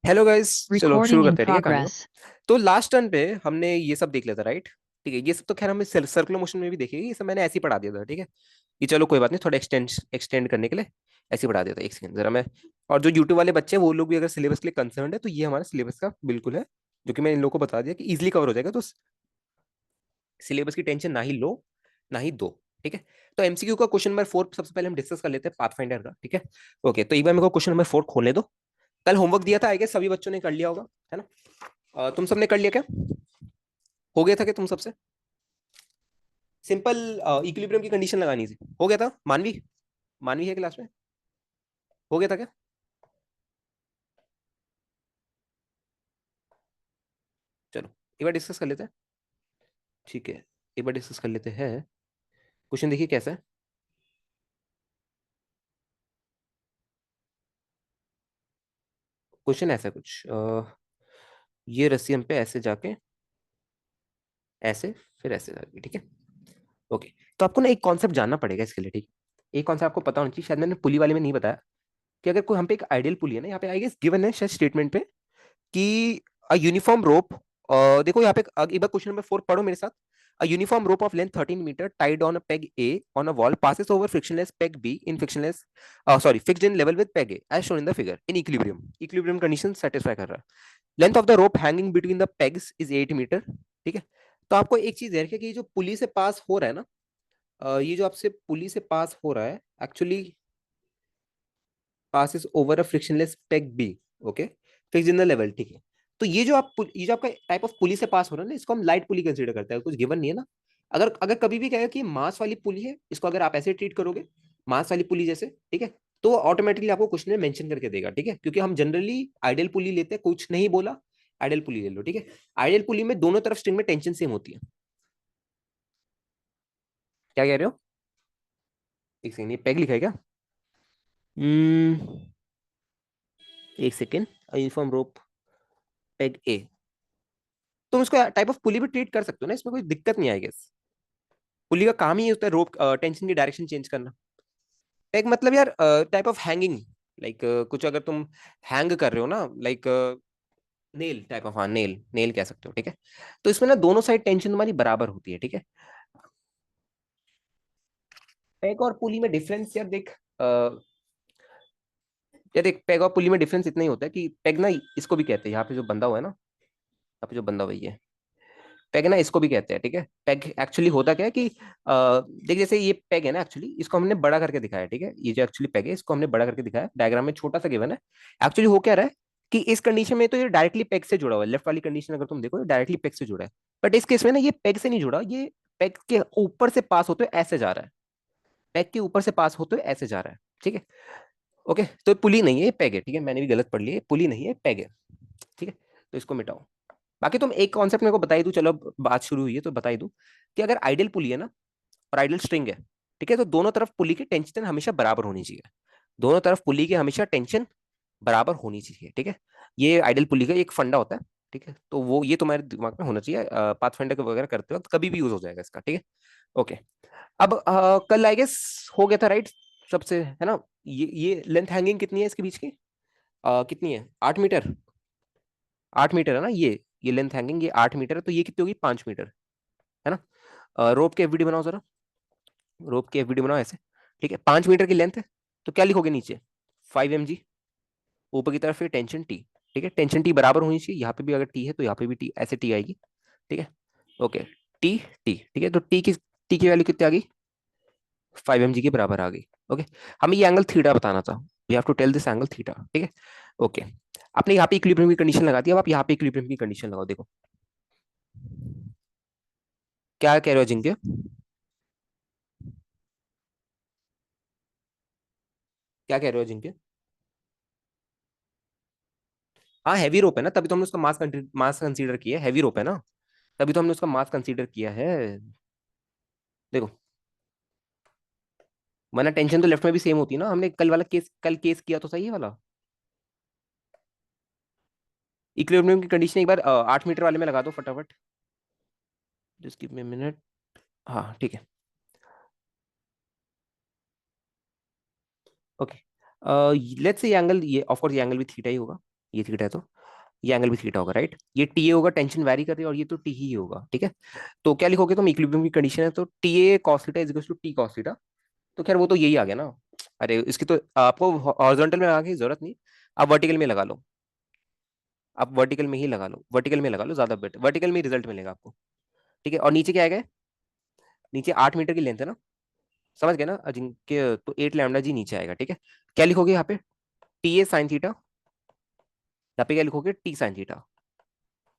Hello guys. चलो शुरू Recording in करते हैं, ठीक है कहानी को। progress. तो लास्ट टर्न पे हमने ये सब देख लिया था, राइट? ठीक है, ये सब तो खैर हमें सर्कुलर मोशन में भी देखेगी, ये सब मैंने ऐसे ही पढ़ा दिया था, ठीक है। ये चलो कोई बात नहीं, थोड़ा एक्सटेंड करने के लिए ऐसे ही पढ़ा दिया था। एक सेकंड जरा मैं। और जो यूट्यूब वाले बच्चे हैं वो लोग भी अगर सिलेबस के लिए कंसर्न है तो ये हमारे सिलेबस का बिल्कुल है, जो कि मैं इन लोगों को बता दिया कि इजिली कवर हो जाएगा। तो सिलेबस की टेंशन ना ही लो ना ही दो, ठीक है। तो एमसीक्यू का क्वेश्चन नंबर 4 सबसे पहले हम डिस्कस कर लेते हैं, पाथफाइंडर का, ठीक है। ओके, तो एक बार मेरे को क्वेश्चन नंबर 4 खोलने दो। कल होमवर्क दिया था, आई गेस सभी बच्चों ने कर लिया होगा, है ना? तुम सबने कर लिया क्या? हो गया था क्या तुम सबसे? सिंपल इक्विलिब्रियम की कंडीशन लगानी थी, हो गया था? मानवी, मानवी है क्लास में? हो गया था क्या? चलो एक बार डिस्कस कर लेते हैं, ठीक है। एक बार डिस्कस कर लेते हैं। क्वेश्चन देखिए कैसा है। क्वेश्चन ऐसा है कुछ, ये रस्सी हम पे ऐसे जाके ऐसे, फिर ऐसे जाके, ठीक है। ओके, तो आपको ना एक कॉन्सेप्ट जानना पड़ेगा इसके लिए, ठीक है। एक कॉन्सेप्ट आपको पता होना चाहिए, शायद मैंने पुली वाले में नहीं बताया, कि अगर कोई हम पे एक आइडियल पुली है ना, यहाँ पे आई गेस गिवन है शायद स्टेटमेंट पे कि अ यूनिफॉर्म रोप, देखो यहाँ पे एक बार क्वेश्चन नंबर 4 पढ़ो मेरे साथ। A uniform rope of length 13 meter tied on a peg A on a wall passes over frictionless peg B in frictionless, fixed in level with peg A as shown in the figure in equilibrium. Equilibrium condition satisfy कर रहा है। Length of the rope hanging between the pegs is 8 meter, ठीक है। तो आपको एक चीज है कि ये जो पुली से पास हो रहा है ना, ये जो आपसे पुली से पास हो रहा है actually passes over a frictionless peg B, okay, fix in the level, ठीक है। तो ये जो आपका टाइप ऑफ पुली से पास हो रहा है ना, इसको हम लाइट पुली कंसीडर करते हैं, कुछ गिवन नहीं है ना। अगर अगर कभी भी कहेगा कि मास वाली पुली है, इसको अगर आप ऐसे ट्रीट करोगे, मास वाली पुली जैसे, ठीक है, तो ऑटोमेटिकली आपको क्वेश्चन में मेंशन करके देगा, ठीक है। क्योंकि हम जनरली आइडियल पुली लेते हैं, कुछ नहीं बोला, आइडियल पुली ले लो, ठीक है। आइडियल पुली में दोनों तरफ स्ट्रिंग में टेंशन सेम होती है। क्या कह रहे हो? एक सेकंड, ये पैग लिखा है क्या? हम्म, एक सेकेंड। यूनिफॉर्म रोप पेग ए, तुम इसको टाइप ऑफ पुली भी ट्रीट कर सकते हो ना, इसमें कोई दिक्कत नहीं आएगी। पुली का काम ही होता है रोप टेंशन की डायरेक्शन चेंज करना। एक मतलब यार टाइप ऑफ हैंगिंग, लाइक कुछ अगर तुम हैंग कर रहे हो ना, लाइक नेल टाइप ऑफ, हाँ नेल नेल कह सकते हो, ठीक है। तो इसमें ना दोनों साइड टेंशन तुम्हारी बराबर होती है, ठीक है। पेग और पुली में डिफरेंस यार देख, यार देख, पेग और पुली में डिफरेंस इतना ही होता है कि पेग ना इसको भी कहते हैं, यहाँ पे जो बंदा हुआ है ना, यहाँ पे जो बंदा हुआ है, पेग ना इसको भी कहते हैं, ठीक है। पेग एक्चुअली होता क्या है कि देख, जैसे ये पेग है ना, एक्चुअली इसको हमने बड़ा करके दिखाया है, ठीक है। ये जो एक्चुअली पेग है इसको हमने बड़ा करके दिखाया, डायग्राम में छोटा सा गिवन है। एक्चुअली हो क्या रहा है कि इस कंडीशन में तो ये डायरेक्टली पेग से जुड़ा हुआ है, लेफ्ट वाली कंडीशन अगर तुम देखो, ये डायरेक्टली पेग से जुड़ा है। बट इस केस में ना ये पेग से नहीं जुड़ा, ये पेग के ऊपर से पास होते हुए ऐसे जा रहा है, पेग के ऊपर से पास होते हुए ऐसे जा रहा है, ठीक है। ओके, तो पुली नहीं है, ये पेग है, ठीक है। मैंने भी गलत पढ़ लिया, पुली नहीं है, पेग है, ठीक है। तो इसको मिटाओ। बाकी तुम एक कॉन्सेप्ट मेरे को बता ही दू, चलो अब बात शुरू हुई है तो बता ही दू, कि अगर आइडियल पुली है ना और आइडियल स्ट्रिंग है, ठीक है, तो दोनों तरफ पुली की टेंशन हमेशा बराबर होनी चाहिए। दोनों तरफ पुली की हमेशा टेंशन बराबर होनी चाहिए, ठीक है। ये आइडियल पुली का एक फंडा होता है, ठीक है। तो वो ये तुम्हारे दिमाग में होना चाहिए, पाथ फंडा वगैरह करते वक्त कभी भी यूज हो जाएगा इसका, ठीक है। ओके, अब कल आई गेस हो गया था, राइट? सबसे, है ना? ये लेंथ हैंगिंग कितनी है इसके बीच की? कितनी है? 8 मीटर। 8 मीटर है ना ये लेंथ हैंगिंग, ये 8 मीटर है, तो ये कितनी होगी? 5 मीटर, है ना? रोप की एफवीडी बनाओ जरा, रोप की एफवीडी बनाओ ऐसे, ठीक है। 5 मीटर की लेंथ है, तो क्या लिखोगे नीचे? 5 mg। ऊपर की तरफ फिर टेंशन टी, ठीक है। टेंशन टी बराबर होनी चाहिए, यहाँ पे भी अगर टी है तो यहाँ पे भी टी, ऐसे टी आएगी, ठीक है। ओके, टी टी, ठीक है। तो टी की वैल्यू कितनी आ गई? 5 mg के बराबर आ गई। ओके, हमें ये एंगल थीटा बताना था, we have to tell this angle theta, ठीक है। ओके, आपने यहाँ पे इक्विलिब्रियम की कंडीशन लगा दी, अब आप यहाँ पे इक्विलिब्रियम की कंडीशन लगाओ, देखो क्या कह रहे हो जिंके। क्या कह रहे हो जिंके? हाँ हैवी रोप है ना, तभी तो हमने उसका मास कंसीडर किया है, हैवी रोप है ना, तभी तो हमने उसका मास कंसीडर किया है। देखो, वरना टेंशन तो लेफ्ट में भी सेम होती है ना, हमने कल केस किया तो सही है वाला। इक्विलिब्रियम की कंडीशन एक बार 8 मीटर वाले में लगा दो फटाफट, जस्ट गिव मी मिनट। हाँ ठीक है, ओके। लेट्स से ये एंगल, ये ऑफ कोर्स ये एंगल भी थीटा ही होगा, ये थीटा है तो ये एंगल भी थीटा होगा, राइट। ये टी ए होगा, टेंशन वैरी कर रही है, और ये तो टी ही होगा, ठीक है। तो क्या लिखोगे तुम, इक्विलिब्रियम की कंडीशन है तो T A cos theta is equal to T cos theta. तो खैर वो तो यही आ गया ना। अरे इसकी तो आपको हॉरिजॉन्टल में लगाने की जरूरत नहीं, आप वर्टिकल में लगा लो। आप वर्टिकल में ही लगा लो, वर्टिकल में लगा लो, ज्यादा बेटर, वर्टिकल में रिजल्ट मिलेगा आपको। ठीक है, और नीचे क्या आएगा, नीचे 8 मीटर की लेंथ है ना, समझ गए ना अजिंक्य, तो 8 लैम्डा जी नीचे आएगा, ठीक है। क्या लिखोगे यहाँ पे, टी ए साइन थीटा, यहाँ पे क्या लिखोगे, टी साइन थीटा,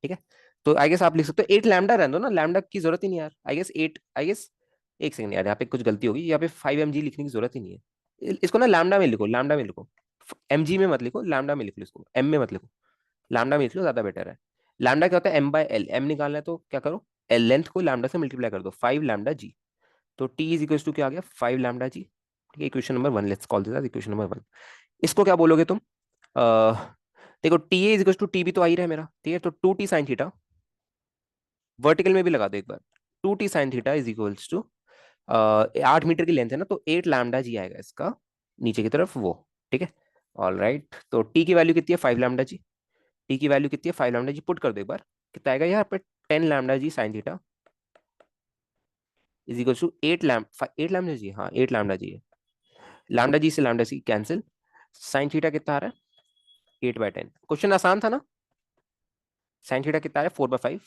ठीक है। तो आई गेस आप लिख सकते हो 8 लैम्डा, रहने दो ना, लैम्डा की जरूरत ही नहीं यार, आई गेस 8, आई गेस। एक सेकंड यार, यहाँ पे कुछ गलती होगी, यहाँ पे 5 mg लिखने की जरूरत ही नहीं है। इसको ना लैम्डा में लिखो, लैम्डा में लिखो, mg में मत लिखो, लैम्डा में लिख लो इसको, m में मत लिखो, लैम्डा में लिख लो, ज्यादा बेटर है। लैम्डा क्या होता है, m/l, m निकालना है तो क्या करो, एल लेंथ को लैम्डा से मल्टीप्लाई कर दो, 5 लैम्डा जी। तो t इज इक्वल टू क्या आ गया, 5 लैम्डा जी, ठीक है। Equation number 1, let's call this as equation number 1। इसको क्या बोलोगे तुम, देखो T A is equal to T भी तो आ ही रहा है मेरा, ठीक है, तो 2t sin थीटा, वर्टिकल में भी लगा दो एक बार, 2t sin theta is equals to, 8 metre की लेंथ है ना, तो 8 लैम्डा जी आएगा इसका, नीचे की तरफ वो, ठीक है। ऑल राइट, तो टी की वैल्यू कितनी है, 5 लैम्डा जी। टी की वैल्यू कितनी है, 5 लैम्डा जी, पुट कर दो एक बार, कितना आएगा यहाँ पे, 10 lambda G sin theta is equal to 8 lambda G, हाँ 8 लैम्डा जी है। लैम्डा जी से lambda C cancel, sine theta कितना आ रहा है, 8/10। क्वेश्चन आसान था ना। साइन थीटा कितना आ रहा है, 4/5।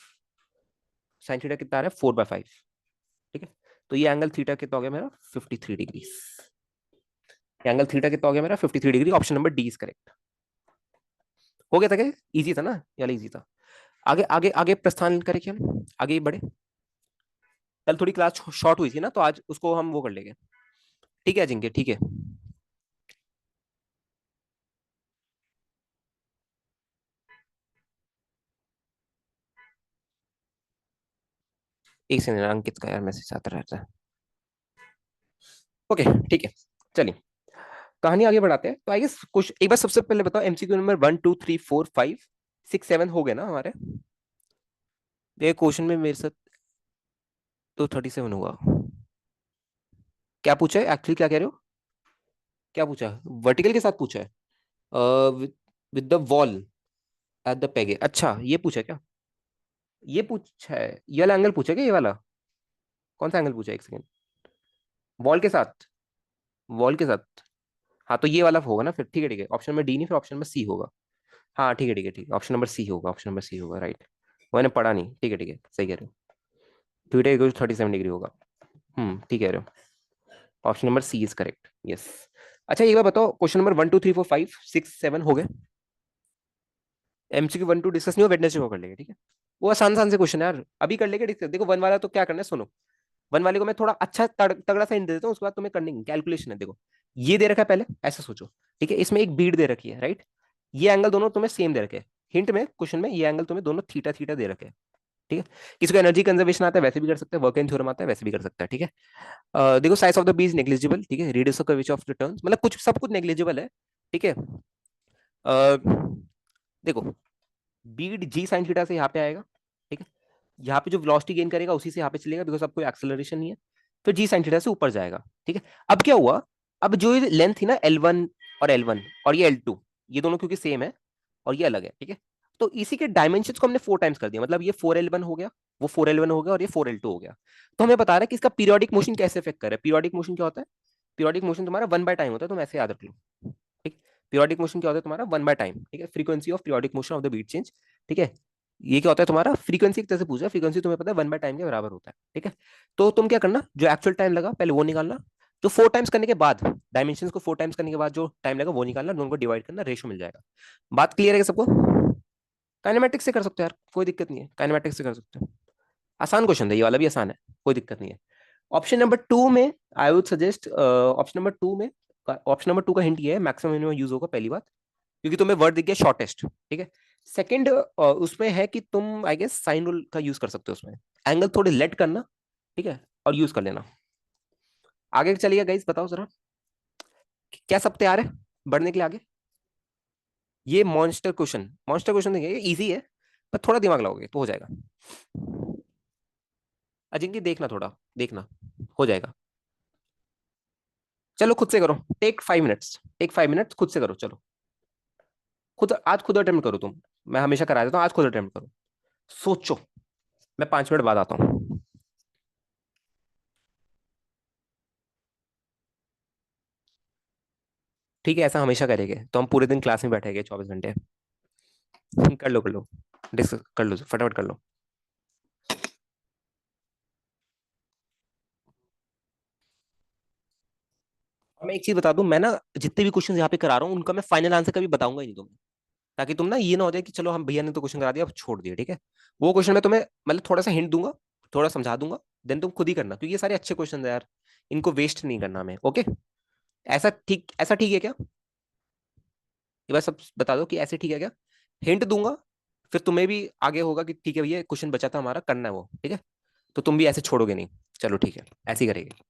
साइन थीटा कितना आ रहा है, 4/5, ठीक है। तो ये एंगल थीटा कितना हो गया मेरा, 53 डिग्री। एंगल थीटा कितना हो गया मेरा, 53 degree. Option number D is correct. हो गया था क्या, इजी था ना, या इजी था। आगे आगे आगे प्रस्थान करें क्या हम, आगे ही बढ़े। कल थोड़ी क्लास शॉर्ट हुई थी ना, तो आज उसको हम वो कर लेंगे, ठीक है अजिंक्य, ठीक है। एक सेकंड, अंकित का यार मैसेज आता रहता है। ओके, ठीक है, चलिए कहानी आगे बढ़ाते हैं। तो आई गेस कुछ एक बार सबसे पहले बताओ, एमसीक्यू नंबर 1 2 3 4 5 6 7 हो गए ना हमारे। ये क्वेश्चन में मेरे साथ तो 37 हुआ। क्या पूछा है एक्चुअली, क्या कह रहे हो, क्या पूछा है, वर्टिकल के साथ पूछा है, with the wall at the peg, अच्छा ये पूछा है क्या, ये पूछा है, ये वाला एंगल पूछा है क्या, ये वाला कौन सा एंगल पूछा है, एक सेकंड, वॉल के साथ, वॉल के साथ, हाँ तो ये वाला होगा ना फिर, ठीक है ठीक है, ऑप्शन नंबर डी नहीं, फिर ऑप्शन नंबर सी होगा। हाँ ठीक है ठीक है ठीक है, ऑप्शन नंबर सी होगा, ऑप्शन नंबर सी होगा, राइट। मैंने पढ़ा नहीं, ठीक है सही कह रहे हो, थीटा इक्वल 37 डिग्री होगा। ठीक कह रहे हो, option number C is correct, yes. अच्छा एक बार बताओ, क्वेश्चन नंबर 1 2 3 4 5 6 7 हो गए। एमसीक्यू 1 2 डिस्कस नहीं हो, वेडनेसडे को कर लेंगे, ठीक है। वो आसान आसान से क्वेश्चन है यार, अभी कर लेंगे डिस्कस। देखो वन वाला तो क्या करना है, सुनो, वन वाले को मैं थोड़ा अच्छा तगड़ा सा हिंट दे देता हूँ, उसके बाद तुम्हें करनी कैलकुलेशन है। देखो ये दे रखा है पहले, ऐसा सोचो, ठीक है, इसमें एक बीड दे रखी है, राइट। ये एंगल दोनों तुम्हें सेम दे रखे हैं, हिंट में क्वेश्चन में ये एंगल तुम्हें दोनों थीटा थीटा दे रखे हैं, ठीक है। किसी को एनर्जी कंजर्वेशन आता है वैसे भी कर सकते हैं, वर्क एंड थ्योरम आता है वैसे भी कर सकता है, ठीक है। देखो size of the B is negligible, ठीक है, radius of curvature of the turns, मतलब कुछ सब कुछ नेग्लिजिबल है, ठीक है। देखो बीड जी साइन थीटा से यहाँ पे आएगा, ठीक है। यहाँ पे जो वेलोसिटी गेन करेगा उसी से यहाँ पे चलेगा, बिकॉज अब कोई एक्सेलरेशन नहीं है। फिर जी साइन थीटा से ऊपर जाएगा, ठीक है। अब क्या हुआ, अब जो लेंथ थी ना L1 और L1 और ये L2, ये दोनों क्योंकि सेम है और ये अलग है, ठीक है। तो इसी के डायमेंशन को हमने 4 टाइम्स कर दिया, मतलब ये 4L1 हो गया, वो 4L1 हो गया, और ये 4L2 हो गया। तो हमें बता रहा है कि इसका पीरियोडिक मोशन कैसे इफेक्ट कर रहा है। पीरियोडिक मोशन क्या होता है, पीरियोडिक मोशन तुम्हारा 1/टाइम होता है, तुम ऐसे याद रख लो, ठीक। पीरियोडिक मोशन क्या होता है तुम्हारा, 1/टाइम, ठीक है, frequency of periodic motion of the beat change, ठीक है। ये क्या होता है तुम्हारा, फ्रीक्वेंसी एक तरह से पूछा है, फ्रीक्वेंसी तुम्हें पता है 1/टाइम के बराबर होता है, ठीक है। तो तुम क्या करना, जो एक्चुअल टाइम लगा पहले वो निकालना, जो 4 टाइम्स करने के बाद, डायमेंशन को 4 टाइम्स करने के बाद जो टाइम लगा वो निकालना, दोनों को डिवाइड करना, रेशो मिल जाएगा। बात क्लियर है क्या सबको। काइनेमेटिक्स से कर सकते हो यार, कोई दिक्कत नहीं है, काइनेमेटिक्स से कर सकते हो। आसान क्वेश्चन है ये वाला भी, आसान है, कोई दिक्कत नहीं है। ऑप्शन नंबर टू में I would suggest, option number two में, ऑप्शन नंबर टू का हिंट ये है, मैक्सिमम मिनिमम यूज होगा पहली बात, क्योंकि तुम्हें वर्ड दिख गया शॉर्टेस्ट, ठीक है। सेकंड उसमें है कि तुम आई गेस साइन रूल का यूज कर सकते हो उसमें, एंगल थोड़े लेट करना, ठीक है, और यूज कर लेना। आगे चलिए गाइस, बताओ जरा, क्या सब तैयार है बढ़ने के लिए आगे। ये मॉन्स्टर क्वेश्चन देखिए, ये इजी है, पर थोड़ा दिमाग लगाओगे तो हो जाएगा। अजिंक्य देखना, थोड़ा देखना, हो जाएगा। चलो खुद से करो, टेक 5 मिनट्स, टेक 5 मिनट्स खुद से करो, चलो खुद आज खुद अटेम्प्ट करो तुम, मैं हमेशा करा देता हूँ, आज खुद अटेम्प्ट करो। सोचो। मैं 5 मिनट बाद आता हूँ। ठीक है, ऐसा हमेशा करेंगे तो हम पूरे दिन क्लास में बैठेंगे 24 घंटे। कर लो कर लो। डिस्कस कर लो, फटाफट कर लो। और मैं एक चीज बता दूं, मैं ना जितने भी क्वेश्चन यहाँ पे करा रहा हूँ उनका मैं फाइनल आंसर कभी बताऊंगा ही नहीं तुम्हें। ताकि तुम ना ये ना हो जाए कि चलो हम भैया ने तो क्वेश्चन करा दिया अब छोड़ दिया, ठीक है। वो क्वेश्चन मैं तुम्हें मतलब थोड़ा सा हिंट दूंगा, थोड़ा समझा दूंगा, देन तुम खुद ही करना, क्योंकि ये सारे अच्छे क्वेश्चन है यार। इनको वेस्ट नहीं करना हमें, ओके। ऐसा ठीक है क्या? ये बस सब बता दो कि ऐसे ठीक है क्या। हिंट दूंगा, फिर तुम्हें भी आगे होगा कि ठीक है भैया क्वेश्चन बचा था हमारा, करना है वो, ठीक है। तो तुम भी ऐसे छोड़ोगे नहीं। चलो ठीक है, ऐसे ही करेंगे।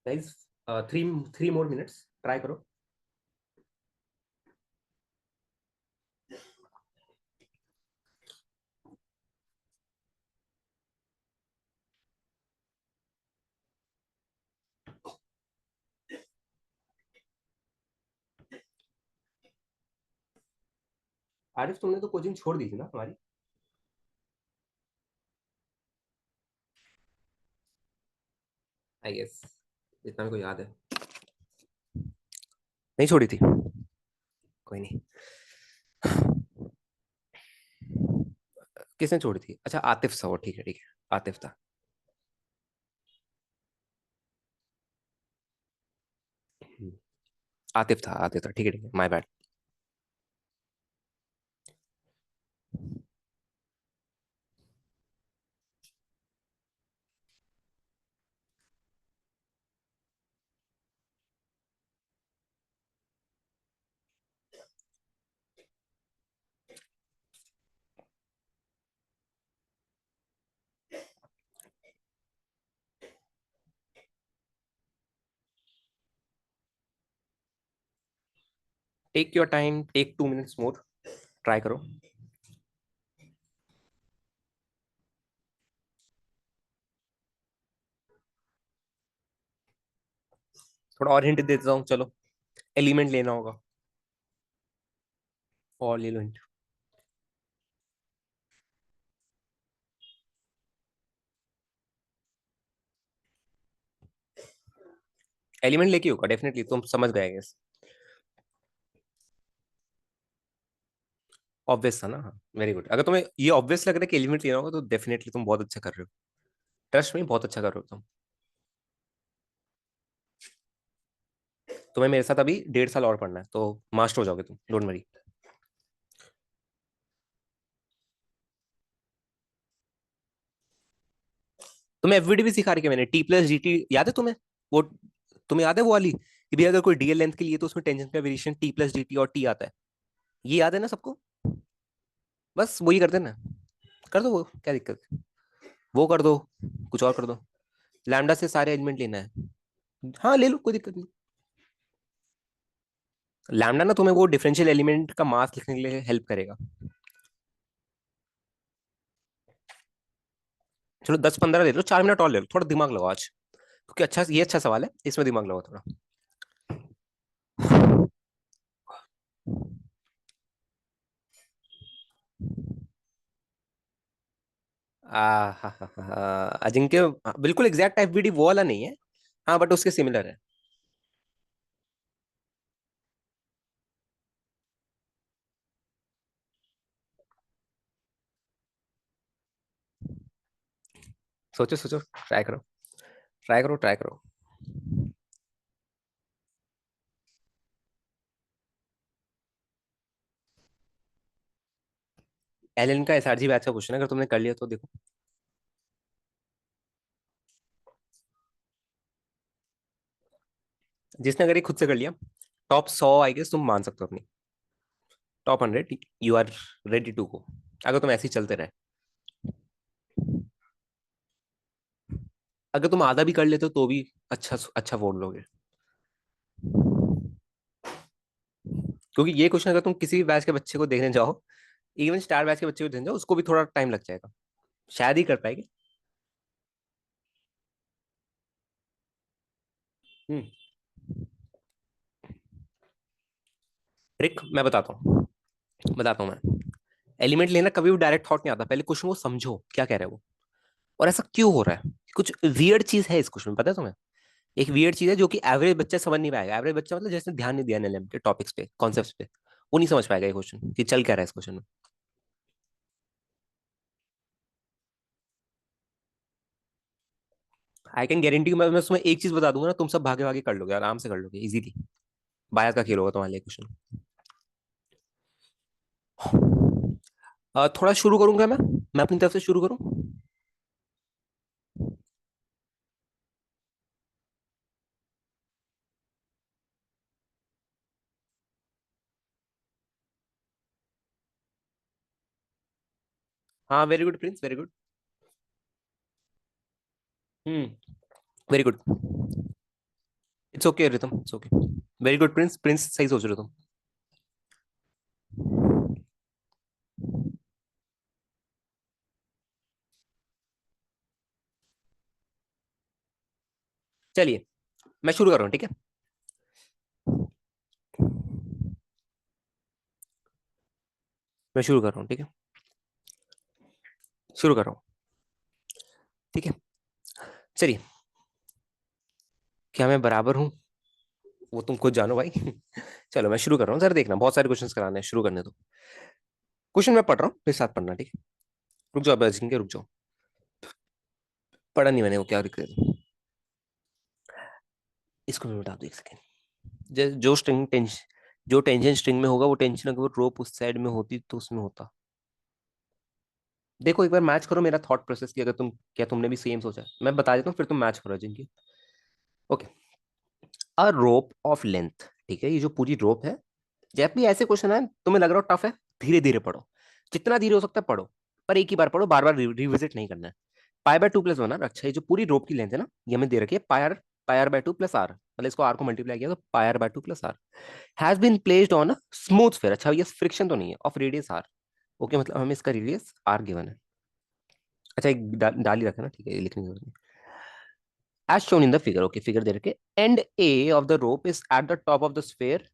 गाइस, 3 3 मोर मिनट्स ट्राई करो। आरिफ, तुमने तो कोचिंग छोड़ दी थी ना हमारी? आई गेस, जितना मेरे को याद है। नहीं छोड़ी थी? कोई नहीं। किसने छोड़ी थी? अच्छा, आतिफ था वो, ठीक है ठीक है। आतिफ था। हम्म, आतिफ था, आतिफ था, ठीक है my bad. Take your time, take 2 minutes more, try करो। थोड़ा और हिंट देता हूँ, चलो। एलिमेंट लेना होगा। और ले लो हिंट। एलिमेंट लेके होगा डेफिनेटली, तुम समझ गए गेस। ऑब्वियस था ना, हाँ वेरी गुड। अगर तुम्हें ये ऑब्वियस लग रहा है कि एलिमेंट लेना होगा तो डेफिनेटली तुम बहुत अच्छा कर रहे हो। ट्रस्ट में बहुत अच्छा कर रहे हो तुम। तुम्हें मेरे साथ अभी 1.5 साल और पढ़ना है तो मास्टर हो जाओगे तुम, डोंट वरी। तुम्हें एफवीडी भी सिखा रही है मैंने, टी प्लस जी टी, याद है तुम्हें? वो तुम्हें याद है वो वाली कि भी अगर कोई डीएल लेंथ के लिए तो उसमें टेंजेंट का variation T plus G T और टी आता है। ये याद है ना सबको? बस वही कर देना। कर दो वो, क्या दिक्कत है? वो कर दो, कुछ और कर दो। लैम्डा से सारे एलिमेंट लेना है। हाँ ले लो, कोई दिक्कत नहीं। लैम्डा ना तुम्हें वो डिफरेंशियल एलिमेंट का मास लिखने के लिए हेल्प करेगा। चलो 10 15 ले लो, 4 मिनट और ले लो, थोड़ा दिमाग लगाओ आज, क्योंकि अच्छा ये अच्छा सवाल है, इसमें दिमाग लगाओ थोड़ा। अजिंक्य, बिल्कुल एग्जैक्ट एफबीडी वो वाला नहीं है। हाँ बट उसके सिमिलर है। सोचो सोचो, ट्राई करो, ट्राई करो, ट्राई करो। एलन का एसआरजी बैच का क्वेश्चन है, अगर तुमने कर लिया तो देखो। जिसने अगर ये खुद से कर लिया, टॉप 100 आई गेस तुम मान सकते हो अपनी, top 100 you are ready to go, अगर तुम ऐसे ही चलते रहे। अगर तुम आधा भी कर लेते हो तो भी अच्छा अच्छा वोट लोगे। क्योंकि ये क्वेश्चन अगर तुम किसी भी बैच के बच्चे को देखने जाओ, इवन स्टार बैच के बच्चे को देखने जाओ, उसको भी थोड़ा टाइम लग जाएगा, शायद ही कर पाएगी। हम्म। ट्रिक मैं बताता हूँ मैं। एलिमेंट लेना कभी भी डायरेक्ट थॉट नहीं आता, पहले क्वेश्चन को समझो क्या कह रहा है वो, और ऐसा क्यों हो रहा है। कुछ वियर्ड चीज है इस क्वेश्चन में, पता है तुम्हें। एक वियर्ड चीज है जो कि एवरेज बच्चा समझ नहीं पाएगा। एवरेज बच्चा मतलब जिसने ध्यान नहीं दिया एलएम के टॉपिक्स पे, कॉन्सेप्ट्स पे, वो नहीं समझ पाएगा ये क्वेश्चन कि चल क्या रहा है इस क्वेश्चन में। आई कैन गारंटी, मैं उसमें एक चीज बता दूंगा ना, तुम सब भागे भागे कर लोगे, आराम से कर लोगे इजीली। बायस का खेल होगा तुम्हारे लिए क्वेश्चन। थोड़ा शुरू करूंगा मैं अपनी तरफ से शुरू करूं। हाँ very good Prince, very good. Hmm. Very good. It's okay Ritam, it's okay. Very good Prince, Prince सही सोच रहे हो तुम। चलिए, मैं शुरू कर रहा हूँ, ठीक है। मैं शुरू कर रहा हूँ, ठीक है। शुरू कर रहा हूँ, ठीक है। चलिए, क्या मैं बराबर हूँ वो तुम खुद जानो भाई। चलो मैं शुरू कर रहा हूँ, सर देखना बहुत सारे क्वेश्चंस कराने हैं, शुरू करने दो। क्वेश्चन मैं पढ़ रहा हूँ, मेरे साथ पढ़ना, ठीक है। रुक जाओ अजिंक्य, रुक जाओ। पढ़ा नहीं मैंने, वो क्या लिख रहे थे। इसको मैं बता दो एक सेकेंड। जो स्ट्रिंग टेंशन, जो टेंशन स्ट्रिंग में होगा, वो टेंशन अगर वो रोप उस साइड में होती तो उसमें होता। देखो एक बार मैच करो मेरा थॉट प्रोसेस की, अगर तुम, क्या तुमने भी सेम सोचा है, मैं बता देता हूँ फिर तुम मैच करो जिनकी। Okay. A rope of length, ठीक है, ये जो पूरी रोप है। जब भी ऐसे क्वेश्चन है तुम्हें लग रहा हो टफ है, धीरे धीरे पढ़ो, जितना धीरे हो सकता है पढ़ो, पर एक ही बार पढ़ो, बार बार रिविजिट नहीं करना है। पाई/2 + 1 आर, अच्छा ये जो पूरी रोप की लेंथ है ना, ये हमें दे रखी है पाई/2 + r, मतलब इसको आर को मल्टीप्लाई किया तो पाई/2 + r has been placed on a smooth sphere. अच्छा ये फ्रिक्शन तो नहीं है, ऑफ रेडियस आर। ओके, मतलब हमें इसका रेडियस आर गिवन है। अच्छा एक डाल ही रखा ना, ठीक है, ये लिखने की जरूरत नहीं। As shown in the figure, okay figure दे रखे, and A of the rope is at the top of the sphere,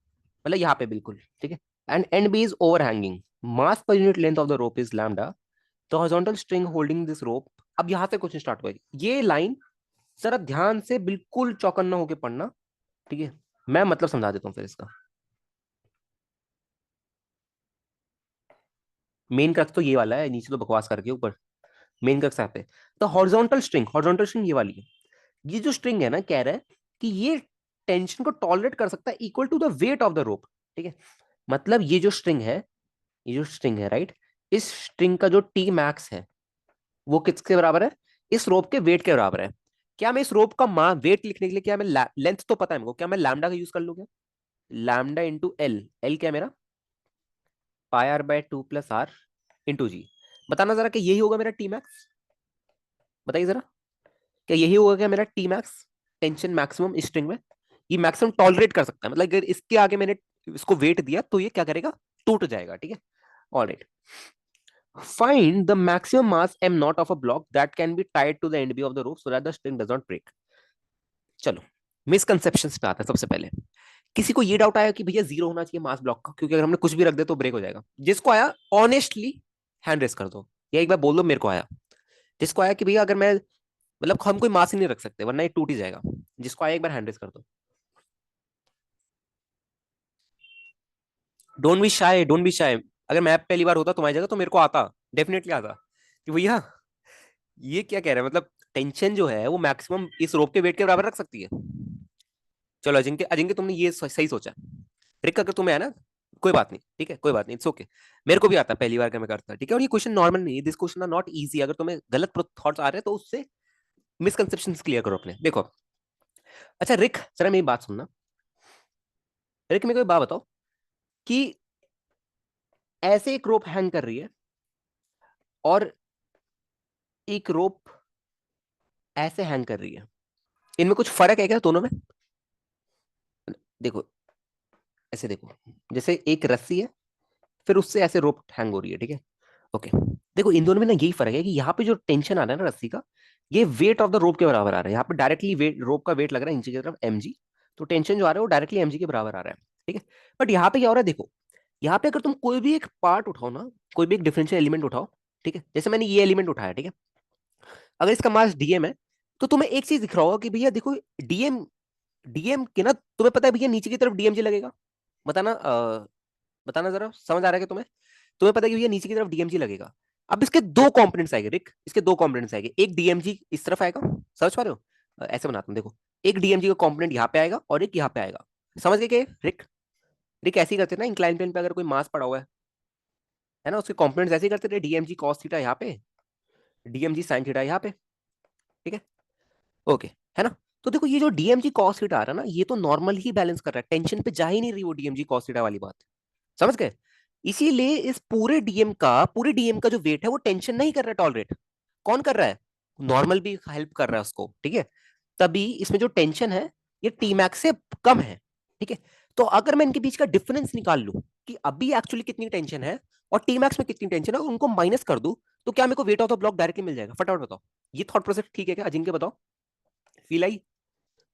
मतलब यहाँ पे बिल्कुल, ठीक है। And and B is overhanging, mass per unit length of the rope is lambda, the horizontal string holding this rope. अब यहाँ से question start हुआ है। ये लाइन जरा ध्यान से बिल्कुल चौकन्ना होके पढ़ना, ठीक है। मैं मतलब समझा देता हूँ फिर इसका। मेन क्रक्स तो ये वाला है, नीचे तो बकवास करके ऊपर। मेन क्रक्स यहाँ पे, तो हॉरिजॉन्टल स्ट्रिंग ये वाली है। ये जो स्ट्रिंग है ना, कह रहा है कि ये टेंशन को टॉलरेट कर सकता है equal to the weight of the rope, ठीक है। मतलब ये जो स्ट्रिंग है, ये जो स्ट्रिंग है राइट, इस स्ट्रिंग का जो टी मैक्स है वो किसके बराबर है, इस रोप के वेट के बराबर है। क्या मैं इस रोप का वेट लिखने के लिए, क्या मैं लेंथ तो पता है मेरे को, क्या मैं लैम्डा का यूज कर लूंगा। लैम्डा इंटू एल, एल क्या है मेरा, πr/2 + r इंटू जी। बताना जरा कि यही होगा मेरा टी मैक्स, बताइए जरा, क्या यही होगा क्या मेरा टी मैक्स, टेंशन मैक्सिमम इस स्ट्रिंग में। ये मैक्सिमम टॉलरेट कर सकता है, मतलब अगर इसके आगे मैंने इसको वेट दिया तो ये क्या करेगा, टूट जाएगा, ठीक है। Alright, find the maximum mass m naught of a block that can be tied to the end b of the rope so that the string does not break। चलो, मिसकंसेप्शंस पे आता है सबसे पहले। किसी को ये डाउट आया कि भैया जीरो होना चाहिए मास ब्लॉक का, क्योंकि अगर हमने कुछ भी रख दिया तो ब्रेक हो जाएगा। जिसको आया ऑनेस्टली हैंड रेस कर दो, या एक बार बोल दो मेरे को आया। जिसको आया कि भैया अगर मैं, मतलब हम कोई मास ही नहीं रख सकते वरना ये टूट ही जाएगा। जिसको आया एक बार हैंड रेस कर दो। Don't be shy, don't be shy. अगर मैं पहली बार होता तुम्हारी जगह तो मेरे को आता, डेफिनेटली आता कि भैया ये क्या कह रहा है, मतलब टेंशन जो है वो मैक्सिमम इस रोप के वेट के बराबर रख सकती है। चलो अजिंक्य, अजिंक्य तुमने ये सही सोचा। ट्रिक अगर तुम्हें है ना, कोई बात नहीं, ठीक है, कोई बात नहीं, इट्स ओके। मेरे को भी आता है, पहली बार का मैं करता, ठीक है। और ये क्वेश्चन नॉर्मल नहीं है, this question are not easy. अगर तुम्हें गलत थॉट्स आ रहे हैं तो उससे मिसकंसेप्शंस क्लियर करो अपने। देखो, अच्छा रिक जरा मेरी बात सुनना। रिक मेरे को एक बात बताओ कि ऐसे एक रोप हैंग कर रही है और एक रोप ऐसे हैंग कर रही है, इनमें कुछ फर्क है क्या दोनों में? देखो, ऐसे देखो, जैसे एक रस्सी है, फिर उससे ऐसे रोप हैंग हो रही है, ठीक है। ओके, देखो इन दोनों में ना यही फर्क है कि यहाँ पे जो टेंशन आ रहा है ना रस्सी का, ये वेट ऑफ द रोप के बराबर आ रहा है। यहाँ पे डायरेक्टली वेट, रोप का वेट लग रहा है इंची की तरफ mg, तो टेंशन जो आ रहा है वो डायरेक्टली mg के बराबर आ रहा है, ठीक है। बट यहाँ पे क्या हो रहा है देखो, यहाँ पे अगर तुम कोई भी एक पार्ट उठाओ ना, कोई भी एक डिफरेंशियल एलिमेंट उठाओ, ठीक है, जैसे मैंने ये एलिमेंट उठाया, ठीक है, अगर इसका मास डीएम है, तो तुम्हें एक चीज दिख रहा होगा कि भैया देखो, डीएम, डीएम के ना, तुम्हें पता है भैया नीचे की तरफ डीएमजी लगेगा। बताना बताना जरा, समझ आ रहा है कि तुम्हें? तुम्हें पता है कि भैया नीचे की तरफ डीएमजी लगेगा। अब इसके दो कंपोनेंट्स आएंगे रिक, इसके दो कंपोनेंट्स आएंगे, एक डीएमजी इस तरफ आएगा, समझ पा रहे हो? ऐसे बनाता हूं देखो, एक डीएमजी का कंपोनेंट यहाँ पे आएगा और एक यहाँ पे आएगा। समझ गए क्या रिक? रिक ऐसे ही करते हैं ना, इंक्लाइन प्लेन पे अगर कोई मास पड़ा हुआ है ना, उसके कंपोनेंट्स ऐसे ही करते थे, डीएमजी कॉस थीटा यहाँ पे, डीएमजी साइन थीटा यहाँ पे, ठीक है, ओके, है ना। तो देखो ये जो डीएमजी कॉस थीटा आ रहा है ना, ये तो नॉर्मल ही बैलेंस कर रहा है, टेंशन पे जा ही नहीं रही वो डीएमजी कॉस थीटा वाली बात, समझ गए? इसीलिए इस पूरे डीएम का जो वेट है वो टेंशन नहीं कर रहा है, टॉलरेट कौन कर रहा है? नॉर्मल भी हेल्प कर रहा है उसको, ठीक है। तभी इसमें जो टेंशन है ये टी मैक्स से कम है, ठीक है। तो अगर मैं इनके बीच का डिफरेंस निकाल लूं कि अभी एक्चुअली कितनी टेंशन है और टी मैक्स में कितनी टेंशन है, उनको माइनस कर दूं, तो क्या मेरे को weight of the block directly मिल जाएगा? फटाफट बताओ, ये थॉट प्रोसेस ठीक है क्या? अजिंक्य बताओ, फील आई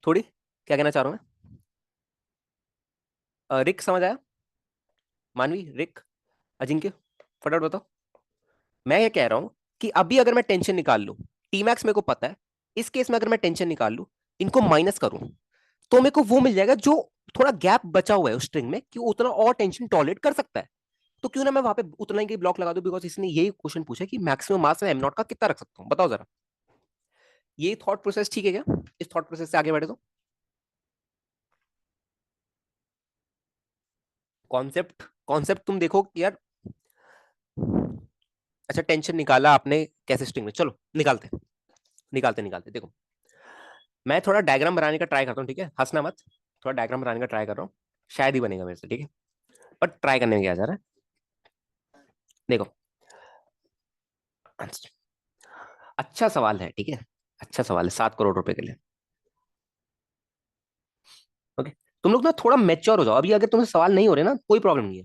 थोड़ी? क्या कहना चाह रहा हूं मैं? रिक समझ आया? मानवी, रिक, अजिंक्य, फटाफट बताओ। मैं ये कह रहा हूं कि अभी अगर मैं टेंशन निकाल लूं, टी मैक्स मेरे को पता है, इस केस में अगर मैं टेंशन निकाल लूं, इनको माइनस करूं, तो मेरे को वो मिल जाएगा जो थोड़ा गैप बचा हुआ है उस स्ट्रिंग में कि उतना और टेंशन टॉलरेट कर सकता है। तो क्यों ना मैं वहां पे उतना ही ब्लॉक लगा दूं, बिकॉज इसने यही क्वेश्चन पूछा कि मैक्सिमम मास में एम नॉट का कितना रख सकता हूं, बताओ जरा। ये थॉट प्रोसेस ठीक है क्या? इस थॉट प्रोसेस से आगे बढ़े तो कॉन्सेप्ट, कॉन्सेप्ट तुम देखो कि यार, अच्छा टेंशन निकाला आपने कैसे स्ट्रिंग में, चलो निकालते निकालते निकालते। देखो मैं थोड़ा डायग्राम बनाने का ट्राई करता हूँ, ठीक है, हंसना मत। थोड़ा डायग्राम बनाने का ट्राई कर रहा हूँ, शायद ही बनेगा मेरे से, ठीक है, बट ट्राई करने में क्या जा रहा है। देखो, अच्छा सवाल है, ठीक है, अच्छा सवाल है 7 करोड़ रुपए के लिए। ओके, तुम लोग ना थोड़ा मेच्योर हो जाओ अभी, अगर तुम्हें सवाल नहीं हो रहे ना कोई प्रॉब्लम नहीं है,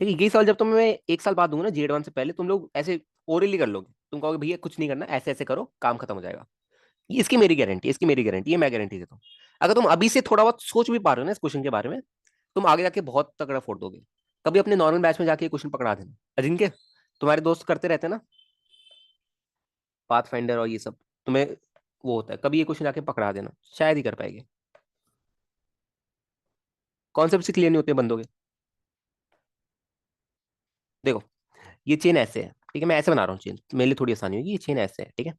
ठीक है। यही सवाल जब तुम्हें मैं 1 साल बाद दूंगा ना, जी एडवांस से पहले, तुम लोग ऐसे ओरली कर लोगे, तुम कहोगे भैया कुछ नहीं करना, ऐसे ऐसे करो काम खत्म हो जाएगा। इसकी मेरी गारंटी, इसकी मेरी गारंटी, ये मैं गारंटी देता हूँ। अगर तुम अभी से थोड़ा बहुत सोच भी पा रहे हो ना इस क्वेश्चन के बारे में, तुम आगे जाके बहुत तगड़ा फोड़ दोगे। कभी अपने नॉर्मल बैच में जाके क्वेश्चन पकड़ा देना, अजिंक्य, तुम्हारे दोस्त करते रहते हैं ना पाथ फाइंडर और ये सब, तुम्हें वो होता है, कभी ये क्वेश्चन जाके पकड़ा देना, शायद ही कर पाएंगे। कॉन्सेप्ट से क्लियर नहीं होते बंदों के। देखो ये चेन ऐसे है, ठीक है, मैं ऐसे बना रहा हूँ चेन, मेरे लिए थोड़ी आसानी होगी, ये चेन ऐसे है, ठीक है।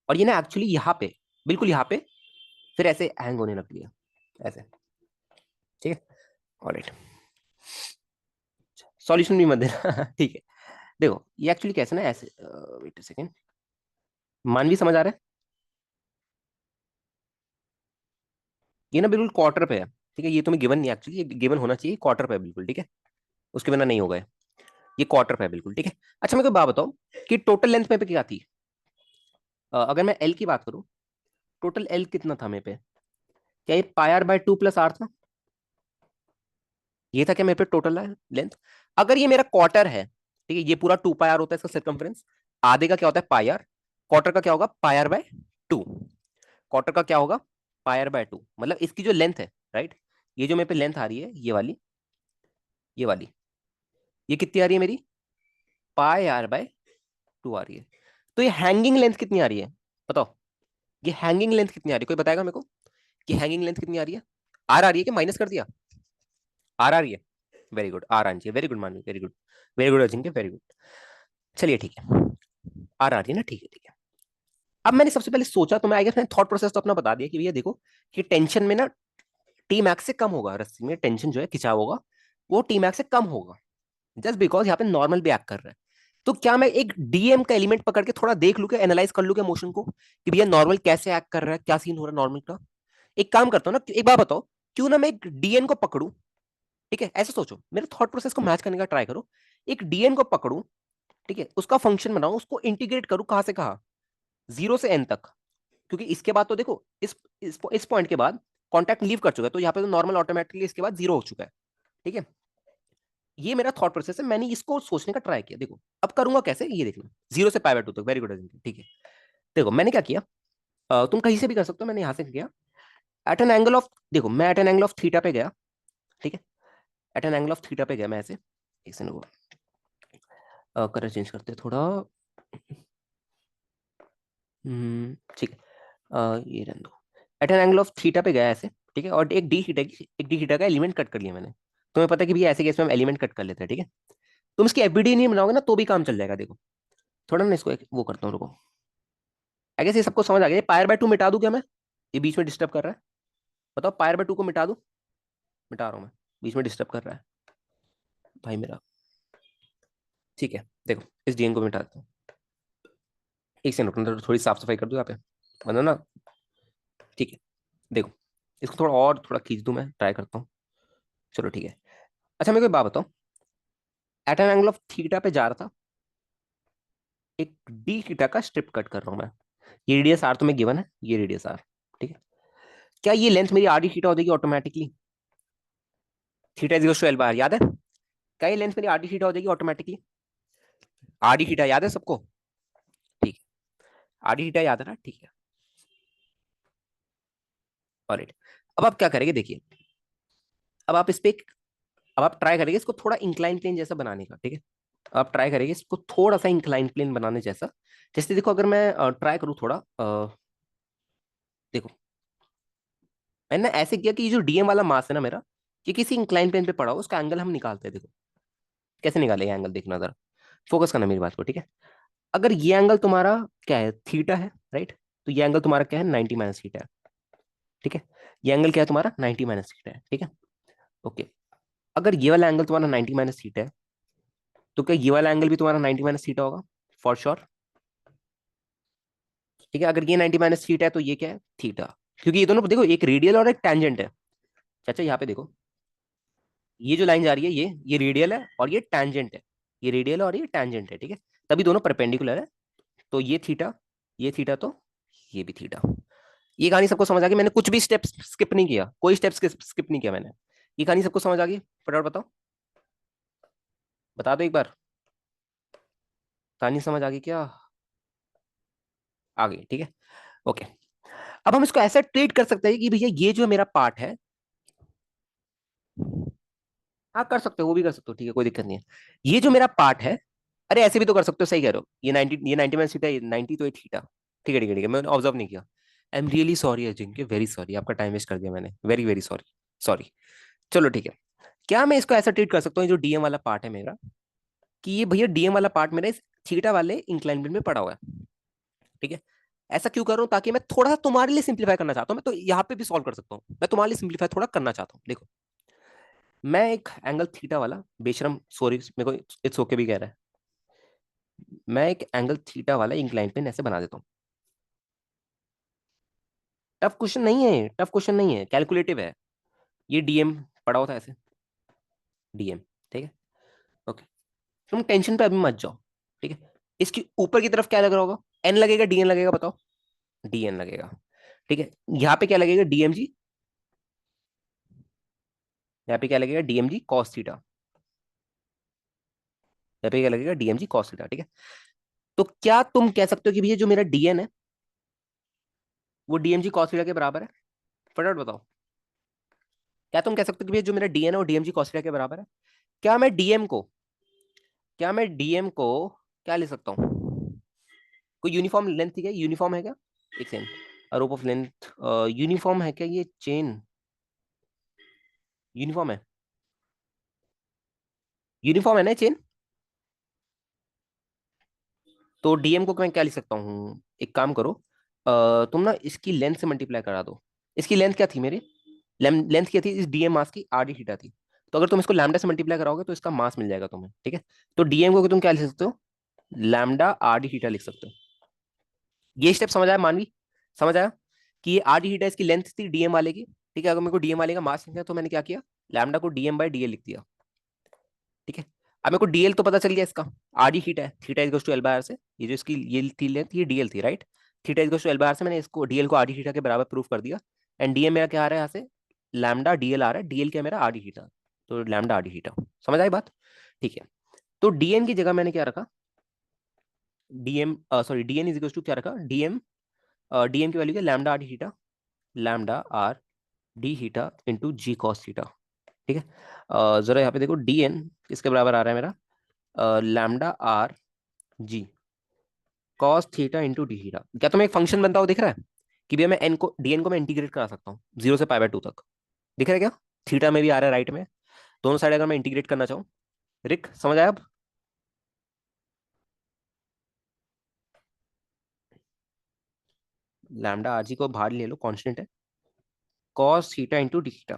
और ये ना एक्चुअली यहाँ पे, बिल्कुल यहाँ पे, फिर ऐसे हैंग होने लगती है, ऐसे, ठीक है। ऑलराइट, सॉल्यूशन भी मत देना ठीक है। देखो ये एक्चुअली कैसे ना ऐसे, वेट सेकेंड, मानवी समझ आ रहा है? ये ना बिल्कुल क्वार्टर पे है, ठीक है, ये तुम्हें गिवन नहीं, एक्चुअली ये गिवन होना चाहिए, क्वार्टर पे है बिल्कुल, ठीक है, उसके बिना नहीं होगा ये क्वार्टर पे है बिल्कुल, ठीक है। अच्छा मेरे को बात बताओ कि टोटल लेंथ में पे क्या थी? अगर मैं एल की बात करूं, टोटल एल कितना था मेरे पे? क्या ये पाई आर बाय 2 + r था? ये था क्या मेरे पे टोटल लेंथ? अगर ये मेरा क्वार्टर है, ठीक है, ये पूरा 2 πr होता है इसका सर्कम्फ्रेंस, आधे का क्या होता है पाई आर, क्वार्टर का क्या होगा πr/2, क्वार्टर का क्या होगा πr/2, मतलब इसकी जो लेंथ है, राइट, ये जो मेरे पे लेंथ आ रही है ये वाली, ये वाली, ये कितनी आ रही है मेरी? πr/2 आ रही है। तो ये हैंगिंग लेंथ कितनी आ रही है बताओ, ये हैंगिंग लेंथ कितनी आ रही है, कोई बताएगा मेरे को कि हैंगिंग लेंथ कितनी आ रही है? आर आ रही है कि माइनस कर दिया? आर आ रही है, वेरी गुड, आर आनी चाहिए, वेरी गुड मानवी, very good, very good Ajinkya, very good. चलिए ठीक है, आर आ रही है ना, ठीक है ठीक है। अब मैंने सबसे पहले सोचा, तो मैं आई गेस मैंने थॉट प्रोसेस तो अपना बता दिया कि भैया देखो कि टेंशन में ना टी मैक्स से कम होगा, रस्सी में टेंशन जो है खिंचाव होगा वो टी मैक्स से कम होगा, जस्ट बिकॉज यहाँ पे नॉर्मल भी एक्ट कर रहा है। तो क्या मैं एक डीएम का एलिमेंट पकड़ के थोड़ा देख लू, क्या एनालाइज कर लू क्या मोशन को, कि भैया नॉर्मल कैसे एक्ट कर रहा है, क्या सीन हो रहा है नॉर्मल का। एक काम करता हूँ ना, एक बार बताओ, क्यों ना मैं एक डीएन को पकड़ू, ठीक है, ऐसे सोचो, मेरे थॉट प्रोसेस को मैच करने का ट्राई करो। एक डीएन को पकड़ू, ठीक है, उसका फंक्शन बनाऊं, उसको इंटीग्रेट करूं, कहां से कहा, 0 से n तक, क्योंकि इसके बाद तो देखो इस पॉइंट के बाद कॉन्टैक्ट लीव कर चुका है, तो यहाँ पे तो नॉर्मल ऑटोमेटिकली इसके बाद 0 हो चुका है, ठीक है। ये मेरा थॉट प्रोसेस है, मैंने इसको सोचने का ट्राई किया, देखो अब करूंगा कैसे ये देखना, 0 से π/2 तक, वेरी गुड, ठीक है। देखो मैंने क्या किया, तुम कहीं से भी कर सकते हो, मैंने यहां से किया, एट एन एंगल ऑफ, देखो मैं at an angle of theta पे गया, ठीक है, at an angle of theta पे गया मैं ऐसे, एक सेकंड को कलर चेंज करते हैं थोड़ा, ठीक है, ये रहने दो, at an angle of theta पे गया ऐसे, ठीक है, और एक डी थीटा का एलिमेंट कट कर लिया मैंने। तुम्हें पता है कि भैया ऐसे केस में हम एलिमेंट कट कर लेते हैं, ठीक है। तुम इसकी एफबीडी नहीं बनाओगे ना तो भी काम चल जाएगा, देखो थोड़ा ना इसको वो करता हूँ, रुको, आई गेस ये सबको समझ आ गया, π/2 मिटा दूं क्या मैं, ये बीच में डिस्टर्ब कर रहा है, बताओ π/2 को मिटा दूं, मिटा रहा हूं मैं, बीच में डिस्टर्ब कर रहा है भाई मेरा, ठीक है। देखो इस डीएन को मिटा देता हूँ, एक सेकंड रुकना, तो थोड़ी साफ सफाई कर दूं यहाँ पे, वरना ना, ठीक है। देखो इसको थोड़ा और थोड़ा खींच दूं, मैं ट्राई करता हूँ, चलो ठीक है। अच्छा मेरे को एक बात बताओ, at an angle of theta पे जा रहा था, एक डी थीटा का स्ट्रिप कट कर रहा हूं मैं, ये रेडियस आर तुम्हें गिवन है, ये रेडियस आर, ठीक है। क्या ये लेंथ मेरी आर डी थीटा हो जाएगी automatically, theta is equal to L/R, याद है, क्या ये लेंथ मेरी आर डी थीटा हो जाएगी ऑटोमेटिकली, आर डी थीटा याद है सबको, ठीक है, आर डी थीटा याद है ना, ठीक है, ऑलराइट। अब आप क्या करेंगे देखिए, अब आप इस पे अब आप ट्राई करेंगे इसको थोड़ा इंक्लाइन प्लेन जैसा बनाने का, ठीक है। आप ट्राई करेंगे इसको थोड़ा सा इंक्लाइन प्लेन बनाने जैसा, जैसे देखो अगर मैं ट्राई करूँ थोड़ा, देखो मैंने ऐसे किया कि ये जो डीएम वाला मास है ना मेरा, ये किसी इंक्लाइन प्लेन पे पड़ा हो, उसका एंगल हम निकालते हैं, देखो कैसे निकालेंगे एंगल, देखना जरा, फोकस करना मेरी बात को, ठीक है। अगर ये एंगल तुम्हारा क्या है, थीटा है, राइट, तो ये एंगल तुम्हारा क्या है, 90 - थीटा है, ठीक है। ये एंगल क्या है तुम्हारा, 90 - थीटा है, ठीक है, ओके। अगर ये वाला एंगल तुम्हारा 90 - थीटा है, तो क्या ये वाला एंगल भी तुम्हारा 90 - थीटा होगा, फॉर श्योर, ठीक है। अगर ये 90 - थीटा है तो ये क्या है, थीटा, क्योंकि ये दोनों देखो एक रेडियल और एक टेंजेंट है, चाचा यहाँ पे देखो, ये जो लाइन जा रही है ये रेडियल है और ये टेंजेंट है, ये रेडियल है और ये टेंजेंट है, ठीक है, तभी दोनों परपेंडिकुलर है, तो ये थीटा तो ये भी थीटा। ये कहानी सबको समझ आ गई, मैंने कुछ भी स्टेप स्किप नहीं किया, कोई स्टेप स्किप नहीं किया मैंने, ये कहानी सबको समझ आ गई, फटाफट बताओ, बता दो एक बार, कहानी समझ आ गई क्या, आ गई, ठीक है, ओके। अब हम इसको ऐसा ट्रीट कर सकते हैं कि भैया ये जो मेरा पार्ट है, हाँ कर सकते हो, वो भी कर सकते हो, ठीक है, कोई दिक्कत नहीं है, ये जो मेरा पार्ट है, अरे ऐसे भी तो कर सकते हो, सही कह रहे हो, ये 90 - थीटा, ये 90 तो ये थीटा, ठीक है ठीक है ठीक है, मैंने ऑब्जर्व नहीं किया, I am really sorry Ajinkya, very sorry, आपका टाइम वेस्ट कर दिया मैंने, वेरी वेरी सॉरी, सॉरी। चलो ठीक है, क्या मैं इसको ऐसा ट्रीट कर सकता हूँ, जो डीएम वाला पार्ट है मेरा, कि ये भैया डीएम वाला पार्ट मेरा इस थीटा वाले इंक्लाइन प्लेन में पड़ा हुआ है, ठीक है। ऐसा क्यों कर रहा हूँ, ताकि मैं थोड़ा सा तुम्हारे लिए सिंप्लीफाई करना चाहता हूँ, मैं तो यहाँ पे भी सॉल्व कर सकता हूँ, मैं तुम्हारे लिए सिंप्लीफाई थोड़ा करना चाहता हूँ, देखो मैं एक एंगल थीटा वाला, बेशरम सॉरी मेरे को इट्स ओके भी कह रहा है, मैं एक एंगल थीटा वाला इंक्लाइन प्लेन ऐसे बना देता हूँ, टफ क्वेश्चन नहीं है, टफ क्वेश्चन नहीं है, कैलकुलेटिव है, ये डीएम पड़ा होता है ऐसे, डीएम, ठीक है, ओके। तुम टेंशन पे अभी मत जाओ, ठीक है। इसकी ऊपर की तरफ क्या लग रहा होगा, एन लगेगा डीएन लगेगा, बताओ, डीएन लगेगा, ठीक है। यहाँ पे क्या लगेगा, डीएमजी, यहाँ पे क्या लगेगा, डीएमजी कॉस थीटा, यहाँ पे क्या लगेगा, डीएमजी कॉस थीटा, ठीक है। तो क्या तुम कह सकते हो कि भैया जो मेरा डीएन है वो डीएमजी कॉस थीटा के बराबर है, फटाफट बताओ, क्या तुम कह सकते हो कि भैया जो मेरा डीएन है वो डीएमजी कॉस थीटा के बराबर है? क्या मैं डीएम को क्या मैं डीएम को क्या ले सकता हूँ, कोई यूनिफॉर्म लेंथ थी क्या, यूनिफॉर्म है क्या? एक second, rope of length uniform है क्या ये चेन? यूनिफॉर्म है, यूनिफॉर्म है ना चेन? तो डीएम को मैं क्या लिख सकता हूँ, एक काम करो, तुम ना इसकी लेंथ से मल्टीप्लाई करा दो। इसकी लेंथ क्या थी मेरी, लेंथ क्या थी इस डीएम मास की, आर डी थीटा थी। तो अगर तुम इसको लैम्डा से मल्टीप्लाई कराओगे तो इसका मास मिल जाएगा तुम्हें, ठीक है। तो डीएम को तुम क्या लिख सकते हो, लैम्डा आर डी थीटा लिख सकते हो। ये स्टेप समझ आया मानवी, समझ आया कि ये आर डी थीटा इसकी लेंथ थी डीएम वाले की, ठीक है। अगर मेरे को डीएम वाले का मास लिखना है तो मैंने क्या किया, लैम्डा को डीएम बाई डीएल लिख दिया, ठीक है। अब मेरे को डीएल तो पता चल गया इसका, आर डी थीटा है, theta is to L by R से, ये जो इसकी ये थी लेंथ ये डीएल थी right. Theta is to L by R से मैंने इसको डीएल को आर डी थीटा के बराबर प्रूफ कर दिया। एंड डीएम मेरा क्या आ रहा है यहाँ से, लैम्डा डीएल आ रहा है, डीएल क्या है मेरा, आर डी थीटा। तो लैम्डा आर डी थीटा, समझ आई बात, ठीक है। तो डीएन की जगह मैंने क्या रखा, DM sorry DN is to क्या रखा, डीएम, डीएम की वैल्यू क्या, lambda R D theta, lambda R D theta into G cos theta, ठीक है। जरा यहाँ पे देखो डीएन किसके बराबर आ रहा है मेरा, लैम्डा आर जी cos theta into D theta. क्या तुम्हें एक फंक्शन बनता हो दिख रहा है कि भैया मैं एन को डीएन को मैं इंटीग्रेट करा सकता हूँ 0 से π/2 तक, दिख रहा है क्या? थीटा में भी आ रहा है राइट में, दोनों साइड अगर मैं इंटीग्रेट करना चाहूँ। रिक समझ आया अब? लैम्डा आर जी को बाहर ले लो, कांस्टेंट है, cos theta into D theta.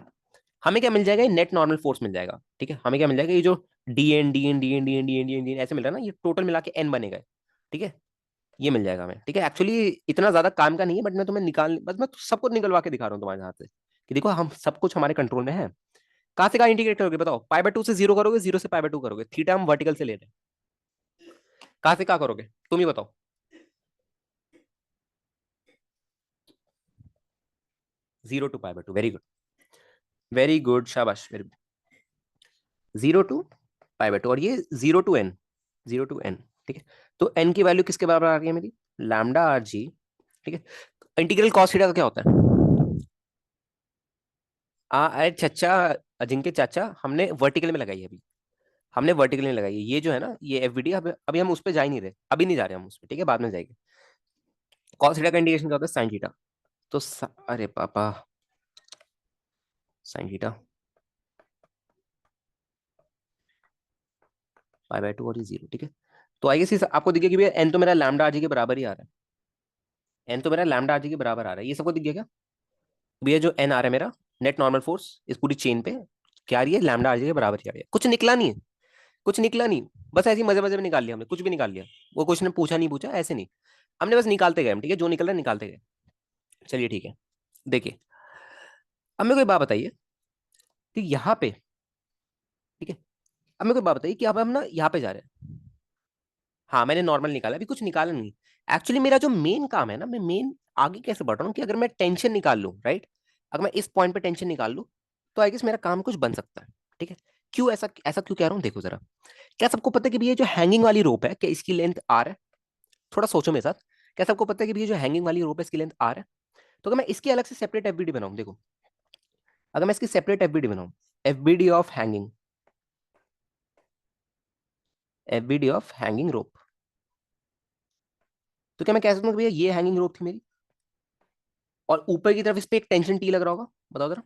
हमें क्या मिल जाएगा, ये नेट नॉर्मल फोर्स मिल जाएगा, ठीक है। हमें क्या मिल जाएगा, ये जो D N D N D N D N D N D N D N ऐसे मिल रहा है ना, ये टोटल मिला के एन बनेगा, ठीक है। ये मिल जाएगा हमें, ठीक है। एक्चुअली इतना ज्यादा काम का नहीं है, बट मैं तुम्हें निकाल, बस मैं सब कुछ निकलवा के दिखा रहा हूँ तुम्हारे हाथ से कि देखो हम सब कुछ हमारे कंट्रोल में है। कहाँ से कहाँ इंटीग्रेट करोगे बताओ, π/2 से 0 करोगे, 0 से π/2 करोगे, थीटा हम वर्टिकल से ले रहे हैं, कहाँ से कहाँ करोगे तुम ही बताओ। 0 to π/2, very good, very good, शाबाश, वेरी। 0 to π/2 और ये 0 to n, 0 to n, ठीक है। तो n की वैल्यू किसके बराबर आ रही है मेरी, लैम्डा आर जी, ठीक है। इंटीग्रल कॉस थीटा का क्या होता है, अरे चचा, अजिंक्य चाचा, हमने वर्टिकल में लगाई है अभी, हमने वर्टिकल में लगाई है, ये जो है ना ये एफवीडी, अभी हम उस पर जा ही नहीं रहे, अभी नहीं जा रहे हम उस पर, ठीक है, बाद में जाएंगे। कॉस थीटा का इंटीग्रेशन क्या होता है, साइन थीटा। तो अरे पापा, साइन थीटा π/2 और ये 0, ठीक है। तो आई गेस आपको दिखे कि भैया एन तो मेरा लैम्डा आरजी के बराबर ही आ रहा है, एन तो मेरा लैम्डा आरजी के बराबर आ रहा है, ये सबको दिख गया क्या? भैया जो एन आ रहा है मेरा, नेट नॉर्मल फोर्स इस पूरी चेन पे क्या आ रही है, लैम्डा आरजी के बराबर ही आ रही है, कुछ निकला नहीं है, कुछ निकला नहीं, बस ऐसे ही मजे मजे में निकाल लिया हमने, कुछ भी निकाल लिया। वो क्वेश्चन ने पूछा नहीं पूछा ऐसे नहीं, हमने बस निकालते गए हम, ठीक है, जो निकल रहा है निकालते गए। चलिए ठीक है, देखिए अब मेरे को एक बात बताइए कि यहाँ पे, ठीक है, अब मेरे को एक बात बताइए कि अब हम ना यहाँ पे जा रहे हैं। हाँ मैंने नॉर्मल निकाला, अभी कुछ निकाला नहीं। एक्चुअली मेरा जो मेन काम है ना, मैं मेन आगे कैसे बढ़ रहा हूँ कि अगर मैं टेंशन निकाल लूँ राइट, अगर मैं इस पॉइंट पे टेंशन निकाल लूँ तो आई गेस मेरा काम कुछ बन सकता है, ठीक है। क्यों ऐसा ऐसा क्यों कह रहा हूँ, देखो जरा। क्या सबको पता है कि भैया जो हैंगिंग वाली रोप है, क्या इसकी लेंथ आर है? थोड़ा सोचो मेरे साथ, क्या सबको पता है कि भैया जो हैंगिंग वाली रोप है इसकी लेंथ आर है? तो अगर मैं इसकी अलग से सेपरेट एफबीडी बनाऊं, देखो, अगर मैं इसकी सेपरेट एफबीडी बनाऊं, FBD of hanging, FBD of hanging rope, तो क्या मैं कह सकता हूँ कि भैया ये हैंगिंग रोप थी मेरी, और ऊपर की तरफ इस पे एक टेंशन टी लग रहा होगा, बताओ जरा।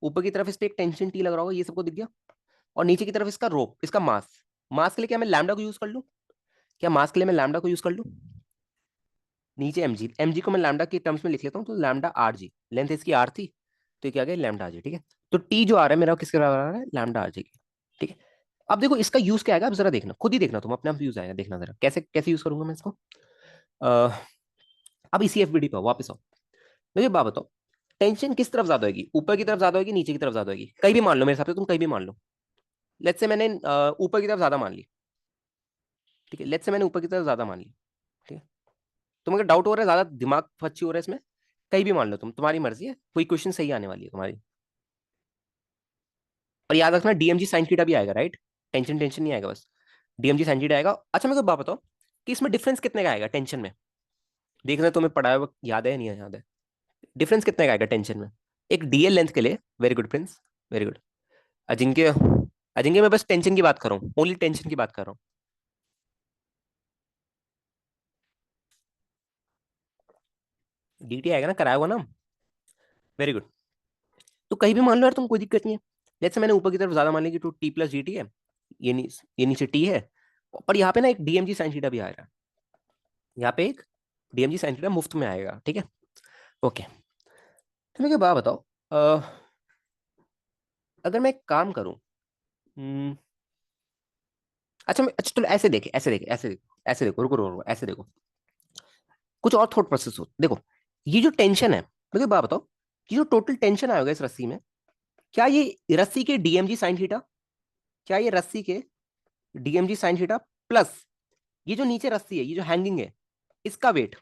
ऊपर की तरफ इस पे एक टेंशन टी लग रहा होगा, ये सबको दिख गया। और नीचे की तरफ इसका रोप, इसका मास, मास के लिए क्या मैं लैम्डा को यूज कर लूं, क्या मास के लिए मैं लैम्डा को यूज कर लूं? नीचे एमजी, एमजी को मैं लैम्डा के टर्म्स में लिख लेता हूँ, तो लैम्डा आर जी, लेंथ इसकी आर थी, तो ये क्या आ गया लैम्डा आर जी, ठीक है। तो टी जो आ रहा है मेरा किसके बराबर आ रहा है, लैम्डा आर जी की, ठीक है। अब देखो इसका यूज क्या आएगा, अब जरा देखना, खुद ही देखना, तुम अपने आप यूज आएगा, देखना जरा कैसे कैसे यूज करूंगा मैं इसको। अह, अब इसी एफबीडी पर वापस आओ, मुझे बात बताओ, टेंशन किस तरफ ज्यादा होगी, ऊपर की तरफ ज्यादा होगी, नीचे की तरफ ज्यादा होगी, कहीं भी मान लो मेरे हिसाब से, तुम कहीं भी मान लो। लेट्स से मैंने ऊपर की तरफ ज्यादा मान ली, ठीक है, लेट्स से मैंने ऊपर की तरफ ज्यादा मान ली, ठीक है। तुम्हें डाउट हो रहा है, ज्यादा दिमाग फच्ची हो रहा है इसमें, कहीं भी मान लो तुम, तुम्हारी मर्जी है, कोई क्वेश्चन सही आने वाली है तुम्हारी। और याद रखना डीएमजी साइन थीटा भी आएगा राइट, टेंशन टेंशन नहीं आएगा बस, डीएमजी साइन थीटा आएगा। अच्छा मेरे को बात बताओ कि इसमें डिफरेंस कितने का आएगा टेंशन में, देखना तुम्हें पढ़ाया हुआ याद है नहीं याद है, डिफरेंस कितने का आएगा टेंशन में, एक डीएल लेंथ के लिए, very good Prince, very good. Ajinkya, Ajinkya मैं बस टेंशन की बात कर रहा हूँ, ओनली टेंशन की बात कर रहा हूँ। dt आएगा ना, कराया होगा ना। Very good. तो कहीं भी मान लो यार तुम, कोई दिक्कत नहीं है। जैसे मैंने ऊपर की तरफ ज्यादा मान लिया कि two T plus G T है, ये नीचे टी है, पर यहाँ पे ना एक डीएमजी साइन थीटा भी आ रहा है, यहाँ पे एक डीएमजी साइन थीटा मुफ्त में आएगा, ठीक है। ओके, तो मुझे बात बताओ, अगर मैं एक काम करूं, अच्छा अच्छा तुम ऐसे देखे, ऐसे देखो, रुको रुको रुको, ऐसे देखो, कुछ और थॉट प्रोसेस हो, देखो। ये जो टेंशन है, मुझे बात बताओ, ये जो टोटल टेंशन आएगा इस रस्सी में, क्या ये रस्सी के डीएमजी साइन थीटा, क्या ये रस्सी के डीएमजी साइन थीटा प्लस ये जो नीचे रस्सी है, ये जो हैंगिंग है, इसका वेट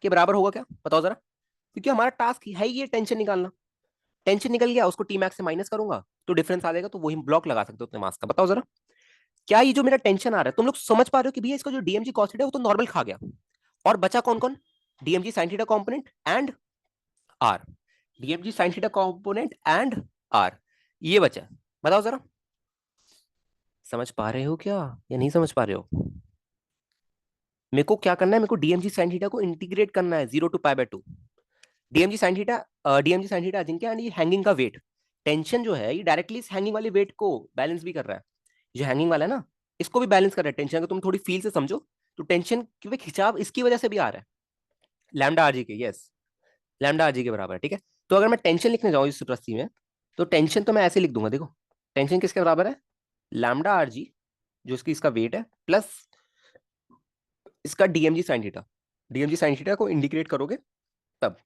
के बराबर होगा क्या, बताओ जरा। क्योंकि हमारा टास्क है ये टेंशन निकालना। टेंशन निकल गया, उसको टी मैक्स से माइनस करूंगा तो डिफरेंस आ जाएगा, तो वही ब्लॉक लगा सकते हो उतने मास का। बताओ जरा, क्या ये जो मेरा टेंशन आ रहा है, तुम लोग समझ पा रहे हो कि भैया इसका जो डीएमजी कॉस थीटा है वो तो नॉर्मल खा गया, और बचा कौन कौन, DMG sine theta component and R, DMG sine theta component and R, ये बचा। बताओ जरा, समझ पा रहे हो क्या या नहीं समझ पा रहे हो। मेरे को क्या करना है, मेरे को डीएमजी साइन थीटा को इंटीग्रेट करना है 0 to π/2। डीएमजी साइन थीटा जिनके एंड ये हैंगिंग का वेट, टेंशन जो है ये डायरेक्टली इस हैंगिंग वाले वेट को बैलेंस भी कर रहा है, जो हैंगिंग वाला है ना, इसको भी बैलेंस कर रहा है टेंशन। अगर तुम थोड़ी फील से समझो तो टेंशन के खिंचाव इसकी वजह से भी आ रहा है, लैम्डा आरजी के, यस, लैम्डा आरजी के बराबर है, ठीक है। तो अगर मैं टेंशन लिखने जाऊँ इस प्रश्न में, तो टेंशन तो मैं ऐसे लिख दूंगा, देखो, टेंशन किसके बराबर है, लैम्डा आरजी, जो इसकी इसका वेट है, प्लस इसका DMG sine theta, DMG sine theta को इंटीग्रेट करोगे तब।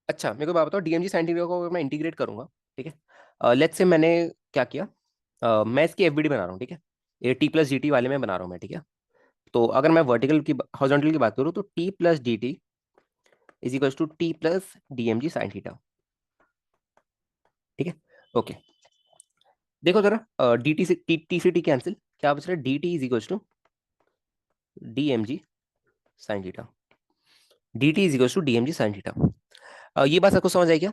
अच्छा मेरे को बात बताओ, डीएमजी साइन थीटा को अगर मैं इंटीग्रेट करूंगा, ठीक है, लेट्स से मैंने क्या किया, मैं इसकी एफबीडी बना रहा हूँ, ठीक है, ये टी प्लस डी टी वाले में बना रहा हूँ मैं, ठीक है। तो अगर मैं वर्टिकल की हॉरिजॉन्टल की बात करूँ, तो T plus D T is equal to T plus DMG sine theta, ठीक है। ओके, देखो जरा, डी टी से टी से टी कैंसिल, क्या बच रहा है, D T is equal to DMG sine theta, D T is equal to DMG sine theta. ये बात सबको समझ आई क्या।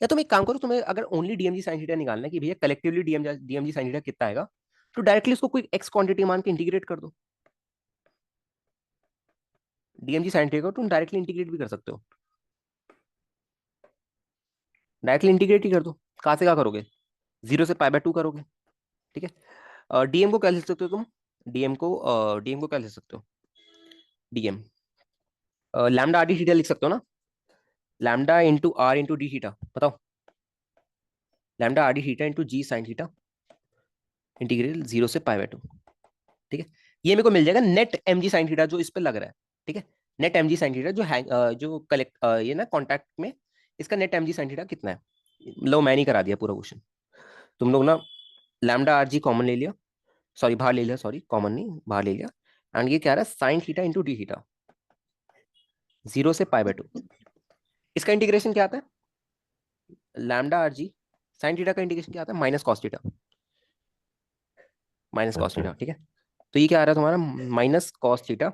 या तुम एक काम करो, तुम्हें अगर ओनली डीएमजी साइन थीटा निकालना है कि भैया कलेक्टिवली डीएमजी साइन थीटा कितना आएगा, तो डायरेक्टली उसको कोई एक्स क्वांटिटी मान के इंटीग्रेट कर दो। डीएमजी साइन थीटा को तुम डायरेक्टली इंटीग्रेट भी कर सकते हो, डायरेक्टली इंटीग्रेट ही कर दो। कहाँ से कहाँ करोगे, 0 से π/2 करोगे, ठीक है। डीएम को क्या लिख सकते हो तुम, डीएम को क्या लिख सकते हो, DM lambda R D theta लिख सकते हो ना, lambda into R into D theta, बताओ, lambda R D theta into G sine theta integral 0 से π/2, ठीक है। ये मेरे को मिल जाएगा net M G sine theta जो इस पर लग रहा है, ठीक है। Net M G sine theta जो जो कलेक्ट ये ना कॉन्टैक्ट में, इसका net M G sine theta कितना है। लो मैं नहीं करा दिया पूरा क्वेश्चन, तुम लोग ना लैम्डा आर जी कॉमन ले लिया, सॉरी बाहर ले लिया, सॉरी कॉमन नहीं बाहर ले लिया, एंड ये क्या रहा है, sine theta into D theta 0 से π/2। इसका इंटीग्रेशन क्या आता है, लैम्डा आर जी साइन थीटा का इंटीग्रेशन क्या आता है, minus cos theta, minus cos theta, ठीक है। तो ये क्या आ रहा है तुम्हारा, माइनस कॉस थीटा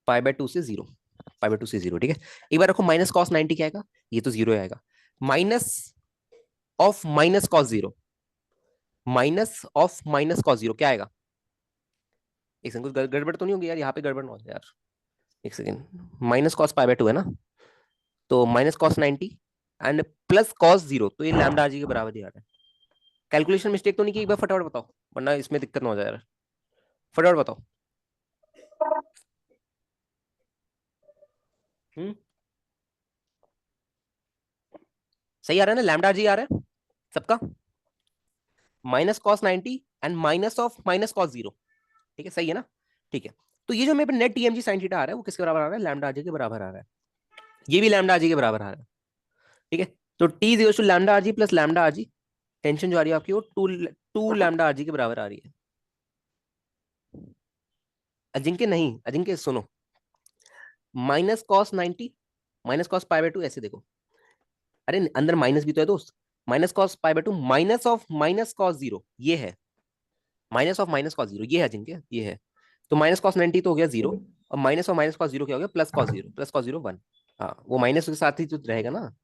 π/2 से 0, ठीक है। एक बार रखो, माइनस कॉस 90 क्या आएगा, ये तो जीरो आएगा, minus of minus cos zero, minus of minus cos zero क्या आएगा। एक सेकंड, कुछ गड़बड़ तो नहीं होगी यार, यहाँ पे गड़बड़ ना हो जाए यार, एक सेकंड, माइनस कॉस π/2 है ना, तो minus cos 90 and plus cos zero, तो ये लैम्डा आर जी के बराबर ही आ रहा है। कैलकुलेशन मिस्टेक तो नहीं की, एक बार फटाफट बताओ, वरना इसमें दिक्कत ना हो जाए यार, फटाफट बताओ। हम्म, सही आ रहा है ना, लैम्डा आर जी आ रहा है सबका, minus cos 90 and minus of minus cos zero, ठीक है, सही है ना, ठीक है। तो ये जो मेरे नेट टीएमजी साइन थीटा आ रहा है वो किसके बराबर आ रहा है, लैम्डा आरजी के बराबर आ रहा है, ये भी लैम्डा आरजी के बराबर आ रहा है, ठीक है। तो T is to lambda RG plus lambda RG, tension जो आ रही है आपकी वो टू टू लैम्डा आरजी के बराबर आ रही है। अजिंक्य नहीं, अजिंक्य सुनो, माइनस कॉस 90 माइनस कॉस π/2 ऐसे देखो, अरे अंदर माइनस भी तो है दोस्त, minus cos π/2 minus of minus cos zero ये है, minus of minus cos zero ये है अजिंक्य, ये है। तो माइनस कॉस 90 तो हो गया जीरो, और minus of minus cos zero क्या हो गया, plus cos zero, plus cos zero 1। हाँ वो माइनस के साथ ही तो रहेगा ना,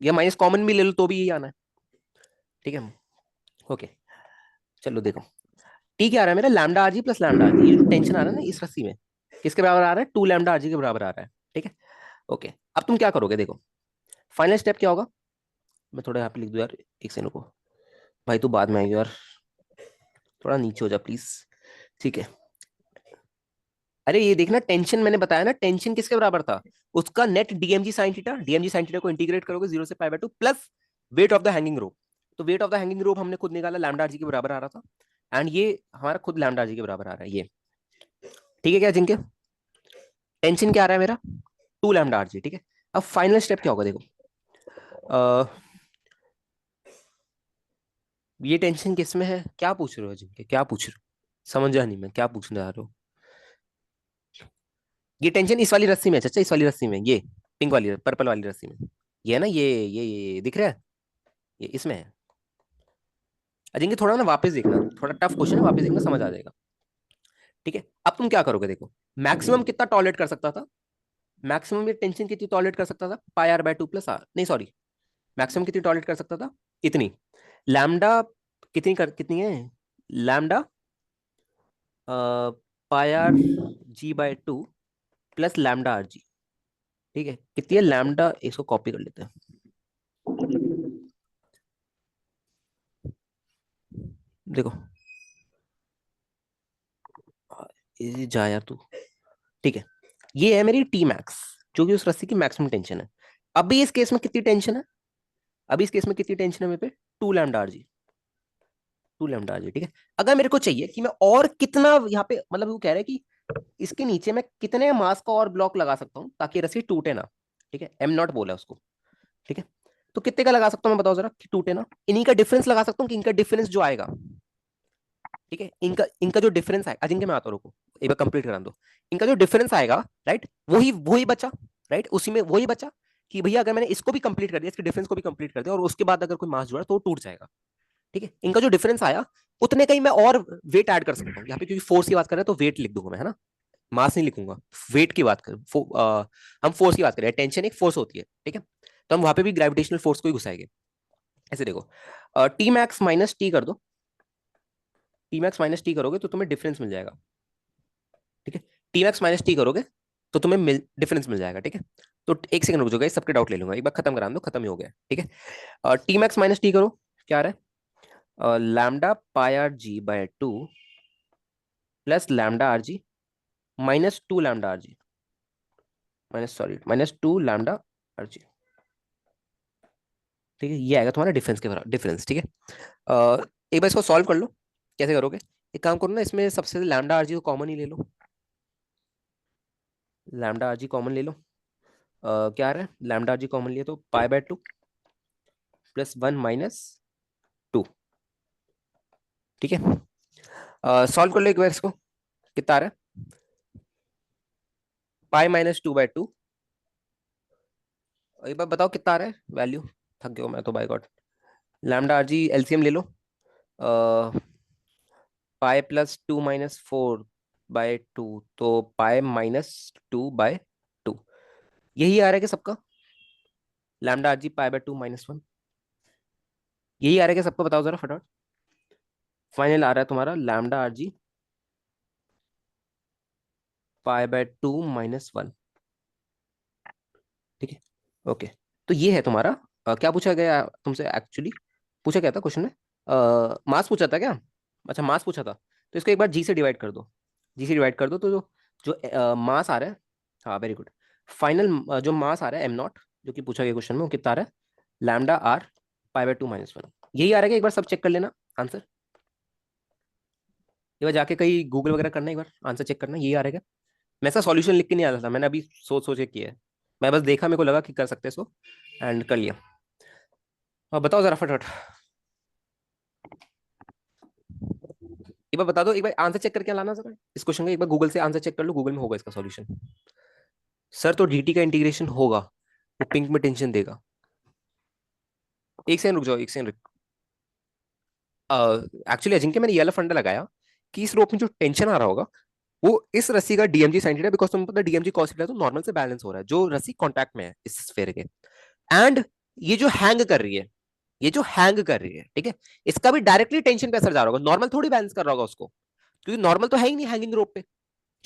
या माइनस कॉमन भी ले लो तो भी यही आना है, ठीक है। ओके, चलो देखो, टी क्या आ रहा है मेरा, lambda RG plus lambda RG, ये जो टेंशन आ रहा है ना इस रस्सी में, किसके बराबर आ रहा है, 2 लैम्डा आरजी के बराबर आ रहा है, ठीक है, ओके। अब तुम क्या करोगे, देखो फाइनल स्टेप क्या होगा। मैं थोड़ा यहाँ पे लिख दूँ यार, एक सेकंड को। भाई तू बाद में आएगी यार, थोड़ा नीचे हो जा प्लीज। ठीक है, अरे ये देखना, टेंशन मैंने बताया ना, टेंशन किसके बराबर था, उसका net DMG sine theta. DMG sine theta को इंटीग्रेट करोगे 0 से π/2 plus weight of the hanging rope. तो weight of the hanging rope हमने खुद निकाला, लैम्डा आरजी के बराबर आ रहा था, एंड ये हमारा खुद लैम्डा आरजी के बराबर आ रहा है ये। ठीक है क्या जिनके, टेंशन क्या आ रहा है मेरा, 2 लैम्डा आरजी। ठीक है, अब फाइनल स्टेप क्या होगा देखो, अ, ये टेंशन किस में है, क्या पूछ रहे हो जिनके, क्या पूछ रहे हो, समझा नहीं मैं क्या पूछने आ रहे हो। ये टेंशन इस वाली रस्सी में है चाचा, इस वाली रस्सी में, ये पिंक वाली पर्पल वाली रस्सी में, ये है ना, ये दिख रहा है, ये इसमें है। अजिंक्य थोड़ा ना वापस देखना, थोड़ा टफ क्वेश्चन है, वापस देखना समझ आ जाएगा। ठीक है, अब तुम क्या करोगे देखो, मैक्सिमम कितना टॉलरेट कर सकता था, मैक्सिमम ये टेंशन कितनी टॉलरेट कर सकता था, πr/2 + r, नहीं सॉरी, मैक्सिमम कितनी टॉलरेट कर सकता था, इतनी। लैम्डा कितनी है, lambda πr/g/2 plus lambda R G. ठीक है, कितनी है लैम्डा, इसको कॉपी कर लेते हैं, देखो ये जा यार तू। ठीक है, ये है मेरी टी मैक्स, जो कि उस रस्सी की मैक्सिमम टेंशन है। अभी इस केस में कितनी टेंशन है, अभी इस केस में कितनी टेंशन है मेरे पे, 2 लैम्डा आरजी, 2 लैम्डा आरजी। ठीक है, अगर मेरे को चाहिए कि मैं और कितना यहाँ पे, मतलब वो कह रहा है कि इसके नीचे मैं कितने मास का और ब्लॉक लगा सकता हूँ ताकि रस्सी टूटे ना। ठीक है, एम नॉट बोला उसको। ठीक है, तो कितने का लगा सकता हूँ मैं, बताओ जरा, कि टूटे ना। इन्हीं का डिफरेंस लगा सकता हूँ, कि इनका डिफरेंस जो आएगा, ठीक है, इनका इनका जो डिफरेंस आएगा, अजिंक्य मैं आता हूँ, रुको एक बार कंप्लीट करा दो। इनका जो डिफरेंस आएगा, राइट, वही वही बचा, राइट, उसी में वही बचा, कि भैया अगर मैंने इसको भी कंप्लीट कर दिया, इसके डिफरेंस को भी कंप्लीट कर दिया, और उसके बाद अगर कोई मास जुड़ा तो वो टूट जाएगा। ठीक है, इनका जो डिफरेंस आया, उतने का ही मैं और वेट ऐड कर सकता हूँ यहाँ पे, क्योंकि फोर्स की बात कर रहे हैं तो वेट लिख दूंगा मैं, है ना, मास नहीं लिखूंगा। वेट की बात करें, हम फोर्स की बात करें, टेंशन एक फोर्स होती है, ठीक है, तो हम वहां पे भी ग्रेविटेशनल फोर्स को ही घुसाएंगे। ऐसे देखो, टी मैक्स माइनस टी कर दो, टी मैक्स माइनस टी करोगे तो तुम्हें डिफरेंस मिल जाएगा। ठीक है, टी मैक्स माइनस टी करोगे तो तुम्हें डिफरेंस मिल जाएगा। ठीक है, तो एक सेकंड रुक जाओ गाइस, सबके डाउट ले लूंगा, एक बार खत्म करा दो, खत्म ही हो गया। ठीक है, टी मैक्स माइनस टी करो, क्या आ रहा है, lambda πr/g/2 plus lambda R जी माइनस 2 लैम्डा आर जी, minus sorry minus 2 lambda R G. ठीक है, ये आएगा तुम्हारा डिफरेंस के बराबर, डिफरेंस। ठीक है, एक बार इसको सॉल्व कर लो, कैसे करोगे, एक काम करो ना, इसमें सबसे लैम्डा आर जी को कॉमन ही ले लो, लैम्डा आर जी कॉमन ले लो। क्या आ रहा है, लैम्डा आर जी कॉमन लिया तो π/2 +1 - 2। ठीक है, सॉल्व कर लो एक बार इसको, कितना आ रहा है, π - 2/2। एक बार बताओ कितना आ रहा है वैल्यू, थक गया हूं मैं तो by God. Lambda R G LCM ले लो, π +2 - 4/2, तो π - 2/2, यही आ रहा है कि सबका, लैम्डा आर जी π/2 - 1, यही आ रहा है कि सबका, बताओ जरा फटाफट। फाइनल आ रहा है तुम्हारा लैम्डा आर जी π/2 - 1। ठीक है, ओके, तो ये है तुम्हारा, क्या पूछा गया तुमसे एक्चुअली, पूछा क्या था क्वेश्चन में, मास पूछा था क्या, अच्छा मास पूछा था, तो इसको एक बार जी से डिवाइड कर दो, जी से डिवाइड कर दो, तो जो जो मास आ रहा है, हाँ वेरी गुड, फाइनल जो मास आ रहा है m0, जो कि पूछा गया क्वेश्चन में, वो कितना आ रहा है, λr π/2 - 1, यही आ रहा है, कि एक बार सब चेक कर लेना आंसर, एक बार जाके कहीं गूगल वगैरह करना, एक बार आंसर चेक करना, यही आ रहा है क्या? मैं ऐसा सॉल्यूशन लिख के नहीं आता था, मैंने अभी सोच सोच के किया है, मैं बस देखा, मेरे को लगा कि कर सकते हैं इसको, एंड कर लिया। अब बताओ जरा फटाफट, एक बार बता दो, एक बार आंसर चेक करके लाना जरा इस क्वेश्चन का, एक बार गूगल से आंसर चेक कर लो, गूगल में होगा इसका सॉल्यूशन। सर तो डीटी का इंटीग्रेशन होगा, वो पिंक में टेंशन देगा, एक सेकंड रुक जाओ, एक सेकंड। एक्चुअली अजिंक्य मैंने ये वाला फंडा लगाया कि इस रोप में जो टेंशन आ रहा होगा, वो इस रस्सी का डीएमजी साइन थीटा, बिकॉज तुमको पता है डीएमजी कॉस थीटा तो नॉर्मल से बैलेंस हो रहा है, जो रस्सी कांटेक्ट में है इस स्फेयर के, एंड ये जो हैंग कर रही है, ये जो हैंग कर रही है, ठीक है, इसका भी डायरेक्टली टेंशन पे असर जा रहा होगा, नॉर्मल थोड़ी बैलेंस कर रहा होगा उसको, क्योंकि नॉर्मल तो है ही नहीं हैंगिंग रोप पे,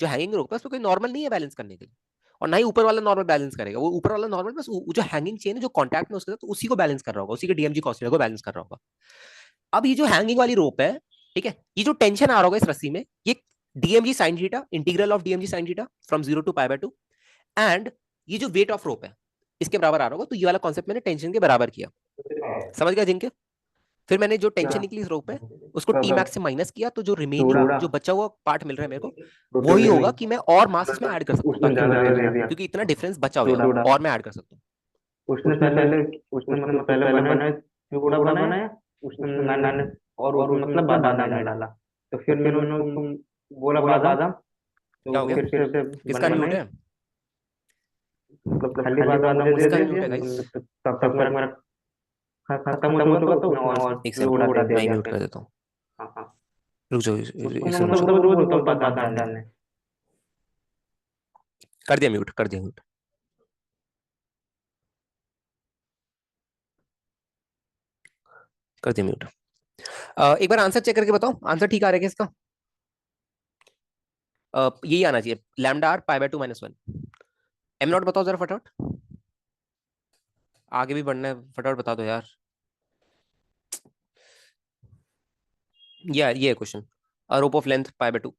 जो हैंगिंग रोप है उस पर कोई नॉर्मल नहीं है बैलेंस करने के लिए, और ना ही ऊपर वाला नॉर्मल बैलेंस करेगा। वो ऊपर वाला नॉर्मल बस जो हैंगिंग चेन है जो कॉन्टैक्ट में उसके साथ, तो उसी को बैलेंस कर रहा होगा, उसी के डीएमजी कॉस्ट को बैलेंस कर रहा होगा। अब ये जो हैंगिंग वाली रोप है, ठीक है, ये जो टेंशन आ रहा होगा इस रस्सी में, ये DMG sine theta, integral of DMG sine theta from 0 to π/2, and ये जो वेट ऑफ रोप है इसके बराबर आ रहा होगा। तो ये वाला कॉन्सेप्ट मैंने टेंशन के बराबर किया, समझ गया जिनके। फिर मैंने जो टेंशन निकली इस रोप पे उसको टी मैक्स से माइनस किया, तो जो रिमेनिंग जो बचा हुआ पार्ट मिल रहा है मेरे को वही होगा कि मैं और मास इसमें ऐड कर सकता हूँ, क्योंकि इतना डिफरेंस बचा हुआ है और मैं ऐड कर सकता हूँ। उसने पहले उसने मतलब पहले बनाया चिवड़ा बनाया, उसने मैंने और उसमें मतलब बादाम डाला। तो फिर मैंने उसको बोला बादाम, क्या हो तो गया? फिर से किसका बनाई। म्यूट है? मतलब खाली बादाम मुझे दे किसका दे म्यूट दिया, है गाइस? तब तक मेरा खत्म हो चुका, तो उसने और एक चिवड़ा सेकंड दे मैं दिया म्यूट कर फिर। देता हूँ। हाँ हाँ। रुक जाओ उसको एक मैं सेकंड। मतलब रोज बोलता हूँ बादाम डालने। कर दिया म्यूट, कर दिया म्यूट। कर दिया म्यूट। एक बार आंसर चेक करके बताओ, आंसर ठीक आ रहा है क्या इसका? यही आना चाहिए, लैम्डा आर π/2 - 1। एम नॉट बताओ जरा फटाफट, आगे भी बढ़ना है, फटाफट बता दो यार। ये है question, rope of length π/2।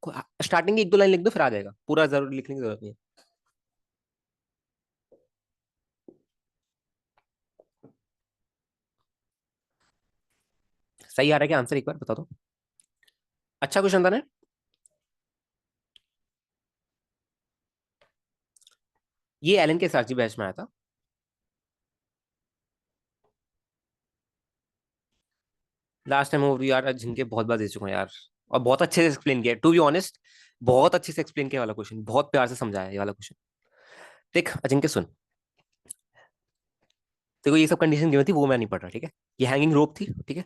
Starting की एक दो लाइन लिख दो फिर आ जाएगा, पूरा जरूर लिखने की जरूरत नहीं है। सही आ रहा है क्या आंसर, एक बार बता दो। अच्छा क्वेश्चन था ना? ये एलन के साथ बैच में आया था। लास्ट टाइम वो यार जिनके बहुत बार दे चुका हूँ यार, और बहुत अच्छे से एक्सप्लेन किया, टू बी ऑनेस्ट बहुत अच्छे से एक्सप्लेन किया वाला क्वेश्चन, बहुत प्यार से समझाया ये वाला क्वेश्चन। देख अजिंक्य सुन, देखो ये सब कंडीशन गिवन थी वो मैं नहीं पढ़ रहा, ठीक है। ये हैंगिंग रोप थी, ठीक है।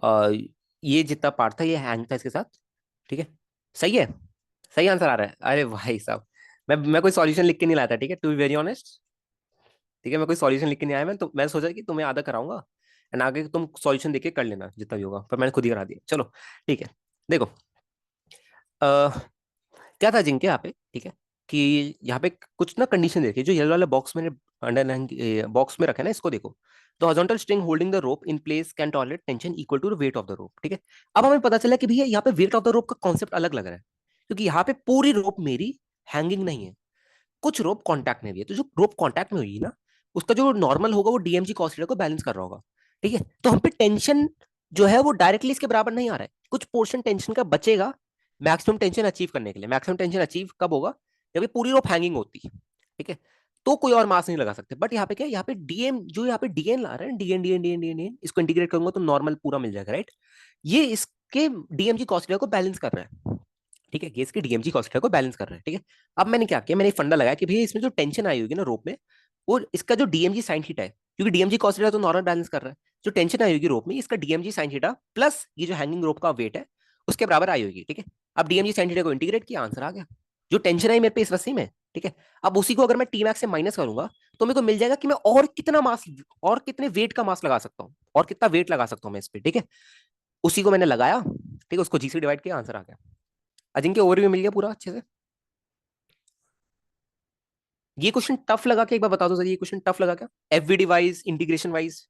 और ये जितना पार्ट था ये हैंग था इसके साथ, ठीक है। सही है, सही आंसर आ रहा है। अरे भाई साहब, मैं कोई सॉल्यूशन लिख के नहीं लाया था, ठीक है, टू बी वेरी ऑनेस्ट। ठीक है, मैं कोई सॉल्यूशन लिख के नहीं आया, मैं तो मैं सोचा कि तुम्हें आधा कराऊंगा एंड आगे तुम सॉल्यूशन देके कर लेना जितना भी होगा, पर मैंने खुद ही करा दिया। चलो ठीक है, देखो क्या था जिनके यहाँ पे, ठीक है, कि यहाँ पे कुछ ना कंडीशन देखिए, जो येलो वाला बॉक्स मैंने अंडर बॉक्स में रखा है ना, इसको देखो। तो horizontal string holding the rope in place can tolerate tension equal to the weight of the rope, ठीक है। अब हमें पता चला कि भैया यहाँ पे वेट ऑफ द रोप का कॉन्सेप्ट अलग लग रहा है, क्योंकि यहाँ पे पूरी रोप मेरी हैंगिंग नहीं है, कुछ रोप कॉन्टैक्ट में भी है। तो जो रोप कॉन्टैक्ट में हुई ना, उसका जो नॉर्मल होगा वो डीएमजी कॉस्ट को बैलेंस कर रहा होगा, ठीक है। तो हम पे टेंशन जो है वो डायरेक्टली इसके बराबर नहीं आ रहा है, कुछ पोर्शन टेंशन का बचेगा मैक्सिमम टेंशन अचीव करने के लिए। मैक्सिमम टेंशन अचीव कब होगा? जब ये पूरी रोप हैंगिंग होती है, ठीक है। तो कोई और मास नहीं लगा सकते। बट यहाँ पे क्या है, यहाँ पे डीएम जो यहाँ पे डीएन ला रहे हैं, DN DN DN DN DN, इसको इंटीग्रेट करूंगा तो नॉर्मल पूरा मिल जाएगा, राइट। ये इसके डीएमजी कॉस्ट को बैलेंस कर रहा है, ठीक है। ये इसके डीएमजी कॉस्ट को बैलेंस कर रहा है, ठीक है। अब मैंने क्या किया, मैंने एक फंडा लगाया कि भैया इसमें जो टेंशन आई होगी ना रोप में, वो इसका जो डीएमजी साइन थीटा है, क्योंकि डीएमजी कॉस्ट तो नॉर्मल बैलेंस कर रहा है, जो टेंशन आई होगी रोप में इसका डीएमजी साइन थीटा प्लस ये जो हैंगिंग रोप का वेट है उसके बराबर आई होगी, ठीक है। अब डीएमजी साइन थीटा को इंटीग्रेट किया, आंसर आ गया। जो टेंशन आई मेरे पे इस रस्सी में, ठीक है। अब उसी को अगर मैं टी मैक्स से माइनस करूंगा तो मेरे को मिल जाएगा कि मैं और कितना मास और कितने वेट का मास लगा सकता हूँ, और कितना वेट लगा सकता हूँ मैं इस पे, ठीक है। उसी को मैंने लगाया, ठीक है, उसको जी से डिवाइड किया, आंसर आ गया। अजिंक्य ओवरव्यू मिल गया पूरा अच्छे से। ये क्वेश्चन टफ लगा क्या, एक बार बता दो सर, ये क्वेश्चन टफ लगा क्या? FVD wise, integration wise?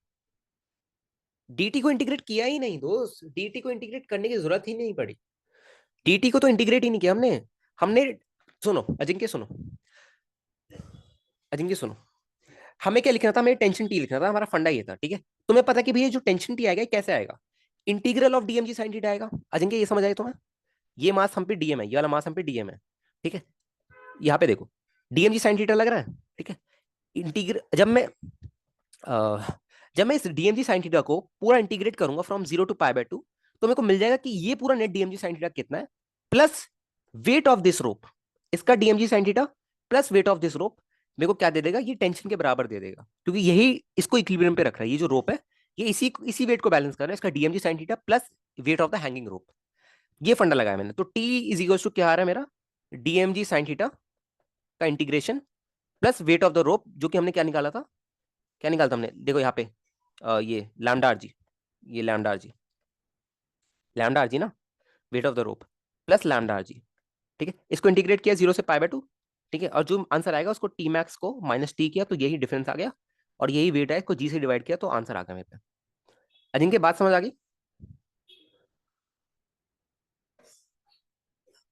DT को इंटीग्रेट किया ही नहीं दोस्त, डीटी को इंटीग्रेट करने की जरूरत ही नहीं पड़ी। डीटी को तो इंटीग्रेट ही नहीं किया हमने। हमने सुनो अजिंक्य, सुनो अजिंक्य, सुनो। हमें क्या लिखना था, हमें टेंशन टी लिखना था, हमारा फंडा ये था, ठीक है। तुम्हें पता कि भैया जो टेंशन टी आएगा ये कैसे आएगा, integral of DMG sine theta आएगा। अजिंक्य ये समझ आए तुम्हें? ये मास हम पे डीएम है, ये वाला मास हम पे डीएम है, ठीक है। यहाँ पे देखो डीएमजी साइन थीटा लग रहा है, ठीक है। इंटीग्र जब मैं इस डीएमजी साइन थीटा को पूरा इंटीग्रेट करूंगा फ्रॉम 0 to π/2, तो मेरे को मिल जाएगा कि ये पूरा नेट डीएमजी साइन थीटा कितना है, plus weight of this rope, इसका DMG sine theta plus weight of this rope मेरे को क्या दे देगा, ये टेंशन के बराबर दे देगा, क्योंकि यही इसको इक्विलिब्रियम पे रख रहा है। ये जो रोप है ये इसी वेट को बैलेंस कर रहा है, इसका DMG sine theta plus weight of the hanging rope. ये फंडा लगाया मैंने। तो टी इज इक्वल टू क्या आ रहा है मेरा, डीएमजी साइन थीटा का integration plus weight of the रोप, जो कि हमने क्या निकाला था, क्या निकाला था हमने, देखो यहाँ पे ये लैम्डा आर जी, ये lambda R G, lambda R G ना, weight of the rope plus lambda R G, ठीक है। इसको इंटीग्रेट किया 0 से π/2, ठीक है, और जो आंसर आएगा उसको टी मैक्स को माइनस टी किया तो यही डिफरेंस आ गया, और यही वेट है, इसको जी से डिवाइड किया तो आंसर आ गया मेरे पे। अजिंक्य बात समझ आ गई?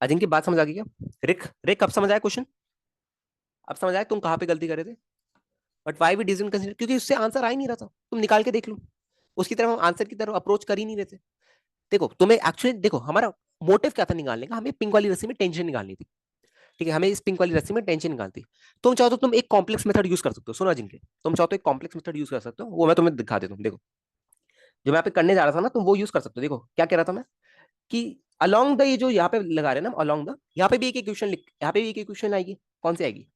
अजिंक्य बात समझ आ गई क्या? रिक रिक अब समझ आया क्वेश्चन? अब समझ आया तुम कहाँ पे गलती करे थे? बट वाई वी डिजंट कंसीडर, क्योंकि उससे आंसर आ ही नहीं रहा था, तुम निकाल के देख लो, उसकी तरफ हम आंसर की तरफ अप्रोच कर ही नहीं रहे थे। देखो तुम्हें एक्चुअली, देखो हमारा मोटिव क्या था निकालने का, हमें पिंक वाली रस्सी में टेंशन निकालनी थी। ठीक है, हमें इस पिंक वाली रस्सी में टेंशन निकालती। तुम चाहो तो तुम एक कॉम्प्लेक्स मेथड यूज कर सकते हो, सुनो जिनके, तुम चाहो तो एक कॉम्प्लेक्स मेथड यूज कर सकते हो, वो मैं तुम्हें दिखा देता हूँ। देखो जो मैं यहाँ पे करने जा रहा था ना, तुम वो यूज कर सकते हो। देखो क्या कह रहा था मैं, कि अलोंग द, ये जो यहाँ पे लगा रहे हैं ना अलोंग द, यहाँ पे भी एक इक्वेशन लिख, यहाँ पे भी एक इक्वेशन आएगी, कौन सी आएगी?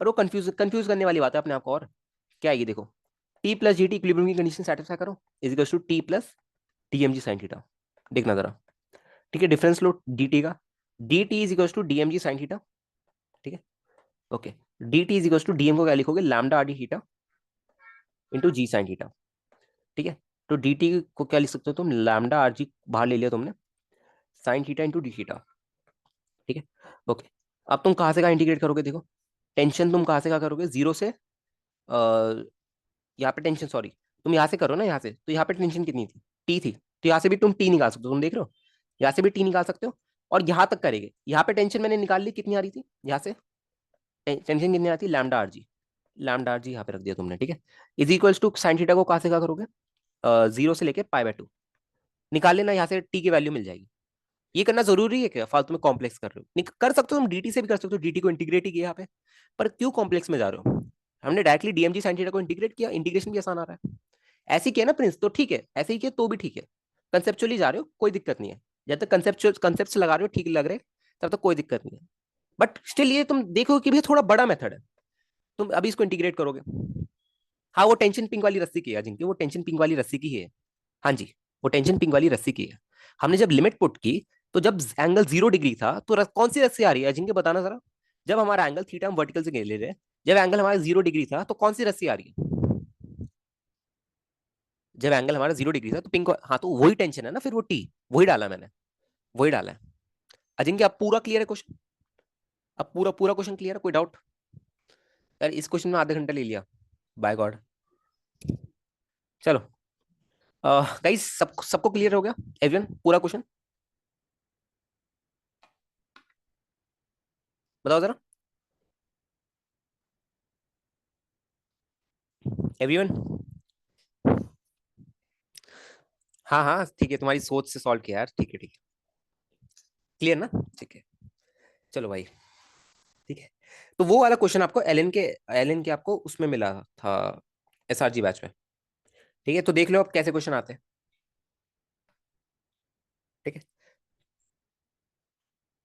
पर वो कंफ्यूज कंफ्यूज करने वाली बात है अपने आप को। और क्या आएगी देखो, T plus G T equilibrium की कंडीशन सेटिस्फाई करो is equal to T plus D M G sine theta. देखना जरा, ठीक है, डिफरेंस लो डी टी का, D T is equal to D M G sine theta. ठीक है, okay, D T is equal to D M को क्या लिखोगे, lambda R D theta into G sine theta. ठीक है, तो डी टी को क्या लिख सकते हो तुम, लैम्डा आर जी बाहर ले लिया तुमने, sine theta into D theta. ठीक है, ओके, अब तुम कहाँ से कहाँ इंटीग्रेट करोगे, देखो टेंशन तुम कहाँ से कहाँ करोगे, जीरो से यहाँ पे टेंशन, सॉरी, तुम यहाँ से करो ना, यहाँ से, तो यहाँ पे टेंशन कितनी थी, टी थी, तो यहाँ से भी तुम टी निकाल सकते हो, तुम देख रहे हो, यहाँ से भी टी निकाल सकते हो, और यहाँ तक करेंगे, यहाँ पे टेंशन मैंने निकाल ली, कितनी आ रही थी यहाँ से, टेंशन कितनी आती है, lambda R G, lambda R G यहाँ पे रख दिया तुमने। ठीक है, is equals to sine theta को कहाँ से कहाँ करोगे, जीरो से लेके पाई बाय टू निकाल लेना, यहाँ से टी की वैल्यू मिल जाएगी। ये करना जरूरी है क्या, फालतू में कॉम्प्लेक्स कर रहे हो, कर सकते हो तुम डीटी से भी कर सकते हो, डीटी को इंटीग्रेट ही किया यहाँ पे, पर क्यों कॉम्प्लेक्स में जा रहे हो? हमने डायरेक्टली डीएमजी साइन थीटा को इंटीग्रेट किया, इंटीग्रेशन भी आसान आ रहा है। ऐसे ही किया ना प्रिंस, तो ठीक है, ऐसे ही किया तो भी ठीक है, कंसेप्चुअली जा रहे हो कोई दिक्कत नहीं है, जब तक कंसेप्चुअल कंसेप्ट लगा रहे हो ठीक लग रहे, तब तक कोई दिक्कत नहीं है। बट स्टिल ये तुम देखो कि भी थोड़ा बड़ा मेथड है, तुम अभी इसको इंटीग्रेट करोगे। हाँ वो टेंशन पिंक वाली रस्सी की है जिनकी, वो टेंशन पिंक वाली रस्सी की है। हाँ जी, वो टेंशन पिंक वाली रस्सी की है। हमने जब लिमिट पुट की, तो जब एंगल 0 डिग्री था, तो कौन सी रस्सी आ रही है जिनके, बताना जरा। जब हमारा एंगल थीटा हम वर्टिकल से ले रहे हैं, जब एंगल हमारा 0 डिग्री था, तो कौन सी रस्सी आ रही है? जब एंगल हमारा 0 डिग्री था तो पिंक, हाँ तो वही टेंशन है ना, फिर वो टी, वही डाला मैंने, वही डाला है। अजिंक्य अब पूरा क्लियर है क्वेश्चन? अब पूरा पूरा क्वेश्चन क्लियर है, कोई डाउट? यार इस क्वेश्चन में आधा घंटा ले लिया, बाय गॉड। चलो गाइस, सबको क्लियर हो गया, एवरीवन पूरा क्वेश्चन? बताओ जरा, एवरीवन। हाँ हाँ ठीक है, तुम्हारी सोच से सॉल्व किया यार, ठीक है ठीक है, क्लियर ना? ठीक है, चलो भाई, ठीक है। तो वो वाला क्वेश्चन आपको एल एन के आपको उसमें मिला था, एसआरजी बैच में। ठीक है, तो देख लो अब कैसे क्वेश्चन आते हैं। ठीक है,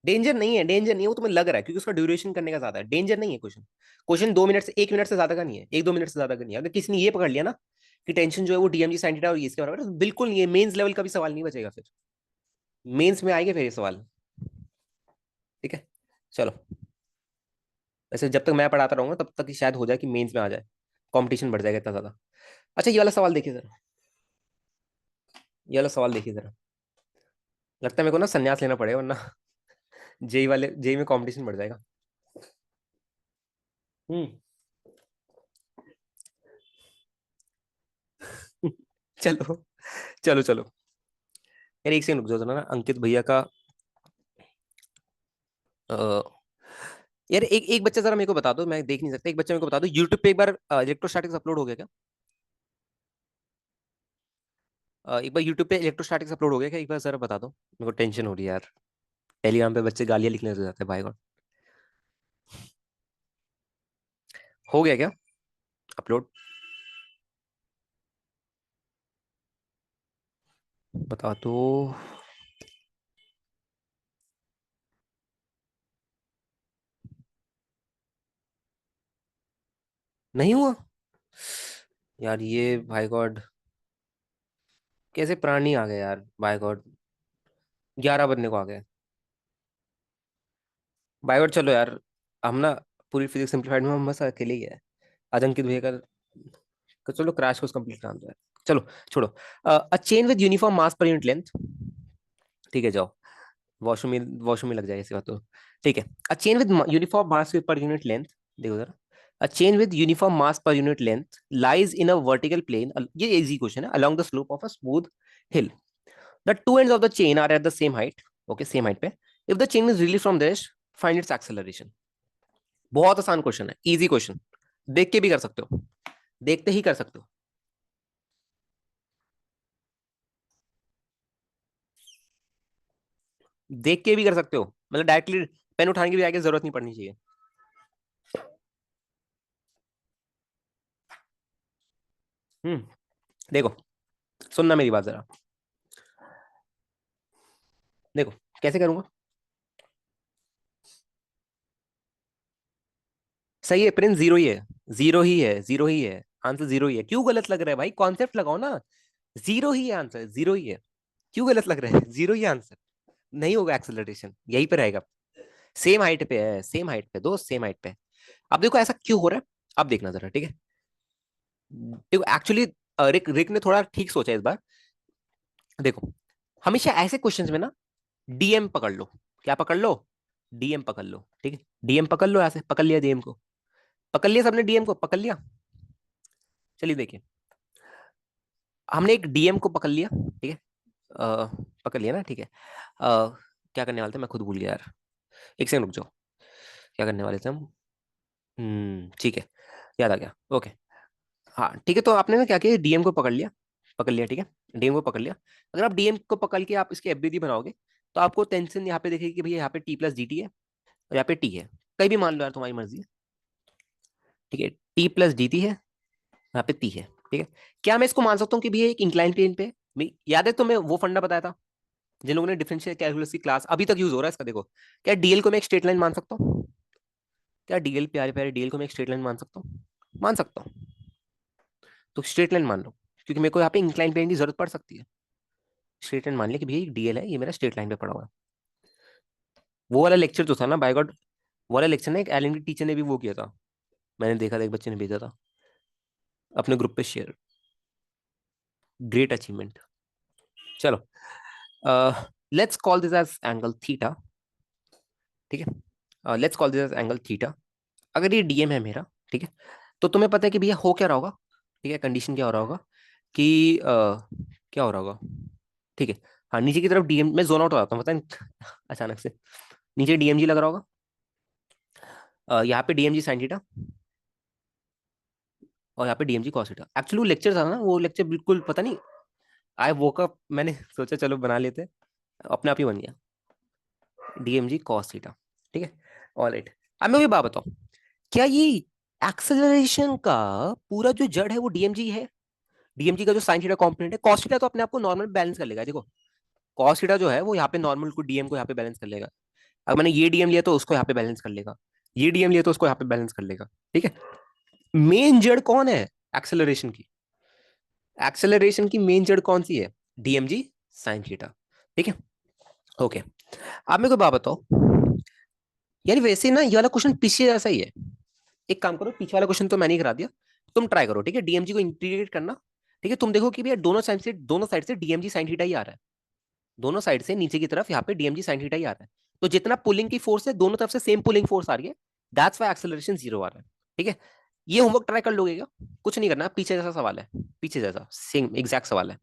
डेंजर नहीं है, डेंजर नहीं है, वो तुम्हें लग रहा है क्योंकि उसका ड्यूरेशन करने का ज्यादा है, डेंजर नहीं है क्वेश्चन। क्वेश्चन 2 मिनट से 1 मिनट से ज्यादा का नहीं है, 1-2 मिनट से ज्यादा का नहीं है। अगर किसी ने ये पकड़ लिया ना कि टेंशन जो है वो डीएमजी साइन थीटा और ये इसके बराबर है, तो बिल्कुल नहीं है, मेंस लेवल का भी सवाल नहीं बचेगा फिर, मेंस में आएंगे फिर ये सवाल। ठीक है, चलो, वैसे जब तक मैं पढ़ाता रहूंगा तब तक शायद हो जाए कि मेंस में आ जाए, कंपटीशन बढ़ जाएगा इतना ज्यादा। अच्छा ये वाला सवाल देखिए जरा, ये वाला सवाल देखिए जरा, लगता है मेरे को ना संन्यास लेना पड़ेगा, वरना जेई में कंपटीशन बढ़ जाएगा। हम्म। चलो चलो चलो, यार एक सेकंड रुक जाओ जरा ना, अंकित भैया का अ, यार एक एक बच्चा जरा मेरे को बता दो, मैं देख नहीं सकता, एक बच्चा मेरे को बता दो यूट्यूब पे एक बार इलेक्ट्रोस्टैटिक्स अपलोड हो गया क्या? एक बार यूट्यूब पे इलेक्ट्रोस्टैटिक्स अपलोड हो गया क्या, एक बार जरा बता दो, मेरे को टेंशन हो रही है यार, टेलीग्राम पे बच्चे गालियां लिखने लग जाते हैं भाई गॉड। हो गया क्या अपलोड? बता दो। नहीं हुआ यार, ये भाई गॉड, कैसे प्राणी आ गए यार, भाई गॉड, 11 बनने को आ गए, भाई गॉड। चलो यार, हम ना पूरी फिजिक्स सिंप्लीफाइड में हम बस अकेले ही है, आज अंकित भैया का, चलो क्रैश कोर्स कंप्लीट कर दो यार, चलो छोड़ो। अ chain with uniform mass per unit length, ठीक है जाओ, वॉशरूम में लग जाएगा इसी बात तो। ठीक है, a chain with uniform mass per unit length, देखो जरा, a chain with uniform mass per unit length lies in a vertical plane, ये इजी क्वेश्चन है, along the slope of a smooth hill, the two ends of the chain are at the same height, okay same height पे, if the chain is release from this find its acceleration. बहुत आसान question है, easy question, देख के भी कर सकते हो, देखते ही कर सकते हो, देख के भी कर सकते हो, मतलब डायरेक्टली पेन उठाने की भी आगे जरूरत नहीं पड़नी चाहिए। हम्म, देखो, सुनना मेरी बात जरा, देखो कैसे करूंगा। सही है प्रिंस, जीरो ही है, जीरो ही है, जीरो ही है, आंसर जीरो ही है, क्यों गलत लग रहा है भाई, कॉन्सेप्ट लगाओ ना, जीरो ही है आंसर, जीरो ही है, क्यों गलत लग रहा है, जीरो ही आंसर, नहीं होगा एक्सेलरेशन, यहीं पे रहेगा, सेम हाइट पे है, सेम हाइट पे दोस्त, सेम हाइट पे। अब देखो ऐसा क्यों हो रहा है, अब देखना जरा, ठीक है, देखो एक्चुअली रिक रिक ने थोड़ा ठीक सोचा इस बार, देखो हमेशा ऐसे क्वेश्चंस में ना डीएम पकड़ लो, क्या पकड़ लो, डीएम पकड़ लो, ठीक है, डीएम पकड़ लो, ऐसे पकड़ लिया डीएम को, पकड़ लिया सबने, डीएम को पकड़ लिया, चलिए देखिए, हमने एक डीएम को पकड़ लिया, ठीक है, पकड़ लिया ना, ठीक है, क्या करने वाले थे, मैं खुद भूल गया यार, एक सेकंड रुक जाओ, क्या करने वाले थे हम, ठीक है, याद आ गया, ओके, हाँ ठीक है, तो आपने ना क्या किया, डीएम को पकड़ लिया, ठीक है, डीएम को पकड़ लिया, अगर आप डीएम को पकड़ के आप इसके एफबीडी बनाओगे, तो आपको टेंशन यहाँ पे देखेगी कि भैया यहाँ पे टी प्लस डी टी है, और यहाँ पे टी है, कहीं भी मान लो यार, तुम्हारी मर्जी है, ठीक है, टी प्लस डी टी है, यहाँ पे टी है, ठीक है, क्या मैं इसको मान सकता हूँ कि भैया एक इंक्लाइन प्लेन पे, याद है तुम्हें वो फंडा बताया था, जिन लोगों ने डिफरेंशियल कैलकुलस की क्लास अभी तक यूज हो रहा है इसका, देखो, क्या डीएल को मैं एक स्ट्रेट लाइन मान सकता हूँ, क्या डीएल, प्यारे प्यारे डीएल को मैं एक स्ट्रेट लाइन मान सकता हूँ, मान सकता हूँ, तो स्ट्रेट लाइन मान लो, क्योंकि मेरे को यहाँ पे इंक्लाइन प्लेन की जरूरत पड़ सकती है, स्ट्रेट लाइन मान लिया कि भैया डीएल है, ये मेरा स्ट्रेट लाइन पे पड़ा हुआ है, वो वाला लेक्चर जो था ना, बाय गॉड, वो वाला लेक्चर ना एक एल की टीचर ने भी वो किया था, मैंने देखा था, एक बच्चे ने भेजा था अपने ग्रुप पे शेयर, ग्रेट अचीवमेंट। चलो, let's call this as angle theta, ठीक है, let's call this as angle theta, अगर ये डीएम है मेरा, ठीक है, तो तुम्हें पता है कि भैया हो क्या रहा होगा, ठीक है, कंडीशन क्या हो रहा होगा कि क्या हो रहा होगा, ठीक है, हाँ नीचे की तरफ डीएम, मैं जोन आउट हो जाता हूँ पता नहीं अचानक से, नीचे डीएमजी लग रहा होगा, यहाँ पे डीएमजी साइन थीटा, और यहाँ पे डीएमजी कॉस थीटा, एक्चुअली वो लेक्चर था ना, वो लेक्चर बिल्कुल पता नहीं, आई वोक अप, मैंने सोचा चलो बना लेते हैं, अपने आप ही बन गया, डीएमजी कॉस थीटा, ठीक है, ऑलराइट, अब मैं वही बात बताऊं, क्या ये एक्सेलरेशन का पूरा जो जड़ है वो डीएमजी है, डीएमजी का जो साइन थीटा कंपोनेंट है, कॉस थीटा तो अपने आप को नॉर्मल बैलेंस कर लेगा, देखो कॉस थीटा जो है वो यहाँ पे नॉर्मल को डीएम को यहाँ पे बैलेंस कर लेगा, अगर मैंने ये डीएम लिया तो उसको यहाँ पे बैलेंस कर लेगा, ये डीएम लिया तो उसको यहाँ पे बैलेंस कर लेगा, ठीक है, मेन जड़ कौन है एक्सेलरेशन की, एक्सेलरेशन की मेन जड़ कौन सी है, डीएमजी साइन थीटा, ठीक है, ओके, आप मेरे को बात बताओ, यानी वैसे ना ये वाला क्वेश्चन पीछे जैसा ही है, एक काम करो, पीछे वाला क्वेश्चन तो मैंने ही करा दिया, तुम ट्राई करो, ठीक है, डीएमजी को इंटीग्रेट करना, ठीक है, तुम देखो कि भैया दोनों साइड से डीएमजी साइन थीटा ही आ रहा है, दोनों साइड से नीचे की तरफ यहाँ पे डीएमजी साइन थीटा ही आ रहा है, तो जितना पुलिंग की फोर्स है दोनों तरफ से सेम पुलिंग फोर्स आ रही है, दैट्स व्हाई एक्सेलरेशन जीरो आ रहा है, ठीक है, ये होमवर्क ट्राई कर लोगे क्या, कुछ नहीं करना, पीछे जैसा सवाल है, पीछे जैसा सेम एग्जैक्ट सवाल है,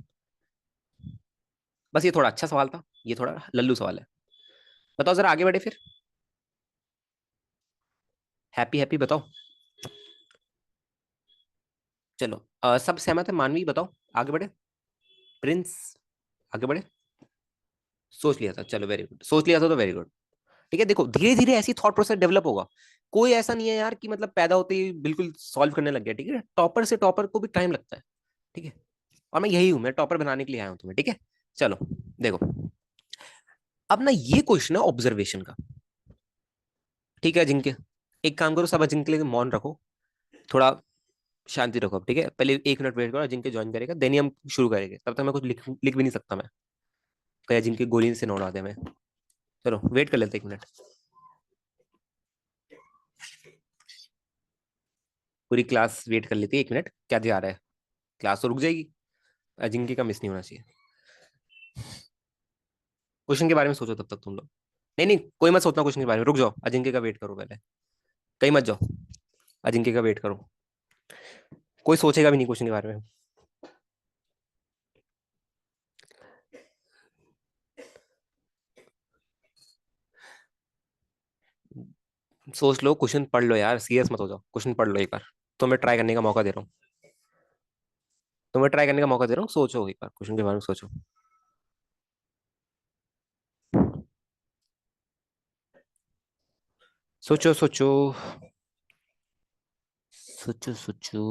बस ये थोड़ा अच्छा सवाल था, ये थोड़ा लल्लू सवाल है, बताओ जरा आगे बढ़े फिर, हैप्पी हैप्पी बताओ, चलो सब सहमत है, मानवी बताओ, आगे बढ़े, प्रिंस, आगे बढ़े, सोच लिया था, चलो वेरी गुड, सोच लिया था तो वेरी गुड, ठीक है, देखो धीरे धीरे ऐसी थॉट प्रोसेस डेवलप होगा, कोई ऐसा नहीं है यार कि मतलब पैदा होते ही बिल्कुल सॉल्व करने लग गया, ठीक है, टॉपर से टॉपर को भी टाइम लगता है, ठीक है, और मैं यही हूं, मैं टॉपर बनाने के लिए आया हूं तुम्हें, ठीक है, चलो देखो, अब ना ये क्वेश्चन है ऑब्जर्वेशन का, ठीक है, जिनके, एक काम करो सब जिनके लिए मौन रखो, थोड़ा शांति रखो, ठीक है, पहले 1 मिनट वेट करो, जिनके ज्वाइन करेगा देन ही हम शुरू करेंगे, तब तक मैं कुछ लिख भी नहीं सकता मैं, कहीं जिनकी गोली से नोड़ा दे मैं, चलो वेट कर लेते 1 मिनट, पूरी क्लास वेट कर लेती है 1 मिनट, क्या जा रहा है, क्लास तो रुक जाएगी, जिनकी का मिस नहीं होना चाहिए, क्वेश्चन के बारे में सोचो तब तक तुम लोग, नहीं नहीं, कोई मत सोचना क्वेश्चन के बारे में, रुक जाओ, अजिंक्य का वेट करो पहले, कहीं मत जाओ, अजिंक्य का वेट करो, कोई सोचेगा भी नहीं क्वेश्चन के बारे में। सोच लो, क्वेश्चन पढ़ लो यार, सीरियस मत हो जाओ, क्वेश्चन पढ़ लो एक बार, तो मैं ट्राई करने का मौका दे रहा हूँ, तो मैं ट्राई करने का मौका दे रहा हूँ, सोचो एक बार क्वेश्चन के बारे में, सोचो। सोचो सोचो सोचो सोचो।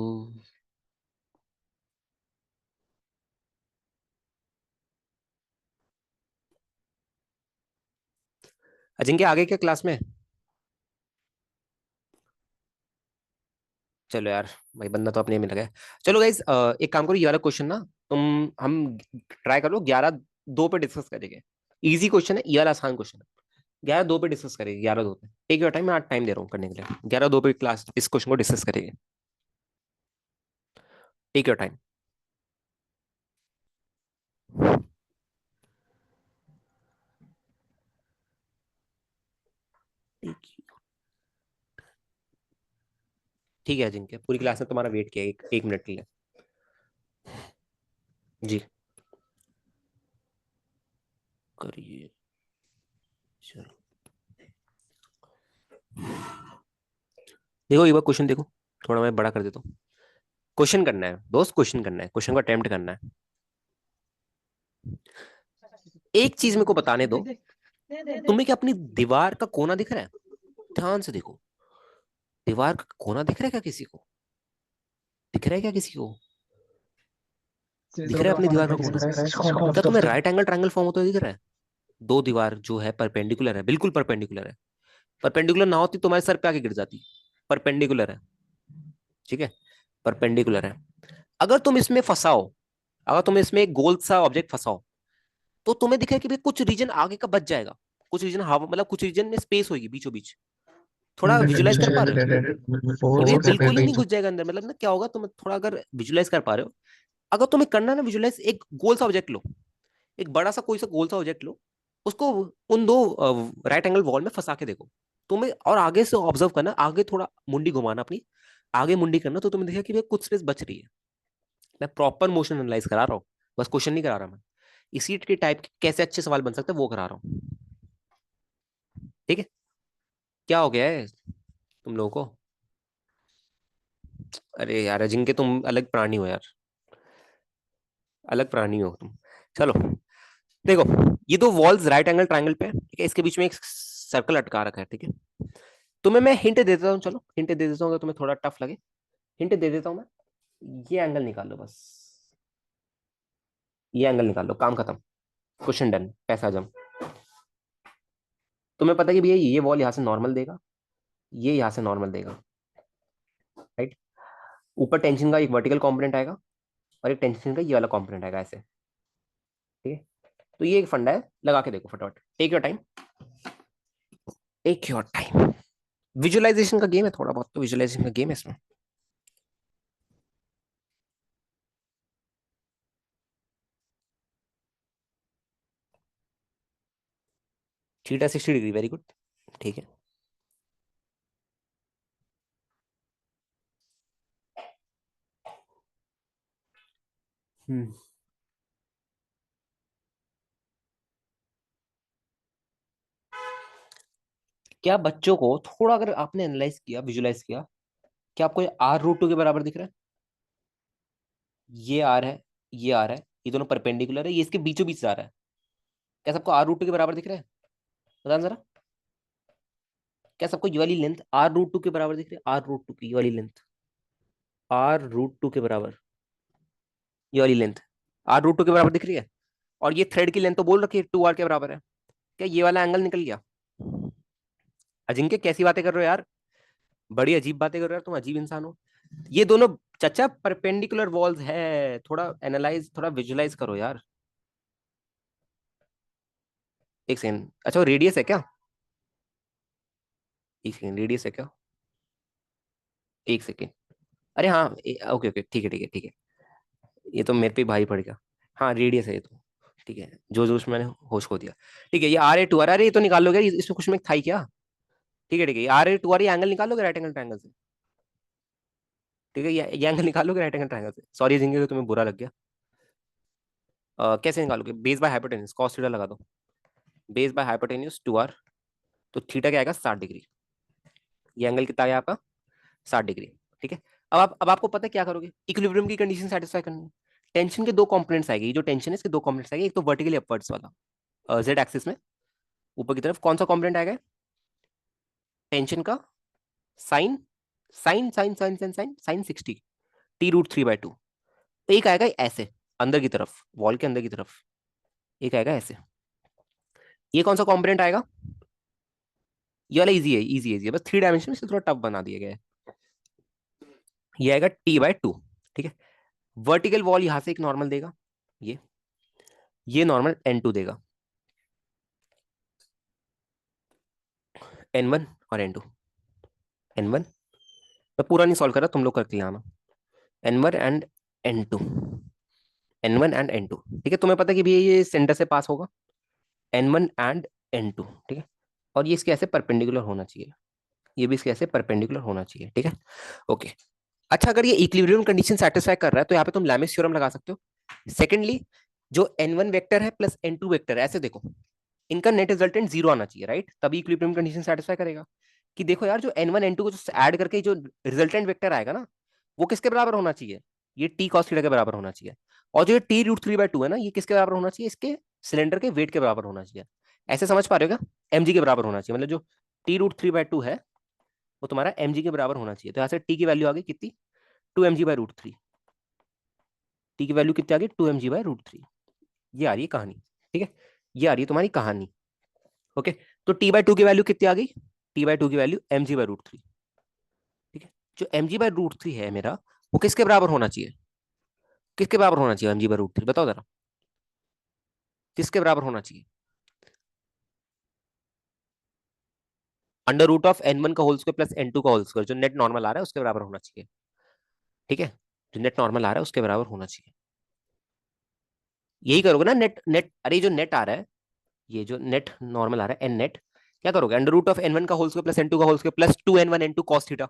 अजिंक्य आगे क्या क्लास में? चलो यार, भाई बंदा तो अपने में लगा है। चलो गाइस, एक काम करो, ये वाला क्वेश्चन ना, तुम हम ट्राई करो 11-2 पे डिस्कस करेंगे। इजी क्वेश्चन है, ये वाला आसान क्वेश्चन है। 11-2 पे डिस्कस करेंगे, 11-2 पे, टेक योर टाइम, मैं आज टाइम दे रहा हूँ करने के लिए, 11-2 पे क्लास इस क्वेश्चन को डिस्कस करेंगे। Take your time. ठीक है अजिंक्य, पूरी क्लास ने तुम्हारा वेट किया एक मिनट के लिए। जी, करिए। चलो, देखो एक बार क्वेश्चन देखो, थोड़ा मैं बड़ा कर देता हूँ। क्वेश्चन करना है दोस्त, क्वेश्चन करना है, क्वेश्चन को अटेम्प्ट करना है। एक चीज मेरे को बताने दो, तुम्हें क्या अपनी दीवार का कोना दिख रहा है? ध्यान से देखो, दीवार का कोना दिख रहा है क्या किसी को? दिख रहा है क्या किसी को? दिख रहा है अपनी दीवार का कोना? क्या तुम्हें राइट एंगल ट्रायंगल फॉर्म होता हुआ दिख रहा है? दो दीवार जो है परपेंडिकुलर है, बिल्कुल परपेंडिकुलर है। परपेंडिकुलर ना होती तुम्हारे सर पे आके गिर जाती। परपेंडिकुलर है, ठीक है, परपेंडिकुलर है। अगर तुम इसमें फंसाओ, अगर तुम इसमें एक गोल सा ऑब्जेक्ट फंसाओ, तो तुम्हें दिखेगा कि भाई कुछ रीजन आगे का बच जाएगा, कुछ रीजन हवा, मतलब कुछ रीजन में स्पेस होगी बीचों बीच। थोड़ा विजुलाइज कर पा रहे हो? और ये बिल्कुल ही नहीं घुस जाएगा अंदर, मतलब ना क्या होगा, तुम थोड़ा अगर विजुलाइज कर पा रहे हो, अगर तुम्हें करना है ना विजुलाइज, एक गोल सा ऑब्जेक्ट लो, एक बड़ा सा कोई सा गोल सा ऑब्जेक्ट लो, उसको उन दो राइट एंगल वॉल में फंसा के देखो तुम्हें, और आगे से ऑब्जर्व करना, आगे थोड़ा मुंडी घुमाना अपनी, आगे मुंडी करना, तो तुम्हें देखा कि भाई कुछ स्पेस बच रही है। मैं प्रॉपर मोशन एनालाइज करा रहा हूँ, बस क्वेश्चन नहीं करा रहा मैं। इसी के टाइप के कैसे अच्छे सवाल बन सकते हैं वो करा रहा हूँ, ठीक है। क्या हो गया है तुम लोगों को? अरे यार अजिंक्य, तुम अलग प्राणी हो यार, अलग प्राणी हो तुम। चलो, देखो, ये दो वॉल्स राइट एंगल ट्रायंगल पे है, ठीक है, इसके बीच में एक सर्कल अटका रखा है, ठीक है। तुम्हें मैं हिंट दे देता हूँ, चलो हिंट दे देता हूँ, अगर तुम्हें थोड़ा टफ लगे, हिंट दे देता हूँ मैं, ये एंगल निकाल लो बस, ये एंगल निकाल लो, काम खत्म, क्वेश्चन डन, पैसा जम। तुम्हें पता है कि भैया ये वॉल यहाँ से नॉर्मल देगा, ये यहाँ से नॉर्मल देगा, राइट। ऊपर टेंशन का एक वर्टिकल कंपोनेंट आएगा, और एक टेंशन का ये वाला कंपोनेंट आएगा ऐसे, ठीक है। तो ये एक फंडा है, लगा के देखो फटाफट, take your time, take your time. Visualization का गेम है, थोड़ा बहुत तो विजुअलाइजेशन का गेम है इसमें। थीटा 60 डिग्री, वेरी गुड, ठीक है। हम्म। क्या बच्चों को थोड़ा अगर आपने एनालाइज किया, विजुलाइज किया, क्या आपको ये R√2 के बराबर दिख रहा है? ये आर है, ये आर है, ये दोनों परपेंडिकुलर है, ये इसके बीचों बीच जा रहा है। क्या सबको R√2 के बराबर दिख रहा है? बताना जरा, क्या सबको ये वाली लेंथ R√2 के बराबर दिख रही है? R√2 की ये वाली लेंथ, R√2 के बराबर, ये वाली लेंथ R√2 के बराबर दिख रही है। और ये थ्रेड की लेंथ तो बोल रखी है 2R के बराबर है। क्या ये वाला एंगल निकल गया? अजिंक्य कैसी बातें कर रहे हो यार, बड़ी अजीब बातें कर रहे हो तुम, अजीब इंसान हो। ये दोनों चाचा परपेंडिकुलर वॉल्स है, थोड़ा एनालाइज, थोड़ा विजुलाइज करो यार। एक सेकंड, अच्छा वो रेडियस है क्या? एक सेकंड, रेडियस है क्या? एक सेकंड, अरे हाँ, ओके ओके, ठीक है ठीक है ठीक है, ये तो मेरे पे भाई पड़ गया। हाँ रेडियस है ये तो, ठीक है, जो जो उसमें मैंने होश खो दिया। ठीक है, ये आर ए टू आर, अरे ये तो निकाल लोगे, इसमें कुछ में था ही क्या। ठीक है ठीक है, आर ए टू आर, ये एंगल निकाल लोगे राइट एंगल ट्रायंगल से। ठीक है, ये एंगल निकाल लोगे राइट एंगल ट्रायंगल से। सॉरी जिंगे तो तुम्हें बुरा लग गया। कैसे निकालोगे, base by hypotenuse cos theta लगा दो। Base by hypotenuse to R, तो थीटा क्या आएगा 60 डिग्री। ये एंगल कितना आया आपका 60 डिग्री। ठीक है, अब आपको पता है क्या करोगे, इक्विलिब्रियम की कंडीशन सेटिस्फाई करनी है। टेंशन के दो कंपोनेंट्स आएंगे, ये जो टेंशन है इसके दो कंपोनेंट्स आएंगे, एक तो वर्टिकली अपवर्ड्स वाला जेड एक्सिस में ऊपर की तरफ कौन सा कंपोनेंट आएगा, टेंशन का साइन, साइन 60, T√3/2। एक आएगा ऐसे अंदर की तरफ, वॉल के अंदर की तरफ, एक आएगा ऐसे। ये कौन सा कंपोनेंट आएगा, ये वाला इजी है, इजी है, बस 3 डायमेंशन में से थोड़ा टफ बना दिया गया है। ये आएगा T/2। ठीक है, वर्टिकल वॉल यहां से एक नॉर्मल देगा, ये ये नॉर्मल N2 देगा, N1 और N2। N1 मैं पूरा नहीं सॉल्व कर रहा, तुम लोग करके आना। N1 and N2, N1 and N2। ठीक है, तुम्हें पता है कि भैया ये सेंटर से पास होगा, N1 एंड N2। ठीक है, और ये इसके ऐसे परपेंडिकुलर होना चाहिए, ये भी इसके ऐसे परपेंडिकुलर होना चाहिए। ठीक है, ओके। अच्छा, अगर ये इक्विलिब्रियम कंडीशन सेटिस्फाई कर रहा है तो यहाँ पे तुम लैमिस थ्योरम लगा सकते हो। सेकेंडली, जो N1 वेक्टर है प्लस N2 वेक्टर है, ऐसे देखो, इनका नेट रिजल्टेंट जीरो आना चाहिए, राइट, तभी इक्विलिब्रियम कंडीशन सेटिस्फाई करेगा। कि देखो यार, जो N1 N2 को जो ऐड करके जो रिजल्टेंट वेक्टर आएगा ना, वो किसके बराबर होना चाहिए, ये टी कॉस थीटा के बराबर होना चाहिए। और जो ये T√3/2 है ना, ये किसके बराबर होना चाहिए, इसके सिलेंडर के वेट के बराबर होना चाहिए। ऐसे समझ पा रहे हो क्या, mg के बराबर होना चाहिए, मतलब जो T√3/2 है वो तुम्हारा mg के बराबर होना चाहिए। तो यहाँ से टी की वैल्यू आ गई कितनी, 2mg/√3। टी की वैल्यू कितनी आ गई, 2mg/√3। ये आ रही है कहानी। ठीक है, ये आ रही है तुम्हारी कहानी। ओके, तो T/2 की वैल्यू कितनी आ गई, T/2 की वैल्यू mg/√3। ठीक है, जो mg/√3 है मेरा, वो किसके बराबर होना चाहिए, किसके बराबर होना चाहिए mg/√3, बताओ जरा, किसके बराबर होना चाहिए, √n1 का होल स्क्वायर प्लस n2 का होल स्क्वायर, जो नेट नॉर्मल आ रहा है उसके बराबर होना चाहिए। ठीक है, जो नेट नॉर्मल आ रहा है उसके बराबर होना चाहिए। यही करोगे ना, नेट नेट, अरे जो नेट आ रहा है, ये जो नेट नॉर्मल आ रहा है एन नेट, क्या करोगे, √n1 का होल स्क्वायर प्लस n2 का whole square plus 2n1 n2 cos थीटा,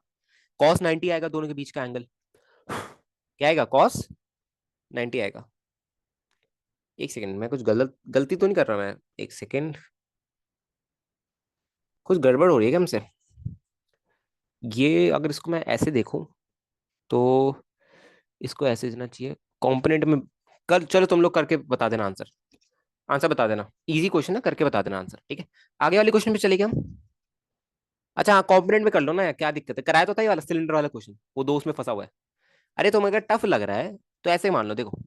cos 90 आएगा दोनों के बीच का एंगल, क्या आएगा cos 90 आएगा। एक सेकंड, मैं कुछ गलती तो नहीं कर रहा मैं, एक सेकंड, कुछ गड़बड़ हो रही है क्या हमसे। ये अगर इसको मैं ऐसे देखूं तो इसको ऐसे देना चाहिए कंपोनेंट में। कल चलो तुम लोग करके बता देना आंसर, आंसर बता देना, इजी क्वेश्चन है, करके बता देना आंसर। ठीक है, आगे वाले क्वेश्चन पे चलेंगे हम। अच्छा हाँ, कंपोनेंट में कर लो ना यार, क्या दिक्कत है, कराया तो था ये वाला सिलेंडर वाला क्वेश्चन, वो दो उसमें फंसा हुआ है। अरे तुम अगर टफ लग रहा है तो ऐसे ही मान लो, देखो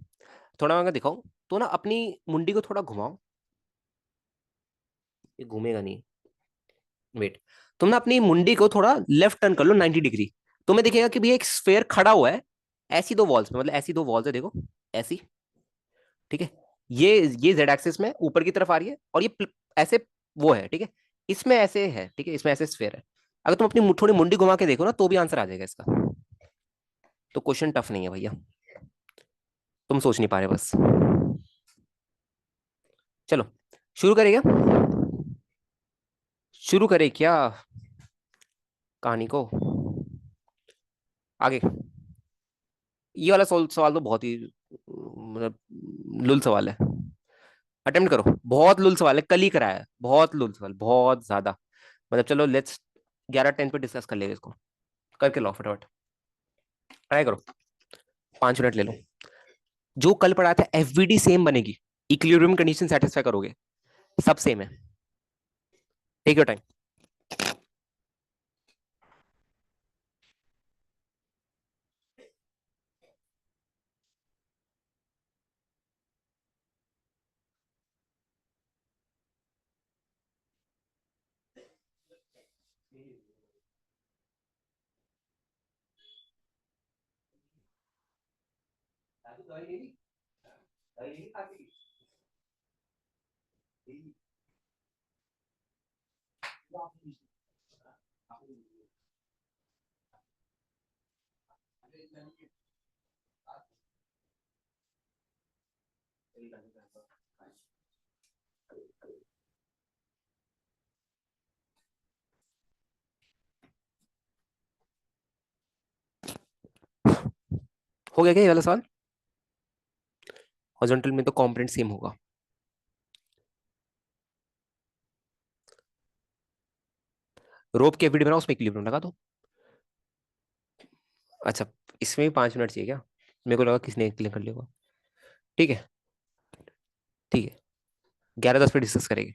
थोड़ा अगर दिखाओ तो ना, अपनी मुंडी को थोड़ा घुमाओ, ये घूमेगा नहीं, वेट, तुम ना अपनी मुंडी को थोड़ा लेफ्ट टर्न कर लो 90 डिग्री, तुम्हें दिखेगा कि भैया एक स्फेयर खड़ा हुआ है ऐसी दो वॉल्स में, मतलब ऐसी दो वॉल्स है देखो, ऐसी। ठीक है, ये जेड एक्सिस में ऊपर की तरफ आ रही है, और ये ऐसे वो है। ठीक है, इसमें ऐसे है, ठीक है, इसमें ऐसे स्फेयर है। अगर तुम अपनी थोड़ी मुंडी घुमा के देखो ना, तो भी आंसर आ जाएगा इसका। तो क्वेश्चन टफ नहीं है भैया, तुम सोच नहीं पा रहे बस। चलो शुरू करें क्या, शुरू करें क्या कहानी को आगे। ये वाला सवाल तो बहुत ही मतलब लुल सवाल है, अटेम्प्ट करो, बहुत लुल सवाल है, कल ही कराया है, बहुत लुल सवाल, बहुत ज्यादा। मतलब चलो लेट्स 11-10 पे डिस्कस कर लेंगे इसको, करके लो फटाफट, ट्राई करो, 5 मिनट ले लो। जो कल पढ़ा था एफवीडी सेम बनेगी, इक्विलिब्रियम कंडीशन सेटिस्फाई करोगे, सब सेम है। Take your time. हो गया क्या ये वाला सवाल? हॉरिजॉन्टल में तो कॉम्पोनेंट सेम होगा। रोप के एफबीडी बनाओ, उसमें इक्विलिब्रियम लगा दो। अच्छा, इसमें भी 5 मिनट चाहिए क्या? मेरे को लगा किसने क्लियर कर लिया होगा। ठीक है, ठीक है, 11:10 पे डिस्कस करेंगे।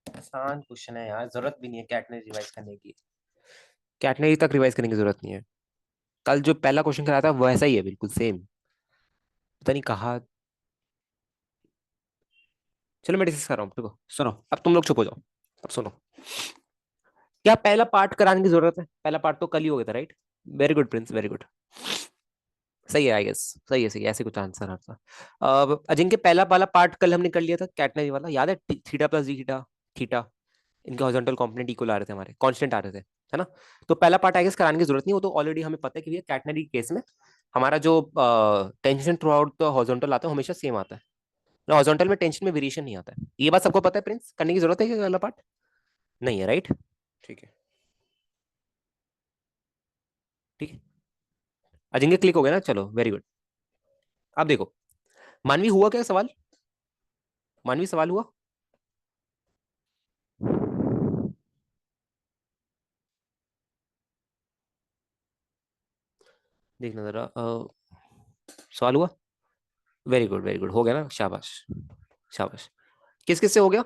आसान क्वेश्चन है यार, जरूरत भी नहीं है कैटनरी रिवाइज करने की। कैटनरी तक रिवाइज करने की जरूरत नहीं है। कल जो पहला क्वेश्चन कराया था वैसा ही है, बिल्कुल सेम। पता नहीं कहा। चलो मैं डिस्कस कर रहा हूँ, देखो सुनो, अब तुम लोग चुप हो जाओ। अब सुनो, क्या पहला पार्ट कराने की जरूरत है? पहला पार्ट तो कल ही हो गया था, right? Very good Prince, very good. सही है, आई गेस। सही है, सही है, ऐसे कुछ आंसर आता। अब अजिंक्य, पहला वाला पार्ट कल हमने कर लिया था कैटनरी वाला, याद है? Theta plus D theta, theta, इनके हॉरिजॉन्टल कंपोनेंट इक्वल आ रहे थे, हमारे कांस्टेंट आ रहे थे, है ना? तो पहला पार्ट आई गेस कराने की जरूरत नहीं, वो तो ऑलरेडी हमें पता है कि ये कैटनरी केस में हमारा जो tension through out the horizontal आता है हमेशा सेम आता है। हॉरिजॉन्टल में टेंशन में वेरिएशन नहीं आता है। ये बात सबको पता है प्रिंस? करने की जरूरत है क्या पहला पार्ट? नहीं है, राइट? ठीक है, ठीक है। अजिंक्य क्लिक हो गया ना, चलो वेरी गुड। अब देखो, मानवी हुआ क्या सवाल? मानवी सवाल हुआ? देखना जरा, सवाल हुआ? वेरी गुड, वेरी गुड, हो गया ना, शाबाश, शाबाश। किस किस से हो गया?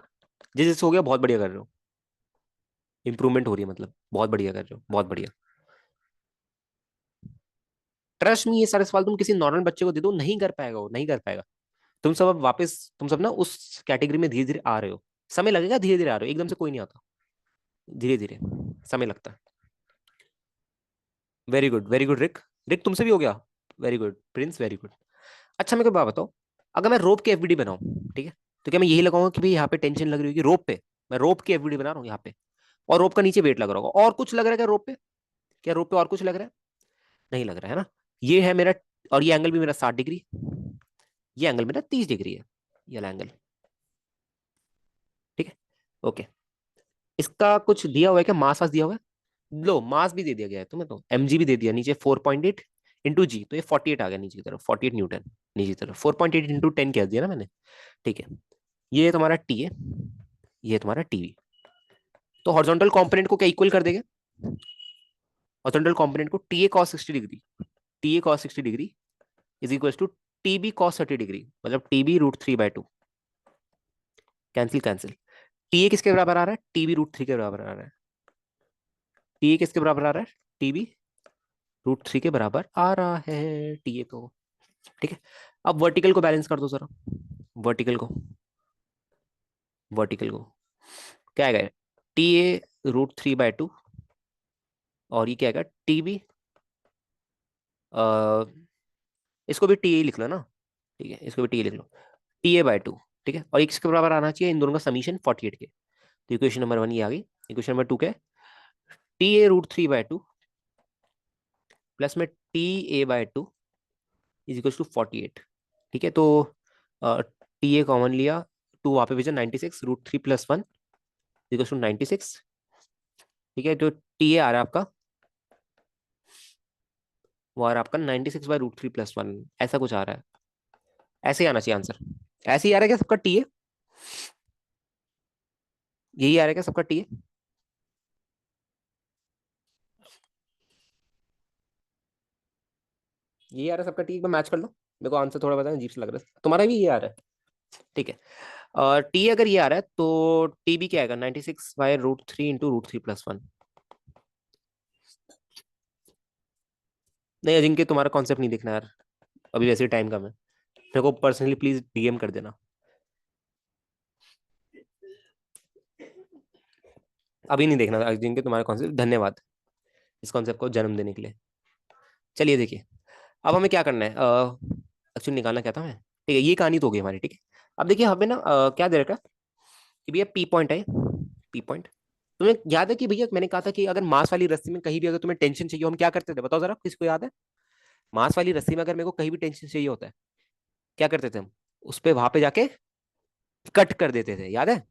जिस जिससे हो गया बहुत बढ़िया कर रहे हो। इंप्रूवमेंट हो रही है, मतलब बहुत बढ़िया कर रहे हो, बहुत बढ़िया। ट्रस्ट में ये सारे सवाल तुम किसी नॉर्मल बच्चे को दे दो, नहीं कर पाएगा, वो नहीं कर पाएगा। तुम सब अब वापस, तुम सब ना उस कैटेगरी में धीरे धीरे आ रहे हो। समय लगेगा, धीरे धीरे आ रहे हो, एकदम से कोई नहीं आता। धीरे धीरे समय लगता है। वेरी गुड, वेरी गुड रिक। रिक तुमसे भी हो गया। Very good Prince, very good. अच्छा मेरे को बात बताओ, अगर मैं रोप की एफबीडी बनाऊं, ठीक है, तो क्या मैं यही लगाऊंगा कि भाई यहाँ पे टेंशन लग रही होगी रोप पे? मैं रोप की एफबीडी बना रहा हूँ यहाँ पे, और रोप का नीचे वेट लग रहा होगा, और कुछ लग रहा है क्या रोप पे? क्या रोप पे और कुछ लग रहा है? नहीं लग रहा है ना। ये है मेरा, और ये एंगल भी मेरा 60 डिग्री, ये एंगल मेरा 30 डिग्री है, ये वाला एंगल। ठीक है, ओके। इसका कुछ दिया हुआ है क्या, मास वास दिया हुआ है? लो मास भी दे दिया गया है तुम्हें, तो mg भी दे दिया नीचे, 4.8 इंटू जी, तो ये 48 आ गया नीचे की तरफ, 48 न्यूटन। नीचे की तरफ 4.8 इंटू 10 कह दिया ना मैंने। ठीक है, ये तुम्हारा टी है, ये तुम्हारा टीवी। तो हॉरिजॉन्टल कंपोनेंट को क्या इक्वल कर देगा, हॉरिजॉन्टल कंपोनेंट को T A cos 60 degree, T A cos 60 degree is equal to T B cos 30 degree, मतलब T B √3/2। Cancel cancel. T A किसके बराबर आ रहा है, टी बी √3 के बराबर आ रहा है। टी ए किसके बराबर आ रहा है, टी बी √3 के बराबर आ रहा है टी ए तो। ठीक है, अब वर्टिकल को बैलेंस कर दो जरा, वर्टिकल को, वर्टिकल को क्या आएगा, टी ए √3/2, और ये क्या आएगा टी बी, इसको भी टी ए लिख लो ना। ठीक है, इसको भी टी ए लिख लो, TA/2। ठीक है, और एक इसके बराबर आना चाहिए इन दोनों का समीशन 48 के। तो इक्वेशन नंबर 1 ये आ गई। इक्वेशन नंबर 2 क्या है, TA√3/2 प्लस में TA/2 इज इक्वल टू 48। ठीक है, तो टी ए कॉमन लिया, टू वहां पे भेजा, 96 √3 प्लस 1 इक्वल टू 96। ठीक है, तो टी ए आ रहा है आपका, वो आ रहा है आपका 96/√3 प्लस 1, ऐसा कुछ आ रहा है। ऐसे ही आना चाहिए आंसर, ऐसे ही आ रहा है क्या सबका टी ए, यही आ रहा है क्या सबका टी ए? यही आ रहा है सबका टी, एक बार मैच कर लो, मेरे को आंसर थोड़ा बताना, अजीब से लग रहा है तुम्हारा भी ये आ रहा है। ठीक है, और टी अगर ये आ रहा है तो टी भी क्या आएगा, 96/√3 इंटू √3 प्लस 1। नहीं अजिंक्य, तुम्हारा कॉन्सेप्ट नहीं देखना यार, अभी वैसे टाइम कम है, मेरे को पर्सनली प्लीज डीएम कर देना। अभी नहीं देखना अजिंक्य तुम्हारा कॉन्सेप्ट, धन्यवाद इस कॉन्सेप्ट को जन्म देने के लिए। चलिए देखिए, अब हमें क्या करना है, एक्चुअली निकालना क्या था हमें। ठीक है, ये कहानी तो होगी हमारी। ठीक है, अब देखिए हमें ना क्या दे रखा है कि भैया पी पॉइंट है, पी पॉइंट। तुम्हें याद है कि भैया मैंने कहा था कि अगर मास वाली रस्सी में कहीं भी अगर तुम्हें टेंशन चाहिए, हम क्या करते थे, बताओ जरा, किसको याद है? मास वाली रस्सी में अगर मेरे को कहीं भी टेंशन चाहिए होता है, क्या करते थे हम, उस पे वहां पे जाके कट कर देते थे, याद है?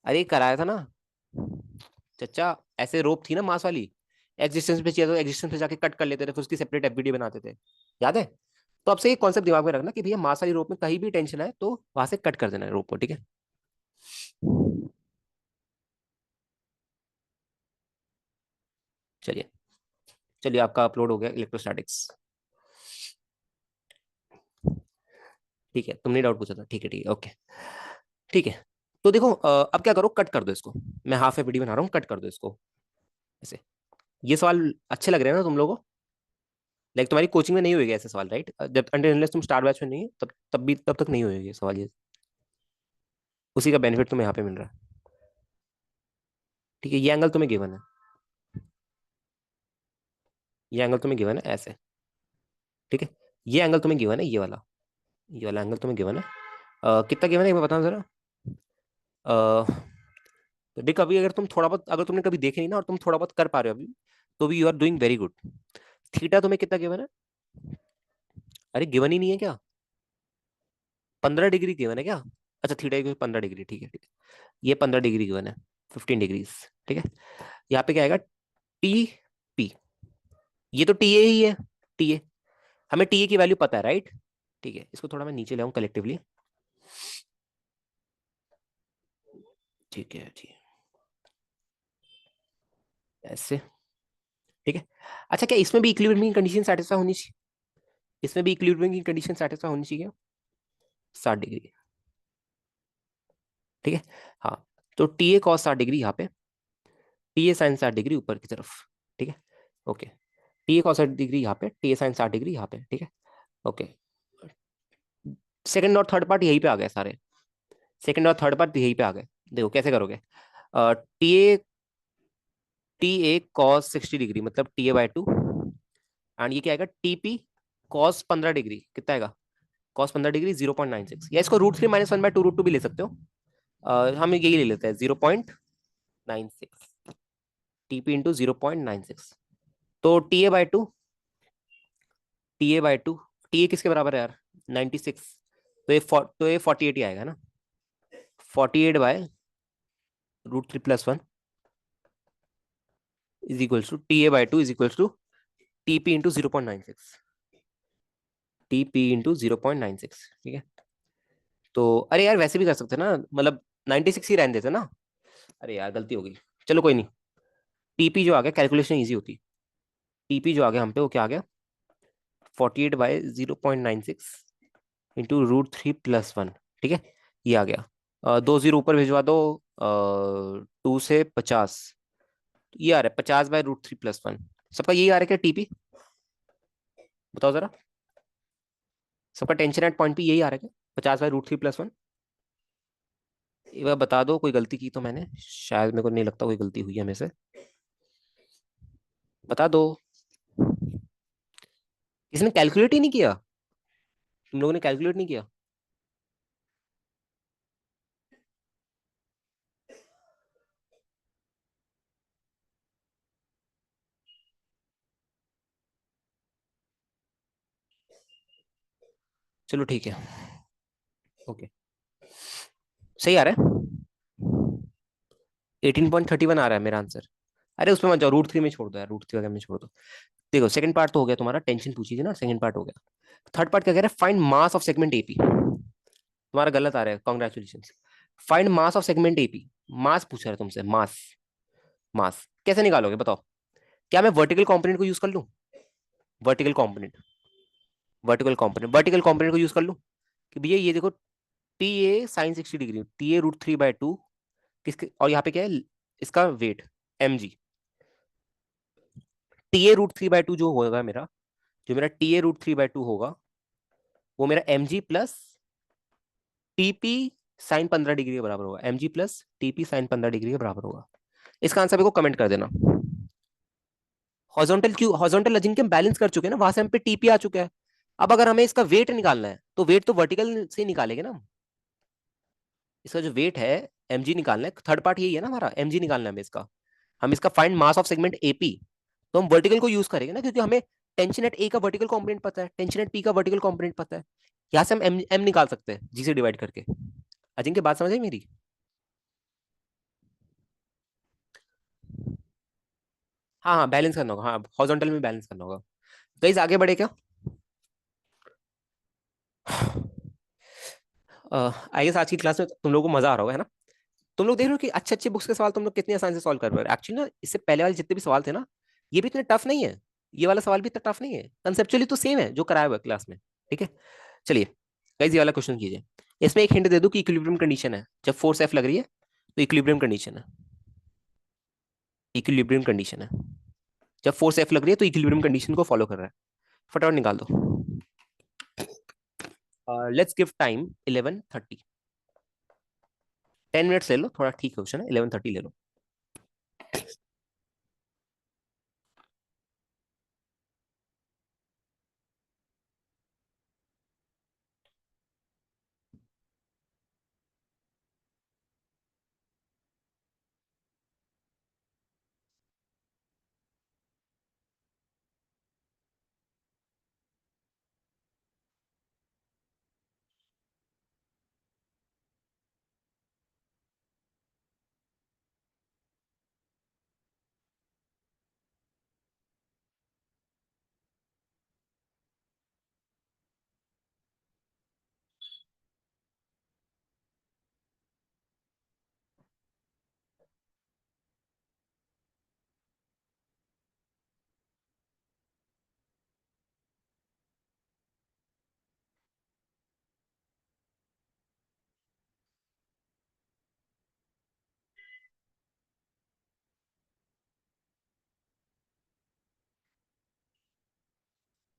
अरे कराया था ना चचा, ऐसे रोप थी ना मास वाली, एग्जिस्टेंस पे चाहिए तो एग्जिस्टेंस पे जाके कट कर लेते थे, फिर उसकी सेपरेट एफबीडी बनाते थे, याद है? तो अब से ये कॉन्सेप्ट दिमाग में रखना कि भैया मास वाली रोप में कहीं भी टेंशन है तो वहां से कट कर देना है रोप को। ठीक है, चलिए, चलिए आपका अपलोड हो गया इलेक्ट्रोस्टैटिक्स। ठीक है, तुमने डाउट पूछा था, ठीक है ठीक है, ओके। ठीक है, तो देखो अब क्या करो, कट कर दो इसको, मैं हाफ एफबीडी बना रहा हूँ, कट कर दो इसको ऐसे। ये सवाल अच्छे लग रहे हैं ना तुम लोगों को? लाइक तुम्हारी कोचिंग में नहीं होएगा ऐसे सवाल, राइट? जब अनलेस तुम स्टार बैच में नहीं है तब तब भी तब तक नहीं होएगा ये सवाल, ये उसी का बेनिफिट तुम्हें यहाँ पे मिल रहा है। ठीक है, ये एंगल तुम्हें गिवन है, ये एंगल तुम्हें गिवन है ऐसे। ठीक है, ये एंगल तुम्हें गिवन है, ये वाला एंगल तुम्हें गिवन है। कितना गिवन है मैं बताऊं जरा। अ, तो देख, अभी अगर तुम थोड़ा बहुत, अगर तुमने कभी देखे नहीं ना और तुम थोड़ा बहुत कर पा रहे हो अभी, तो भी you are doing very good. Theta तुम्हें कितना गिवन है? अरे गिवन ही नहीं है क्या, 15 डिग्री गिवन है क्या? अच्छा थीटा 15 डिग्री, ठीक है ठीक है, ये 15 डिग्री गिवन है, 15 डिग्रीज। ठीक है, यहाँ पे क्या आएगा, टी पी, ये तो टी ए ही है, टी ए, हमें टी ए की वैल्यू पता है, राइट? ठीक है, इसको थोड़ा मैं नीचे ले आऊं कलेक्टिवली। ठीक है जी, ऐसे। ठीक है, अच्छा क्या इसमें भी इक्विलिब्रियम की कंडीशन सेटिस्फाई होनी चाहिए, इसमें भी इक्विलिब्रियम की कंडीशन सेटिस्फाई होनी चाहिए, 60 डिग्री। ठीक है, हाँ, तो टी ए कॉस 60 डिग्री यहाँ पे, टी ए साइन 60 डिग्री ऊपर की तरफ। ठीक है, okay, T A cos 60 degree यहाँ पे, टी ए साइन 60 डिग्री यहाँ पे। ठीक है, ओके, सेकंड और थर्ड पार्ट यहीं पे आ गए सारे, सेकंड और थर्ड पार्ट यहीं पे आ गए। देखो कैसे करोगे, टी ए कॉस 60 डिग्री मतलब TA/2, एंड ये क्या आएगा, टीपी कॉस 15 डिग्री, कितना आएगा, कॉस 15 डिग्री 0.96, या इसको √3 - 1/2√2 भी ले सकते हो। हम यही ले लेते हैं 0.96, टीपी इंटू 0.96, तो TA/2 T A by to, T A किसके बराबर है यार, 96, तो ये 48 ही आएगा ना, 48/√3 + 1 is equals to T A by two is equals to T P into 0.96, T P into 0.96, ठीक है। तो अरे यार वैसे भी कर सकते हैं ना, मतलब 96 ही रहने देते ना। अरे यार गलती हो गई, चलो कोई नहीं। टीपी जो आ गया, कैलकुलेशन ईजी होती। टीपी जो आ गया हम पे, वो क्या आ गया, 48/0.96 × √3 + 1, ठीक है, ये आ गया। 2 0 ऊपर भिजवा दो, 2 से 50, ये आ रहा है 50/√3 + 1। सबका यही आ रहा है क्या टीपी, बताओ जरा, सबका टेंशन एट पॉइंट पे यही आ रहा है क्या, 50/√3 + 1। एक बार बता दो, कोई गलती की तो मैंने, शायद मेरे को नहीं लगता कोई गलती हुई है मेरे से, बता दो। किसने कैलकुलेट ही नहीं किया, तुम लोगों ने कैलकुलेट नहीं किया। चलो ठीक है, ओके, सही आ रहा है, 18.31 आ रहा है मेरा आंसर। अरे उसमें मत जाओ, √3 में छोड़ दो यार, √3 वगैरह में छोड़ दो। देखो सेकंड पार्ट तो हो गया तुम्हारा, टेंशन पूछी थी ना, सेकंड पार्ट हो गया। थर्ड पार्ट क्या कह रहा है, find mass of segment AP. तुम्हारा गलत आ रहा है, congratulation. Find mass of segment AP, mass पूछ रहा है तुमसे, मास। मास कैसे निकालोगे बताओ, क्या मैं वर्टिकल कंपोनेंट को यूज कर लूं, वर्टिकल कंपोनेंट, वर्टिकल कंपोनेंट को यूज कर लूं, कि भैया ये देखो, T A sine 60 degree, T A √3/2, किसके, और यहाँ पे क्या है इसका weight, M G. T A √3/2 जो होगा मेरा, जो मेरा टी ए √3/2 होगा, वो मेरा M G plus TP sine 15 degree के बराबर होगा, M G plus TP sine 15 degree के बराबर होगा। इसका आंसर मेरे को कमेंट कर देना। हॉरिजॉन्टल क्यों, हॉरिजॉन्टल अजिंक्यम बैलेंस कर चुके हैं ना, वहां से हम पे टीपी आ चुका है। अब अगर हमें इसका वेट निकालना है, तो वेट तो वर्टिकल से निकालेंगे ना, इसका जो वेट है एमजी निकालना है, थर्ड पार्ट यही है ना हमारा, एमजी निकालना है हमें इसका। हम इसका find mass of segment AP, तो हम वर्टिकल को यूज करेंगे ना, क्योंकि हमें टेंशन एट ए का वर्टिकल कंपोनेंट पता है, टेंशन एट पी का वर्टिकल कंपोनेंट पता है। यहाँ से हम एम निकाल सकते हैं जी से डिवाइड करके। अजिंक्य बात समझ आई मेरी। हाँ हाँ बैलेंस करना होगा, हाँ हॉरिजॉन्टल में बैलेंस करना होगा। गाइस आगे बढ़े क्या, आई गेस आज की क्लास में तुम लोगों को मजा आ रहा होगा, है ना। तुम लोग देख रहे हो कि अच्छे अच्छे बुक्स के सवाल तुम लोग कितनी आसानी से सॉल्व कर रहे हो। एक्चुअली ना इससे पहले वाले जितने भी सवाल थे ना, ये भी इतने टफ नहीं है, ये वाला सवाल भी इतना टफ नहीं है, कंसेप्चुअली तो सेम है जो कराया हुआ है क्लास में, ठीक है। चलिए गाइस ये वाला क्वेश्चन कीजिए। इसमें एक हिंट दे दूं कि इक्विलिब्रियम कंडीशन है, जब फोर्स एफ लग रही है तो इक्विलिब्रियम कंडीशन है, इक्विलिब्रियम कंडीशन है, जब फोर्स एफ लग रही है तो इक्विलिब्रियम कंडीशन को फॉलो कर रहा है। फटाफट निकाल दो। लेट्स गिव टाइम 11:30, 10 मिनट्स ले लो, थोड़ा ठीक क्वेश्चन है, 11:30 ले लो।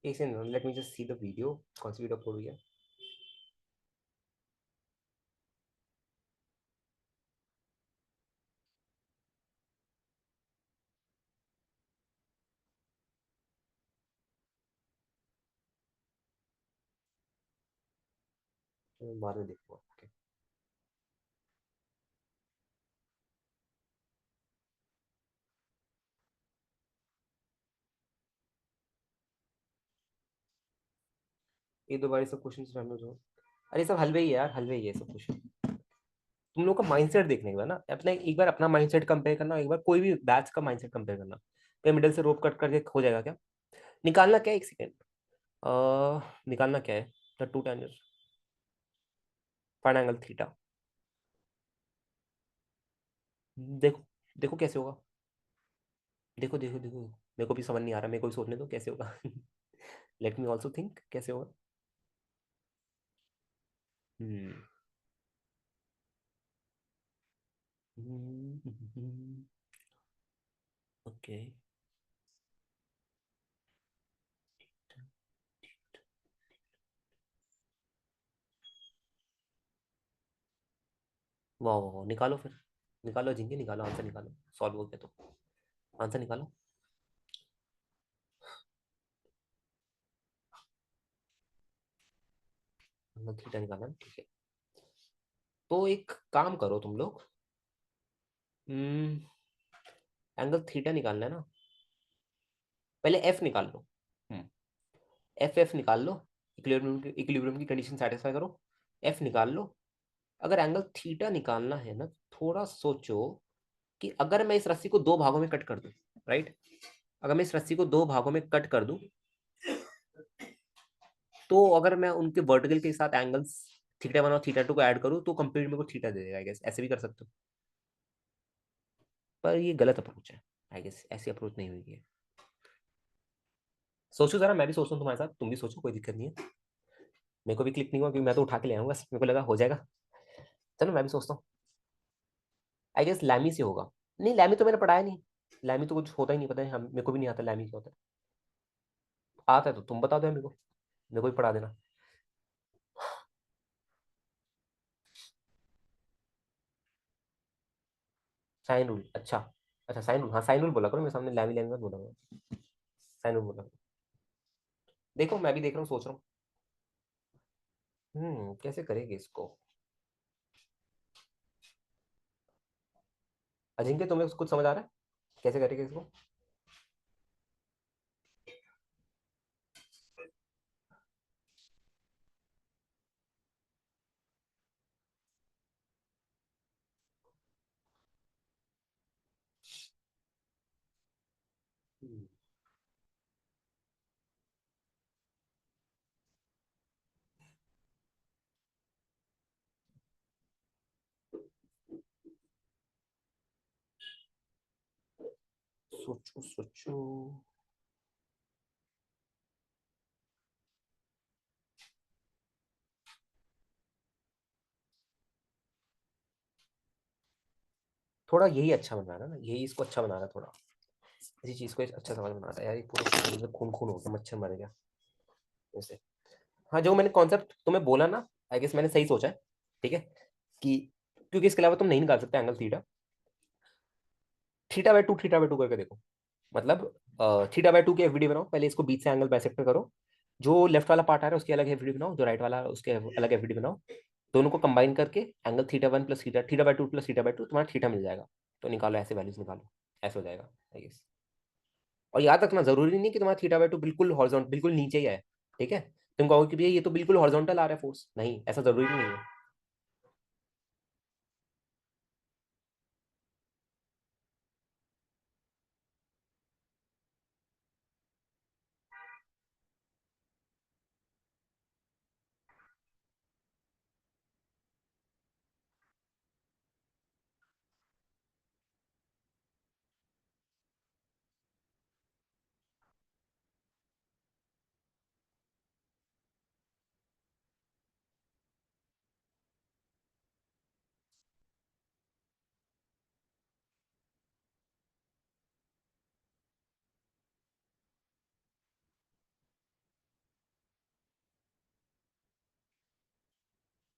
एक second, let me just see the video, कौन सी वीडियो अपलोड हुई है। बाद में देखूंगा, ओके। एक दो बार ये सब क्वेश्चन समझ लो। अरे सब हलवे ही है यार, हलवे ही है सब क्वेश्चन। तुम लोग का माइंडसेट देखने के बाद ना, अपने एक बार अपना माइंडसेट कंपेयर करना, एक बार कोई भी बैच का माइंडसेट कंपेयर करना। फिर मिडिल से रोप कट करके हो जाएगा क्या? निकालना क्या है, एक सेकेंड। निकालना क्या है? The two tangents, find angle theta. देखो, देखो कैसे होगा। देखो देखो देखो, मेरे को भी समझ नहीं आ रहा, मेरे को भी सोचने दो कैसे होगा। लेट मी ऑल्सो थिंक कैसे होगा। हम्म। ओके। वाह वाह वाह, निकालो फिर। निकालो जिंके, निकालो आंसर निकालो। सॉल्व हो गया तो आंसर निकालो। एंगल थीटा निकालना है, ठीक है। तो एक काम करो तुम लोग। एंगल थीटा निकालना है ना, पहले एफ निकाल लो। हम्म। एफ एफ निकाल लो। इक्विलिब्रियम की कंडीशन सेटिस्फाई करो। एफ निकाल लो। अगर एंगल थीटा निकालना है ना, थोड़ा सोचो कि अगर मैं इस रस्सी को दो भागों में कट कर दूं, राइट? अगर मैं इस रस्सी को दो भागों में कट कर दूं, तो अगर मैं उनके वर्टिकल के साथ एंगल्स थीटा वन और थीटा टू को ऐड करूं, तो कंप्लीट मेरे को थीटा दे देगा। आई गेस ऐसे भी कर सकते हो, पर ये गलत अप्रोच है। आई गेस ऐसी अप्रोच नहीं हुई है। सोचो जरा, मैं भी सोचता हूँ तुम्हारे साथ, तुम भी सोचो, कोई दिक्कत नहीं है। मेरे को भी क्लिक नहीं हुआ क्योंकि मैं तो उठा के ले आऊंगा, मेरे को लगा हो जाएगा। चलो मैं भी सोचता हूँ। आई गेस लैमी से होगा। नहीं, लैमी तो मैंने पढ़ाया नहीं। लैमी तो कुछ होता ही नहीं, पता है हम, मेरे को भी नहीं आता लैमी क्या होता है। आता है तो तुम बता दो मेरे को, मेरे को भी पढ़ा देना। साइन रूल, अच्छा। अच्छा साइन रूल, हाँ साइन रूल बोला करो मेरे सामने, लैमी लैमी मत बोला करो। साइन रूल बोला करो। देखो मैं भी देख रहा हूँ, सोच रहा हूँ। कैसे करेंगे इसको? अजिंक्य तुम्हें कुछ समझ आ रहा है कैसे करेंगे इसको? हम्म, सोचो सोचो। थोड़ा यही अच्छा बना रहा है ना, यही इसको अच्छा बना रहा है थोड़ा। इसी चीज को अच्छा समझ बना रहा है यार, ये पूरा शरीर में खून खून हो गया, मच्छर मर गया जैसे। हाँ, जो मैंने कॉन्सेप्ट तुम्हें बोला ना, आई गेस मैंने सही सोचा है। ठीक है कि क्योंकि इसके अलावा तुम नहीं निकाल सकते angle theta. Theta by two करके देखो। मतलब थीटा बाय टू की एफवीडी बनाओ, पहले इसको बीच से एंगल बाइसेक्टर करो। जो लेफ्ट वाला पार्ट आ रहा है उसकी अलग एफवीडी बनाओ, जो राइट वाला उसके अलग एफवीडी बनाओ। दोनों को कंबाइन करके angle theta one plus theta, theta by two plus theta by two, तुम्हारा थीटा मिल जाएगा। तो निकालो, ऐसे वैल्यूज निकालो। ऐसे हो जाएगा आई गेस। और याद रखना, जरूरी नहीं कि तुम्हारा थीटा बाय टू बिल्कुल हॉरिजॉन्टल बिल्कुल नीचे ही है। ठीक है? तुम कहोगे कि भैया ये तो बिल्कुल हॉरिजॉन्टल आ रहा है फोर्स, नहीं ऐसा जरूरी नहीं है।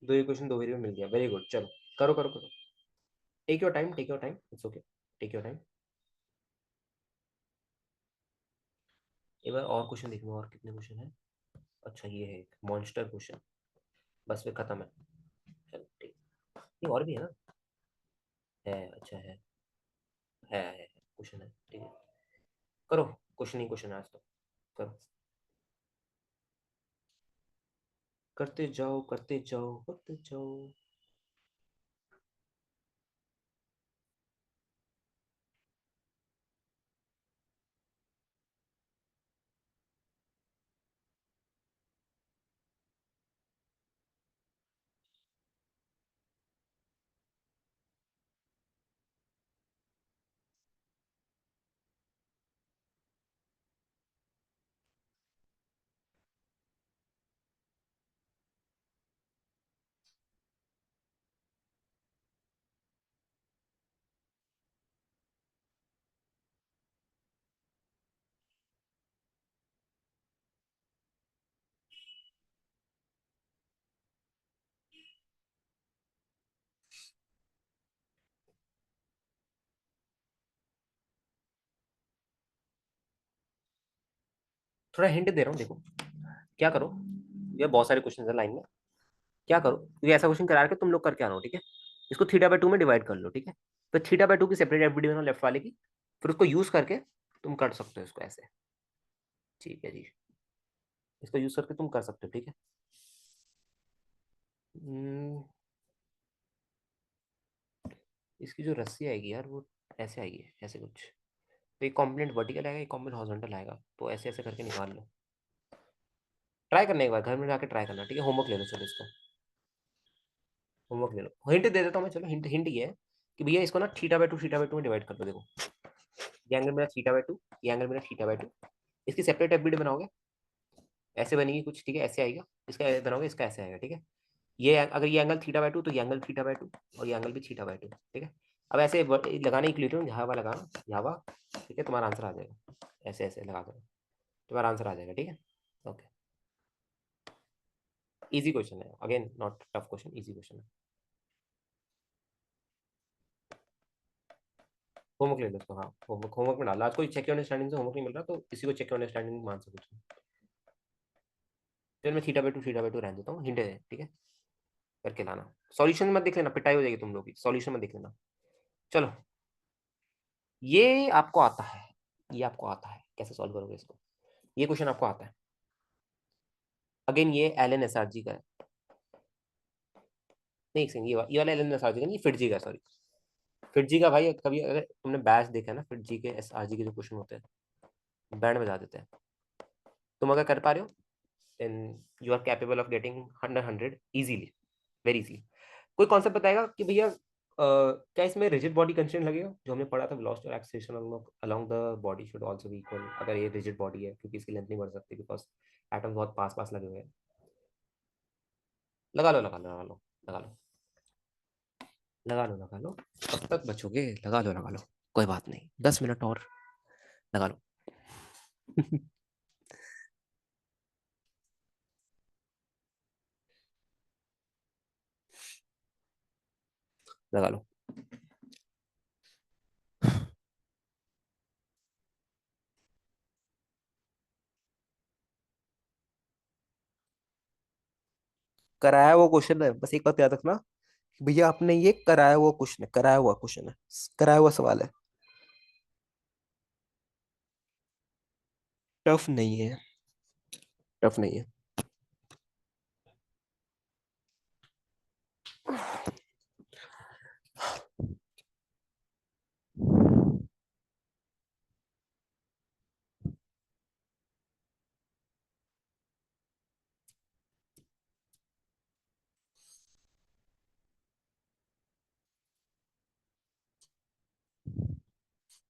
दो इक्वेशन दो वेरिएबल मिल गया, वेरी गुड। चलो करो करो करो। Take your time, take your time, it's okay. Take your time. एक बार और क्वेश्चन देखना, और कितने क्वेश्चन है? अच्छा ये है एक मॉन्स्टर क्वेश्चन, बस फिर खत्म है। चलो ठीक। ये और भी है ना? है, अच्छा है क्वेश्चन है, ठीक है। करो। क्वेश्चन ही क्वेश्चन है आज तो। करो। करते जाओ करते जाओ करते जाओ। थोड़ा हिंट दे रहा हूँ, देखो क्या करो। ये बहुत सारे क्वेश्चन है लाइन में। क्या करो, क्योंकि ऐसा क्वेश्चन करा के तुम लोग करके आना हो, ठीक है। इसको थीटा बाय टू में डिवाइड कर लो, ठीक है। तो थीटा बाय टू की सेपरेट एफबीडी बनाओ लेफ्ट वाले की। फिर उसको यूज करके तुम कर सकते हो इसको ऐसे। ठीक है जी। इसको यूज करके तुम कर सकते हो, ठीक है। हम्म, इसकी जो रस्सी आएगी यार वो ऐसे आएगी, ऐसे कुछ। तो एक कॉम्पोनेंट वर्टिकल आएगा, एक कॉम्पोनेंट हॉरिजॉन्टल आएगा, तो ऐसे ऐसे करके निकाल लो। ट्राई करने के बाद घर में जाके ट्राई करना, ठीक है। होमवर्क ले लो चलो इसका। होमवर्क ले लो, हिंट दे देता हूँ मैं, चलो हिंट हिंट ये है कि भैया इसको ना थीटा बाय टू में डिवाइड कर दो, देखो। ये एंगल मेरा थीटा बाय टू, ये एंगल मेरा थीटा बाय टू। इसकी सेपरेट एफबीडी बनाओगे, ऐसे बनेगी कुछ, ठीक है। ऐसे आएगा, इसका ऐसे बनाओगे, इसका ऐसे आएगा, ठीक है। ये अगर ये एंगल थीटा बाय टू, तो ये एंगल थीटा बाय टू, और ये एंगल भी थीटा बाय टू, ठीक है। अब ऐसे लगाने की क्लियर यहाँ वाला लगाना, यहाँ वाला, ठीक है। तुम्हारा आंसर आ जाएगा, ऐसे ऐसे लगा दो, तुम्हारा आंसर आ जाएगा, ठीक है। ओके। इजी क्वेश्चन है, again not tough question, easy question है। होमवर्क ले लो इसको, हाँ। होमवर्क होमवर्क में डाला, आज कोई चेक अंडरस्टैंडिंग से होमवर्क नहीं मिल रहा, तो इसी को चेक अंडरस्टैंडिंग मान सकते हो। फिर मैं थीटा बाय टू रहने देता हूँ, हिंट है, ठीक है। करके लाना। सॉल्यूशन मत देख लेना, पिटाई हो जाएगी तुम लोग की, सॉल्यूशन मत देख लेना। चलो, ये आपको आता है, ये आपको आता है, कैसे सॉल्व करोगे इसको। ये क्वेश्चन आपको आता है। अगेन ये L N S R G का है। नहीं, एक सेकंड, ये वाला L N S R G का नहीं, फिटजी का, सॉरी। फिटजी का भाई, कभी अगर तुमने बैच देखा है ना, फिटजी के एस आर जी के जो क्वेश्चन होते हैं, बैंड बजा देते हैं। तुम अगर कर पा रहे हो, then you are capable of getting 100 easily, very easily. कोई कॉन्सेप्ट बताएगा कि भैया क्या इसमें रिजिड बॉडी कंस्ट्रेंट लगेगा, जो हमने पढ़ा था, वेलोसिटी और acceleration along the body should also be equal, अगर ये रिजिड बॉडी है, क्योंकि इसकी लेंथ नहीं बढ़ सकती, बिकॉज एटम्स बहुत पास पास लगे हुए हैं। लगा लो लगा लो लगा लो लगा लो लगा लो लगा लो। कब तक बचोगे, लगा लो, कोई बात नहीं, 10 मिनट और लगा लो। लगा लो। कराया हुआ क्वेश्चन है, बस एक बात याद रखना कि भैया आपने ये कराया हुआ क्वेश्चन है, कराया हुआ क्वेश्चन है, कराया हुआ सवाल है। टफ नहीं है, टफ नहीं है।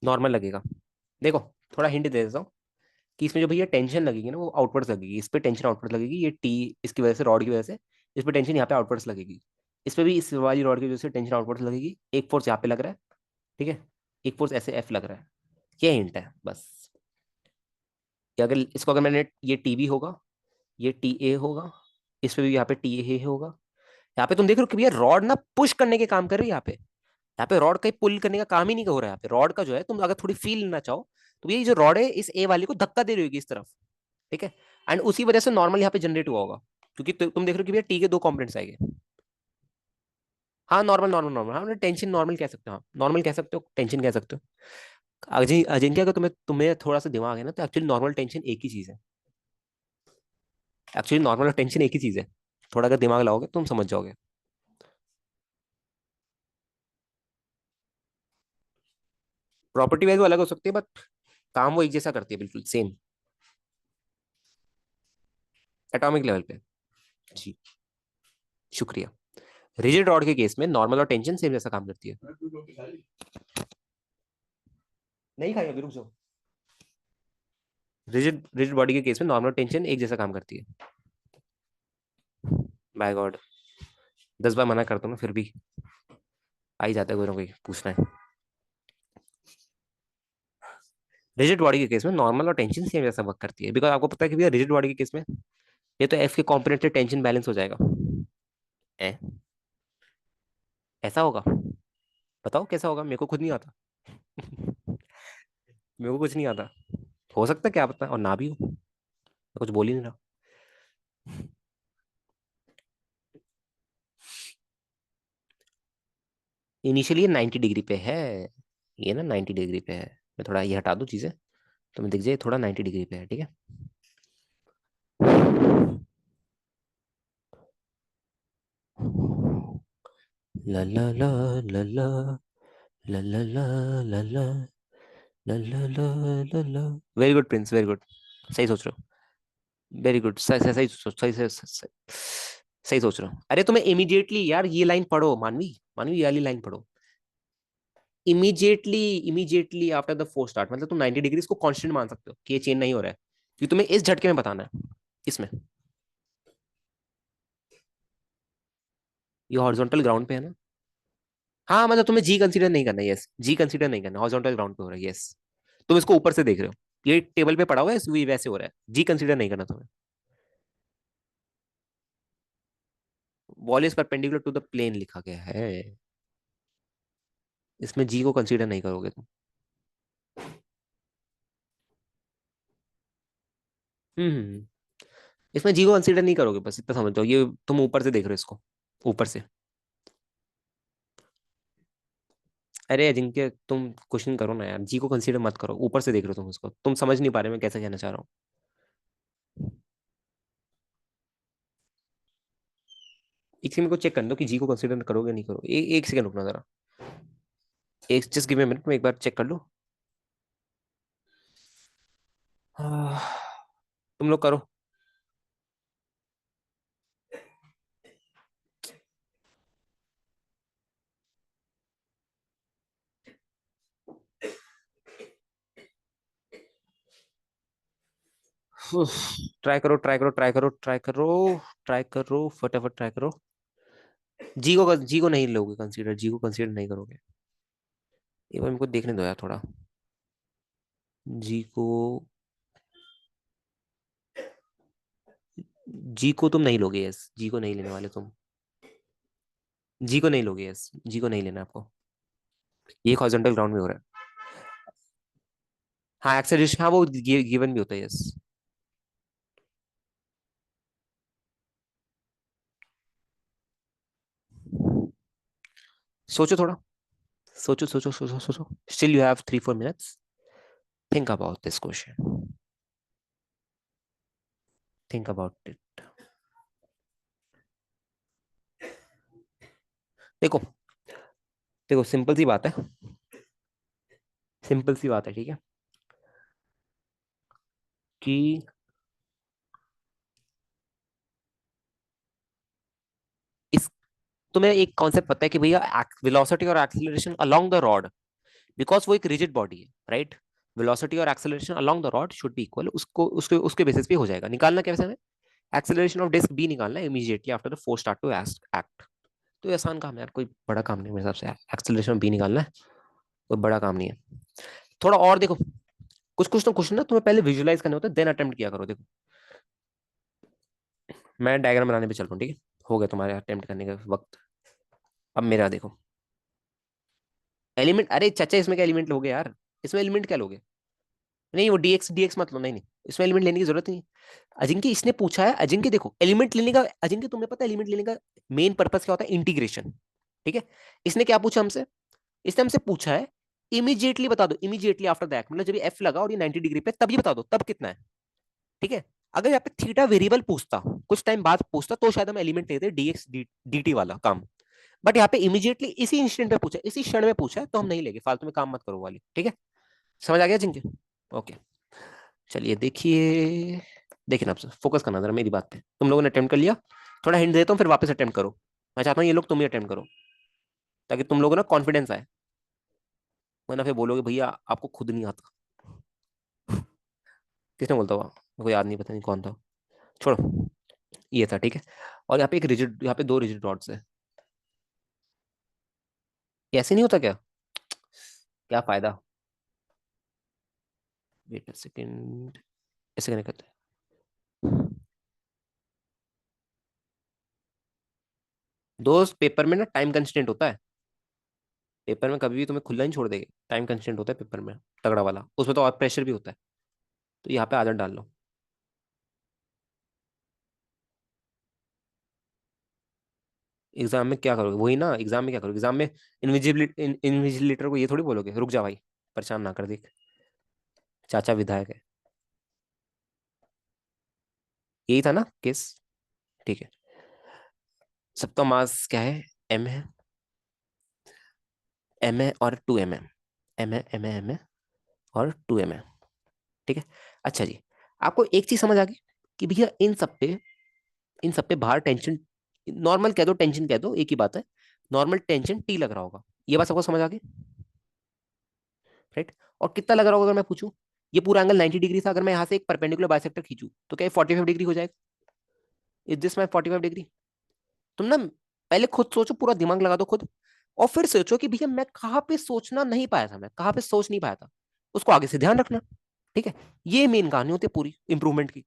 नॉर्मल लगेगा। देखो, थोड़ा हिंट दे देता हूँ कि इसमें जो भैया टेंशन लगेगी ना, वो आउटवर्ड्स लगेगी, इस पे टेंशन आउटवर्ड्स लगेगी, ये टी इसकी वजह से, रॉड की वजह से। इस पे टेंशन यहाँ पे आउटवर्ड्स लगेगी। इस पे भी इस वाली रॉड की वजह से टेंशन आउटवर्ड्स लगेगी। एक फोर्स यहाँ पे लग रहा है, ठीक है। एक फोर्स ऐसे एफ लग रहा है। ये हिंट है बस। कि अगर इसको, अगर मैंने, ये टी बी होगा, ये टी ए होगा, इस पे भी यहाँ पे टी ए होगा। यहाँ पे तुम देख रहे हो कि भैया रॉड ना पुश करने के काम कर रही है यहाँ पे। यहाँ पे रॉड कहीं पुल करने का काम ही नहीं हो रहा है। यहाँ पे रॉड का जो है, तुम अगर थोड़ी फील लेना चाहो, तो ये जो रॉड है इस ए वाली को धक्का दे रही होगी इस तरफ, ठीक है। एंड उसी वजह से नॉर्मल यहाँ पे जनरेट हुआ होगा, क्योंकि तुम देख रहे हो कि भैया टी के दो कंपोनेंट्स आएंगे। हाँ, नॉर्मल नॉर्मल नॉर्मल, हाँ, टेंशन नॉर्मल कह सकते हो, हाँ नॉर्मल कह सकते हो, टेंशन कह सकते हो। अजिंक्य, अगर तुम्हें तुम्हें थोड़ा सा दिमाग है ना, तो एक्चुअली नॉर्मल टेंशन एक ही चीज है। एक्चुअली नॉर्मल और टेंशन एक ही चीज है। थोड़ा अगर दिमाग लगाओगे तुम समझ जाओगे। प्रॉपर्टी वाइज वो अलग हो सकती है, बट काम वो एक जैसा करती है, बिल्कुल सेम, एटॉमिक लेवल पे। जी, शुक्रिया। रिजिड रॉड के केस में नॉर्मल और टेंशन सेम जैसा काम करती है। नहीं खाई, अभी रुक जाओ। रिजिड रिजिड बॉडी के केस में नॉर्मल टेंशन एक जैसा काम करती है। बाय गॉड, 10 बार मना करता हूँ ना, फिर भी आ ही जाता है कोई ना कोई पूछना है। रिजिड बॉडी के केस में नॉर्मल और टेंशन सेम जैसा वर्क करती है, बिकॉज आपको पता है कि भैया रिजिड बॉडी के केस में ये तो एफ के कॉम्पोनेंट से टेंशन बैलेंस हो जाएगा। ए, ऐसा होगा? बताओ कैसा होगा, मेरे को खुद नहीं आता। मेरे को कुछ नहीं आता। हो सकता है, क्या पता, और ना भी हो, मैं कुछ बोल ही नहीं रहा। इनिशियली ये 90 डिग्री पे है, ये ना 90 डिग्री पे है। मैं थोड़ा ये हटा दूं चीजें, तो मैं दिख जाए थोड़ा 90 डिग्री पे है, ठीक है। ला ला ला ला ला ला ला ला ला ला ला ला ला ला ला। Very good Prince, very good. सही सोच रहे हो। वेरी गुड, सही सही सही सोच, सही सही सही सही सोच रहे हो। अरे तुम्हें इमीडिएटली यार ये लाइन पढ़ो, मानवी, मानवी ये वाली लाइन पढ़ो। Immediately, immediately after the four start, मतलब तुम 90 डिग्री को कांस्टेंट मान सकते हो कि ये चेंज नहीं हो रहा है, क्योंकि तुम्हें इस झटके में बताना है, इसमें। ये हॉरिजॉन्टल ग्राउंड पे है ना। हाँ मतलब तुम्हें जी कंसीडर नहीं करना, यस, जी कंसीडर नहीं करना, हॉरिजॉन्टल ग्राउंड पे हो रहा है, यस। तुम इसको ऊपर से देख रहे हो, ये टेबल पे पड़ा हुआ है, ये वैसे हो रहा है, जी कंसीडर नहीं करना तुम्हें। Wall is perpendicular to the plane लिखा गया है, इसमें जी को कंसीडर नहीं करोगे तुम। हम्म। इसमें जी को कंसीडर नहीं करोगे, बस इतना समझ जाओ, ये तुम ऊपर से देख रहे हो इसको, ऊपर से। अरे अजिंक्य, तुम क्वेश्चन करो ना यार, जी को कंसीडर मत करो, ऊपर से देख रहे हो तुम इसको, तुम समझ नहीं पा रहे मैं कैसे कहना चाह रहा हूँ। एक सेकंड को चेक कर दो कि जी को कंसीडर करोगे नहीं करो, एक सेकंड रुकना जरा। एक जस्ट गिव मी मिनट, मैं एक बार चेक कर लूँ। तुम लोग करो। ट्राई करो, ट्राई करो, ट्राई करो, ट्राई करो, ट्राई करो, फटाफट ट्राई करो। जी को नहीं लोगे कंसीडर, जी को कंसीडर नहीं करोगे। एक बार मेरे को देखने दो यार थोड़ा। जी को, जी को तुम नहीं लोगे, यस, जी को नहीं लेने वाले तुम। जी को नहीं लोगे, यस, जी को नहीं लेना आपको। ये हॉरिजॉन्टल ग्राउंड में हो रहा है। हाँ एक्सेलरेशन, हाँ वो गिवन भी होता है, यस। सोचो थोड़ा, सोचो सोचो सोचो सोचो, still you have 3-4 minutes. Think about this question, think about it. देखो, देखो सिंपल सी बात है, सिंपल सी बात है, ठीक है, कि इस, तुम्हें एक कॉन्सेप्ट पता है कि भैया वेलोसिटी और acceleration along the rod, because वो एक रिजिड बॉडी है, राइट। वेलोसिटी और acceleration along the rod should be equal, उसको उसके उसके बेसिस पे हो जाएगा। निकालना कैसे हमें? एक्सेलरेशन ऑफ डिस्क बी निकालना है immediately after the force start to act. तो ये आसान काम है यार, कोई बड़ा काम नहीं मेरे हिसाब से, एक्सेलरेशन बी निकालना है, कोई बड़ा काम नहीं है। थोड़ा और देखो, कुछ कुछ तो क्वेश्चन ना तुम्हें पहले विजुलाइज करने होते हैं, देन अटेम्प्ट किया करो। देखो मैं डायग्राम बनाने पे चल रहा हूँ, ठीक है, हो गया तुम्हारे अटेम्प्ट करने का वक्त। अब मेरा देखो, एलिमेंट, अरे चाचा इसमें क्या एलिमेंट लोगे यार, इसमें एलिमेंट क्या लोगे? नहीं वो डीएक्स डीएक्स मत लो, नहीं नहीं, इसमें एलिमेंट लेने की जरूरत नहीं है। अजिंक्य इसने पूछा है, अजिंक्य देखो एलिमेंट लेने का, अजिंक्य तुम्हें पता है एलिमेंट लेने का मेन पर्पस क्या होता है? इंटीग्रेशन, ठीक है। इसने क्या पूछा हमसे? इसने हमसे पूछा है इमीडिएटली बता दो, इमीडिएटली आफ्टर दैट, मतलब जब एफ लगा और ये 90 डिग्री पे, तब ये बता दो तब कितना है, ठीक है। अगर यहाँ पे थीटा वेरिएबल पूछता, कुछ टाइम बाद पूछता, तो शायद हम एलिमेंट लेते डीएक्स डी वाला काम। बट यहाँ पे इमीडिएटली इसी इंस्टेंट पे पूछा, इसी क्षण में पूछा है, तो हम नहीं लेंगे, फालतू में काम मत करो वाली, ठीक है। समझ आ गया जिनके? ओके, चलिए देखिए, देखिए ना, आप फोकस करना जरा मेरी बात पे। तुम लोगों ने अटेम्प्ट कर लिया, थोड़ा हिंट देता हूँ, फिर वापस अटेम्प्ट करो। मैं चाहता हूँ ये लोग तुम ही अटेम्प्ट करो, ताकि तुम लोगों ना कॉन्फिडेंस आए, वरना फिर बोलोगे भैया आपको खुद नहीं आता। किसने बोलता हुआ, मेरे को याद नहीं, पता नहीं कौन था, छोड़ो। ये था, ठीक है। और यहाँ पे एक रिजिड, यहाँ पे दो रिजिड रॉड्स है। ये ऐसे नहीं होता क्या? क्या फायदा? वेट अ सेकंड, ऐसे कनेक्ट करते हैं दोस्त। पेपर में ना टाइम कंस्टेंट होता है, पेपर में कभी भी तुम्हें खुला नहीं छोड़ देंगे, टाइम कंस्टेंट होता है पेपर में, तगड़ा वाला, उसमें तो और प्रेशर भी होता है। तो यहाँ पे आदत डाल लो। एग्जाम में क्या करोगे, वही ना, एग्जाम में क्या करोगे, एग्जाम में इन्विजिलेटर को ये थोड़ी बोलोगे रुक जा भाई, परेशान ना कर, देख चाचा विधायक है। यही था ना केस, ठीक है। सबका मास क्या है? एम है, एम है और 2 mm, एम है, एम है, एम है और 2 mm, ठीक है। अच्छा जी, आपको एक चीज समझ आ गई कि भैया इन सब पे बाहर टेंशन, नॉर्मल कह दो, टेंशन कह दो, एक ही बात है। नॉर्मल टेंशन टी लग रहा होगा, ये बात सबको समझ आ गई, राइट। और कितना लग रहा होगा अगर मैं पूछूं, ये पूरा एंगल 90 डिग्री था, अगर मैं यहाँ से एक परपेंडिकुलर बाइसेक्टर खींचूं तो क्या 45 डिग्री हो जाएगा? Is this my 45 degree? तुम ना पहले खुद सोचो, पूरा दिमाग लगा दो खुद, और फिर सोचो कि भैया मैं कहाँ पे सोचना नहीं पाया था, मैं कहाँ पे सोच नहीं पाया था, उसको आगे से ध्यान रखना, ठीक है। ये मेन कहानी होती है पूरी इंप्रूवमेंट की,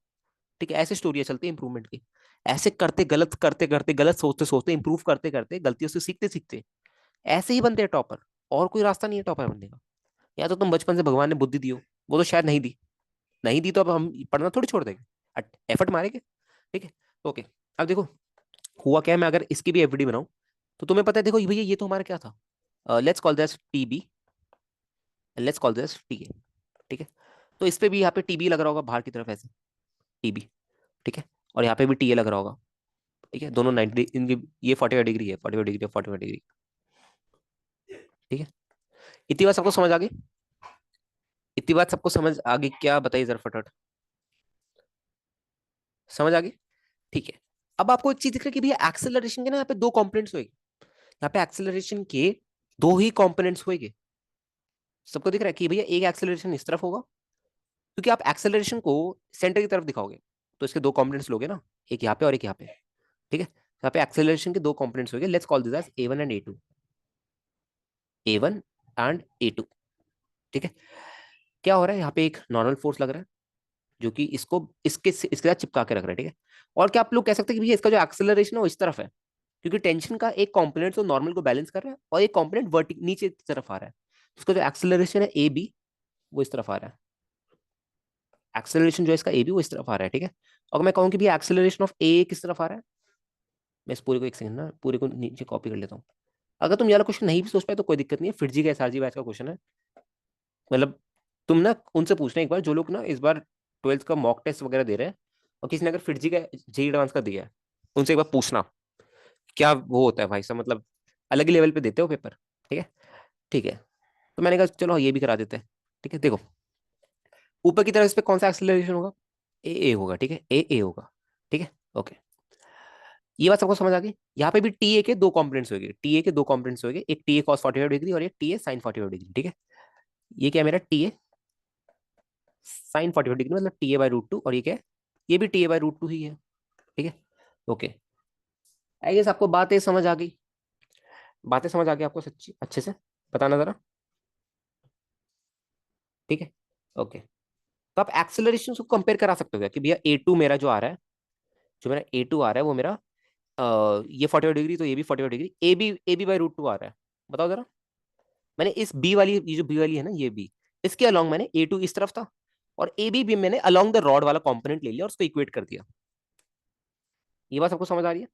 ठीक है। ऐसे स्टोरी चलती है इंप्रूवमेंट की, ऐसे करते गलत, करते करते गलत, सोचते सोचते इंप्रूव करते करते, गलतियों से सीखते सीखते ऐसे ही बनते हैं टॉपर। और कोई रास्ता नहीं है टॉपर बनने का। या तो तुम बचपन से भगवान ने बुद्धि दी हो, वो तो शायद नहीं दी, नहीं दी तो अब हम पढ़ना थोड़ी छोड़ देंगे, एफर्ट मारेंगे, ठीक है। ओके, अब देखो हुआ क्या है, मैं अगर इसकी भी एफडी बनाऊं, तो तुम्हें पता है, देखो भैया ये तो हमारा क्या था, let's call this TB, let's call this T, ठीक है। तो इस पे भी यहाँ पे टीबी लग रहा होगा बाहर की तरफ ऐसे, टीबी, ठीक है। और यहाँ पे भी टीए लग रहा होगा, ठीक है। दोनों 90, इनकी ये 45 डिग्री है, 45 डिग्री, 45 डिग्री, ठीक है। इतनी बात सबको समझ आ गई? इतनी बात सबको समझ आ गई क्या, बताइए जरा फटाफट। समझ आ गई, ठीक है। अब आपको एक चीज दिख रहा है कि भैया एक्सेलरेशन के ना यहाँ पे दो कंपोनेंट्स होंगे, यहाँ पे एक्सेलरेशन के दो ही कंपोनेंट्स होंगे। सबको दिख रहा है कि भैया एक एक्सेलरेशन इस तरफ होगा, क्योंकि आप एक्सेलरेशन को सेंटर की तरफ दिखाओगे, तो इसके दो कंपोनेंट्स लोगे ना, एक यहाँ पे और एक यहाँ पे, ठीक है। यहाँ पे एक्सेलरेशन के दो कंपोनेंट्स होंगे, let's call this as A1 and A2, A1 and A2, ठीक है। क्या हो रहा है, यहाँ पे एक नॉर्मल फोर्स लग रहा है, जो कि इसको इसके साथ चिपका के रख रहा है, ठीक है। और क्या आप लोग कह सकते हैं कि भैया इसका जो एक्सेलरेशन है वो इस तरफ है, क्योंकि टेंशन का एक कंपोनेंट तो नॉर्मल को बैलेंस कर रहा है, और एक कंपोनेंट वर्टिक नीचे की तरफ आ रहा है, उसका जो एक्सेलरेशन है ए बी, वो इस तरफ आ रहा है। एक्सेलरेशन जो है इसका ए बी, वो इस तरफ आ रहा है, ठीक है। अगर मैं कहूँ कि भैया एक्सेलरेशन ऑफ ए किस तरफ आ रहा है, मैं इस पूरे को एक सेकंड ना, पूरे को नीचे कॉपी कर लेता हूँ। अगर तुम यार क्वेश्चन नहीं भी सोच पाए तो कोई दिक्कत नहीं है, फिर जी का एसआरजी बैच का क्वेश्चन है, मतलब तुम ना उनसे पूछना एक बार, जो लोग ना इस बार ट्वेल्थ का मॉक टेस्ट वगैरह दे रहे हैं, और किसी ने अगर फिर जी का जेई एडवांस का दिया है, उनसे एक बार पूछना क्या वो होता है भाई साहब, मतलब अलग ही लेवल पे देते हो पेपर, ठीक है। ठीक है, तो मैंने कहा चलो ये भी करा देते हैं, ठीक है। देखो ऊपर की तरफ इस पे कौन सा एक्सेलरेशन होगा, ए होगा, ठीक है, ए होगा, ठीक है। ओके, ये बात सबको समझ आ गई। यहाँ पे भी टी ए के दो कॉम्पोनेंट्स होंगे, टी ए के दो कॉम्पोनेंट्स होंगे, एक टी ए कॉस 45 डिग्री और एक टी ए साइन 45 डिग्री, ठीक है। ये क्या है मेरा टी ए साइन 45 डिग्री, मतलब T A by root two, और ये क्या है, ये भी T A by root two ही है, ठीक है। ओके, आई गेस आपको बातें समझ आ गई, बातें समझ आ गई आपको सच्ची अच्छे से, बताना जरा, ठीक है। ओके, तो आप एक्सेलरेशन को कंपेयर करा सकते हो क्या कि भैया A2 मेरा जो आ रहा है, जो मेरा A2 आ रहा है वो मेरा ये 45 डिग्री, तो ये भी 45 degree, A B by root two आ रहा है। बताओ जरा, मैंने इस बी वाली, ये जो बी वाली है ना, ये बी, इसके अलोंग मैंने A2 इस तरफ था, और ए बी भी मैंने अलोंग द रॉड वाला कंपोनेंट ले लिया और उसको इक्वेट कर दिया। ये बात सबको समझ आ रही है?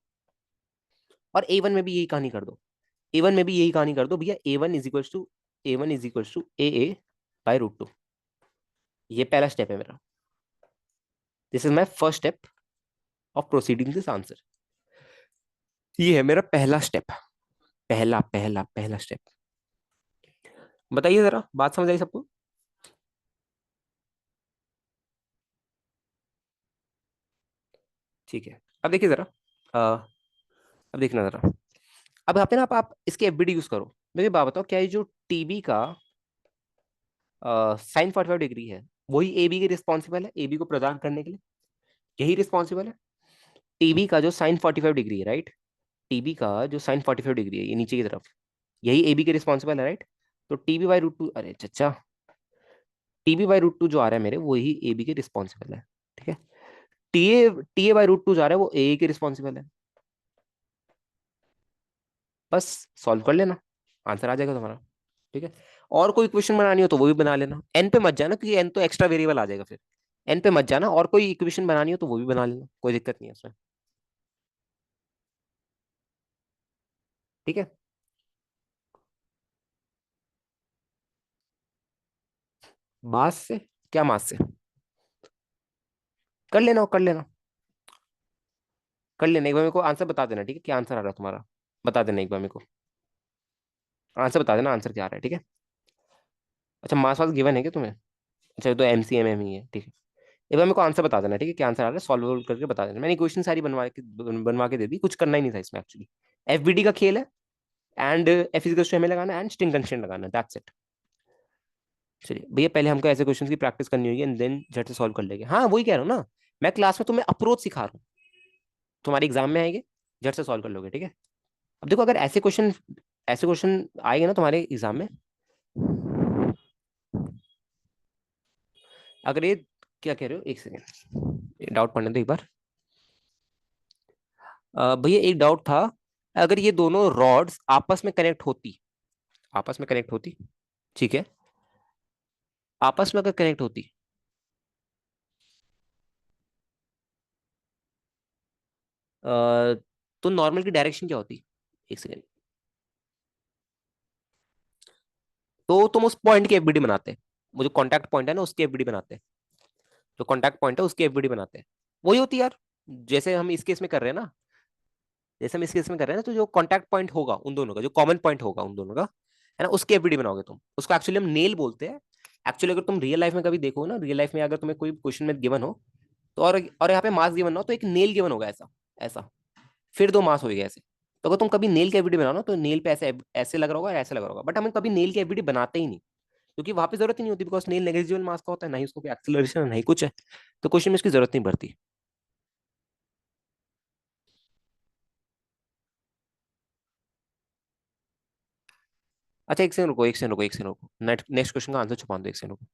और A1 में भी यही कहानी कर दो, A1 में भी यही कहानी कर दो भैया, A1 is equal to A A by root two, ये पहला स्टेप है मेरा। This is my first step of proceeding this answer. ये है मेरा पहला स्टेप, पहला पहला पहला स्टेप। बताइए जरा, बात समझ आई सबको? ठीक है, अब देखिए जरा, अब देखना जरा। अब यहाँ पे ना आप इसके एफबीडी यूज करो। मुझे बात बताओ, क्या ये जो टीबी का साइन 45 डिग्री है, वही ए बी के रिस्पॉन्सिबल है, ए बी को प्रदान करने के लिए? यही रिस्पॉन्सिबल है। टीबी का जो साइन 45 डिग्री है, राइट? टीबी का जो साइन 45 डिग्री है, ये नीचे की तरफ, यही ए बी के रिस्पॉन्सिबल है, राइट? तो टीबी/√2, अरे चचा, टीबी/√2 जो आ रहा है मेरे, वही ए बी के रिस्पॉन्सिबल है। ठीक है। T A by root two जा रहा है, वो ए के रिस्पॉन्सिबल है। बस सॉल्व कर लेना, आंसर आ जाएगा तुम्हारा। ठीक है। और कोई इक्वेशन बनानी हो तो वो भी बना लेना, एन पे मत जाना, क्योंकि एन तो एक्स्ट्रा वेरिएबल आ जाएगा फिर। एन पे मत जाना, और कोई इक्वेशन बनानी हो तो वो भी बना लेना, कोई दिक्कत नहीं है उसमें। ठीक है। मास से? क्या मास से? कर लेना, कर लेना, कर लेना। एक बार मेरे को आंसर बता देना, ठीक है, क्या आंसर आ रहा है तुम्हारा? बता देना एक बार मेरे को, आंसर बता देना, आंसर क्या आ रहा है, ठीक है? अच्छा, मास वास गिवन है क्या तुम्हें? अच्छा, ये तो एमसीएम ही है, ठीक है। एक बार मेरे को आंसर बता देना, ठीक है, क्या आंसर आ रहा है, सॉल्व करके बता देना। मैंने क्वेश्चन सारी बनवा के दे दी, कुछ करना ही नहीं था इसमें एक्चुअली। एफबीडी का खेल है, एंड एफ इज टू हमें लगाना, एंड स्ट्रिंग कंस्ट्रेंट लगाना, दैट्स इट। चलिए भैया, पहले हमको ऐसे क्वेश्चन की प्रैक्टिस करनी होगी, एंड देन झट से सॉल्व कर लेंगे। हाँ, वही कह रहा हूँ ना, मैं क्लास में तुम्हें अप्रोच सिखा रहा हूँ, तुम्हारे एग्जाम में आएंगे, झट से सॉल्व कर लोगे, ठीक है? अब देखो, अगर ऐसे क्वेश्चन आएंगे ना तुम्हारे एग्जाम में, अगर ये, क्या कह रहे हो, एक सेकेंड, डाउट पढ़ने दो एक बार। भैया एक डाउट था, अगर ये दोनों रॉड्स आपस में कनेक्ट होती, ठीक है, आपस में अगर कनेक्ट होती, अ, तो नॉर्मल की डायरेक्शन क्या होती? एक सेकेंड। तो तुम उस पॉइंट की एफबीडी बनाते, वो जो कॉन्टैक्ट पॉइंट है ना, उसकी एफबीडी बनाते, जो कॉन्टैक्ट पॉइंट है उसकी एफबीडी बनाते हैं, वही होती है यार। जैसे हम इस केस में कर रहे हैं ना, जैसे हम इस केस में कर रहे हैं ना, तो जो कॉन्टैक्ट पॉइंट होगा उन दोनों का, जो कॉमन पॉइंट होगा उन दोनों का, है ना, उसकी एफबीडी बनाओगे तुम, उसको एक्चुअली हम नेल बोलते हैं। एक्चुअली अगर तुम रियल लाइफ में कभी देखो ना, रियल लाइफ में अगर तुम्हें कोई क्वेश्चन में गिवन हो, तो और यहाँ पे मास गिवन हो, तो एक नेल गिवन होगा, ऐसा ऐसा, फिर दो मास हो गए ऐसे। तो अगर तुम कभी नेल की एफबीडी बनाओ ना, तो नेल पे ऐसे ऐसे लग रहा होगा, ऐसे लग रहा होगा, बट हम कभी नेल की एफबीडी बनाते ही नहीं, क्योंकि वहां पे जरूरत ही नहीं होती, बिकॉज नेल नेग्लिजिबल मास का होता है, ना ही उसको कोई एक्सेलरेशन है, ना ही कुछ है, तो क्वेश्चन में इसकी जरूरत नहीं पड़ती। अच्छा, एक सेकंड रुको, एक सेकंड रुको, एक सेकंड रुको, नेक्स्ट क्वेश्चन का आंसर छुपा दो, एक सेकंड रुको।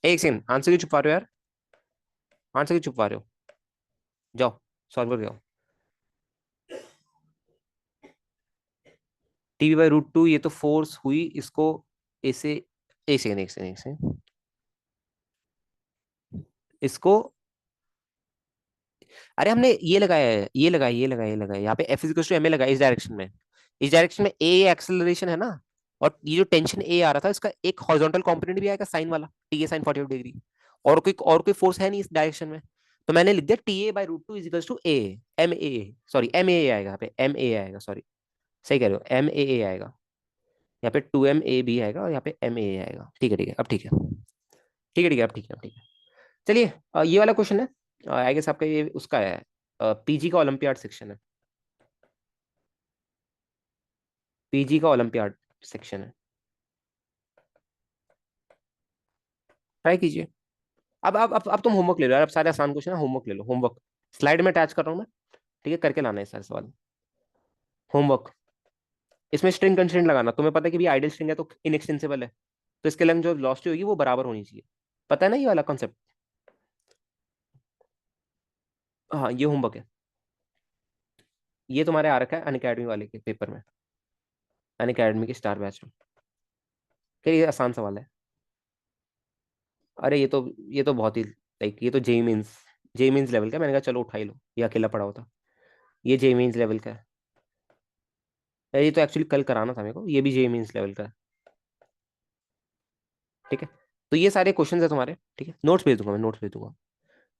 एक सेकंड, आंसर क्यों छुपा रहे हो यार? आंसर क्यों छुपा रहे हो? जाओ, सॉल्व कर जाओ। टीवी/√2, ये तो फोर्स हुई इसको, ऐसे, एक सेकंड, एक सेकंड, एक सेकंड, इसको, अरे हमने ये लगाया है, ये लगाया यहाँ पे F is to M A लगाया, इस डायरेक्शन में, इस डायरेक्शन में ए एक्सेलरेशन है ना, और ये जो टेंशन ए आ रहा था, इसका एक हॉरिजॉन्टल कंपोनेंट भी आएगा साइन वाला, टी ए साइन 45 डिग्री, और कोई फोर्स है नहीं इस डायरेक्शन में, तो मैंने लिख दिया TA/√2 is equal to A, M A आएगा यहाँ पे, एम ए आएगा, सॉरी, सही कह रहे हो, MAA आएगा, यहाँ पे 2MAB आएगा, और यहाँ पे MAA आएगा, ठीक है, ठीक है, अब ठीक है, ठीक है, ठीक है, अब ठीक है, अब ठीक है। चलिए, ये वाला क्वेश्चन है, आई गेस आपका ये उसका है, पीजी का ओलंपियाड सेक्शन है, पीजी का ओलंपियाड सेक्शन है, ट्राई कीजिए। अब तुम होमवर्क ले लो यार, अब सारे आसान क्वेश्चन है, होमवर्क ले लो, होमवर्क स्लाइड में अटैच कर रहा हूँ मैं, ठीक है, करके लाना है सारे सवाल, होमवर्क। इसमें स्ट्रिंग कंस्ट्रेंट लगाना, तुम्हें पता है कि भी आइडियल स्ट्रिंग है तो इनएक्सटेंसिबल है, तो इसके लिए जो वेलोसिटी होगी वो बराबर होनी चाहिए, पता है ना ये वाला कॉन्सेप्ट? हाँ, ये होमवर्क है, ये तुम्हारे आ रखा है अनअकैडमी वाले के पेपर में, अनअकैडमी के स्टार बैच में। क्या, ये आसान सवाल है? अरे ये तो बहुत ही लाइक, ये तो जेई मीन्स लेवल का है। मैंने कहा चलो उठा ही लो, ये अकेला पड़ा होता, ये जेई मीन्स लेवल का है। यार ये तो एक्चुअली कल कराना था मेरे को, ये भी जेई मींस लेवल का है। ठीक है, तो ये सारे क्वेश्चन है तुम्हारे, ठीक है, नोट्स भेज दूंगा मैं, नोट्स भेज दूंगा,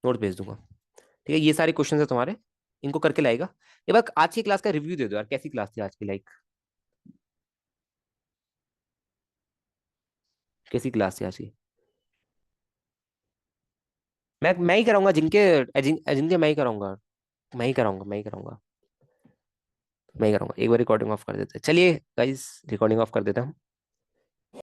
नोट भेज दूंगा। ठीक है, ये सारे क्वेश्चन है तुम्हारे, इनको करके लाएगा। ये बार आज की क्लास का रिव्यू दे दो यार, कैसी क्लास थी आज की, लाइक कैसी क्लास थी आज की। मैं ही कराऊंगा जिनके, जिनके मैं ही कराऊंगा, मैं ही कराऊंगा, मैं ही कराऊंगा, मैं ही कराऊंगा। एक बार रिकॉर्डिंग ऑफ कर देते हैं, चलिए गाइस, रिकॉर्डिंग ऑफ कर देता हूँ।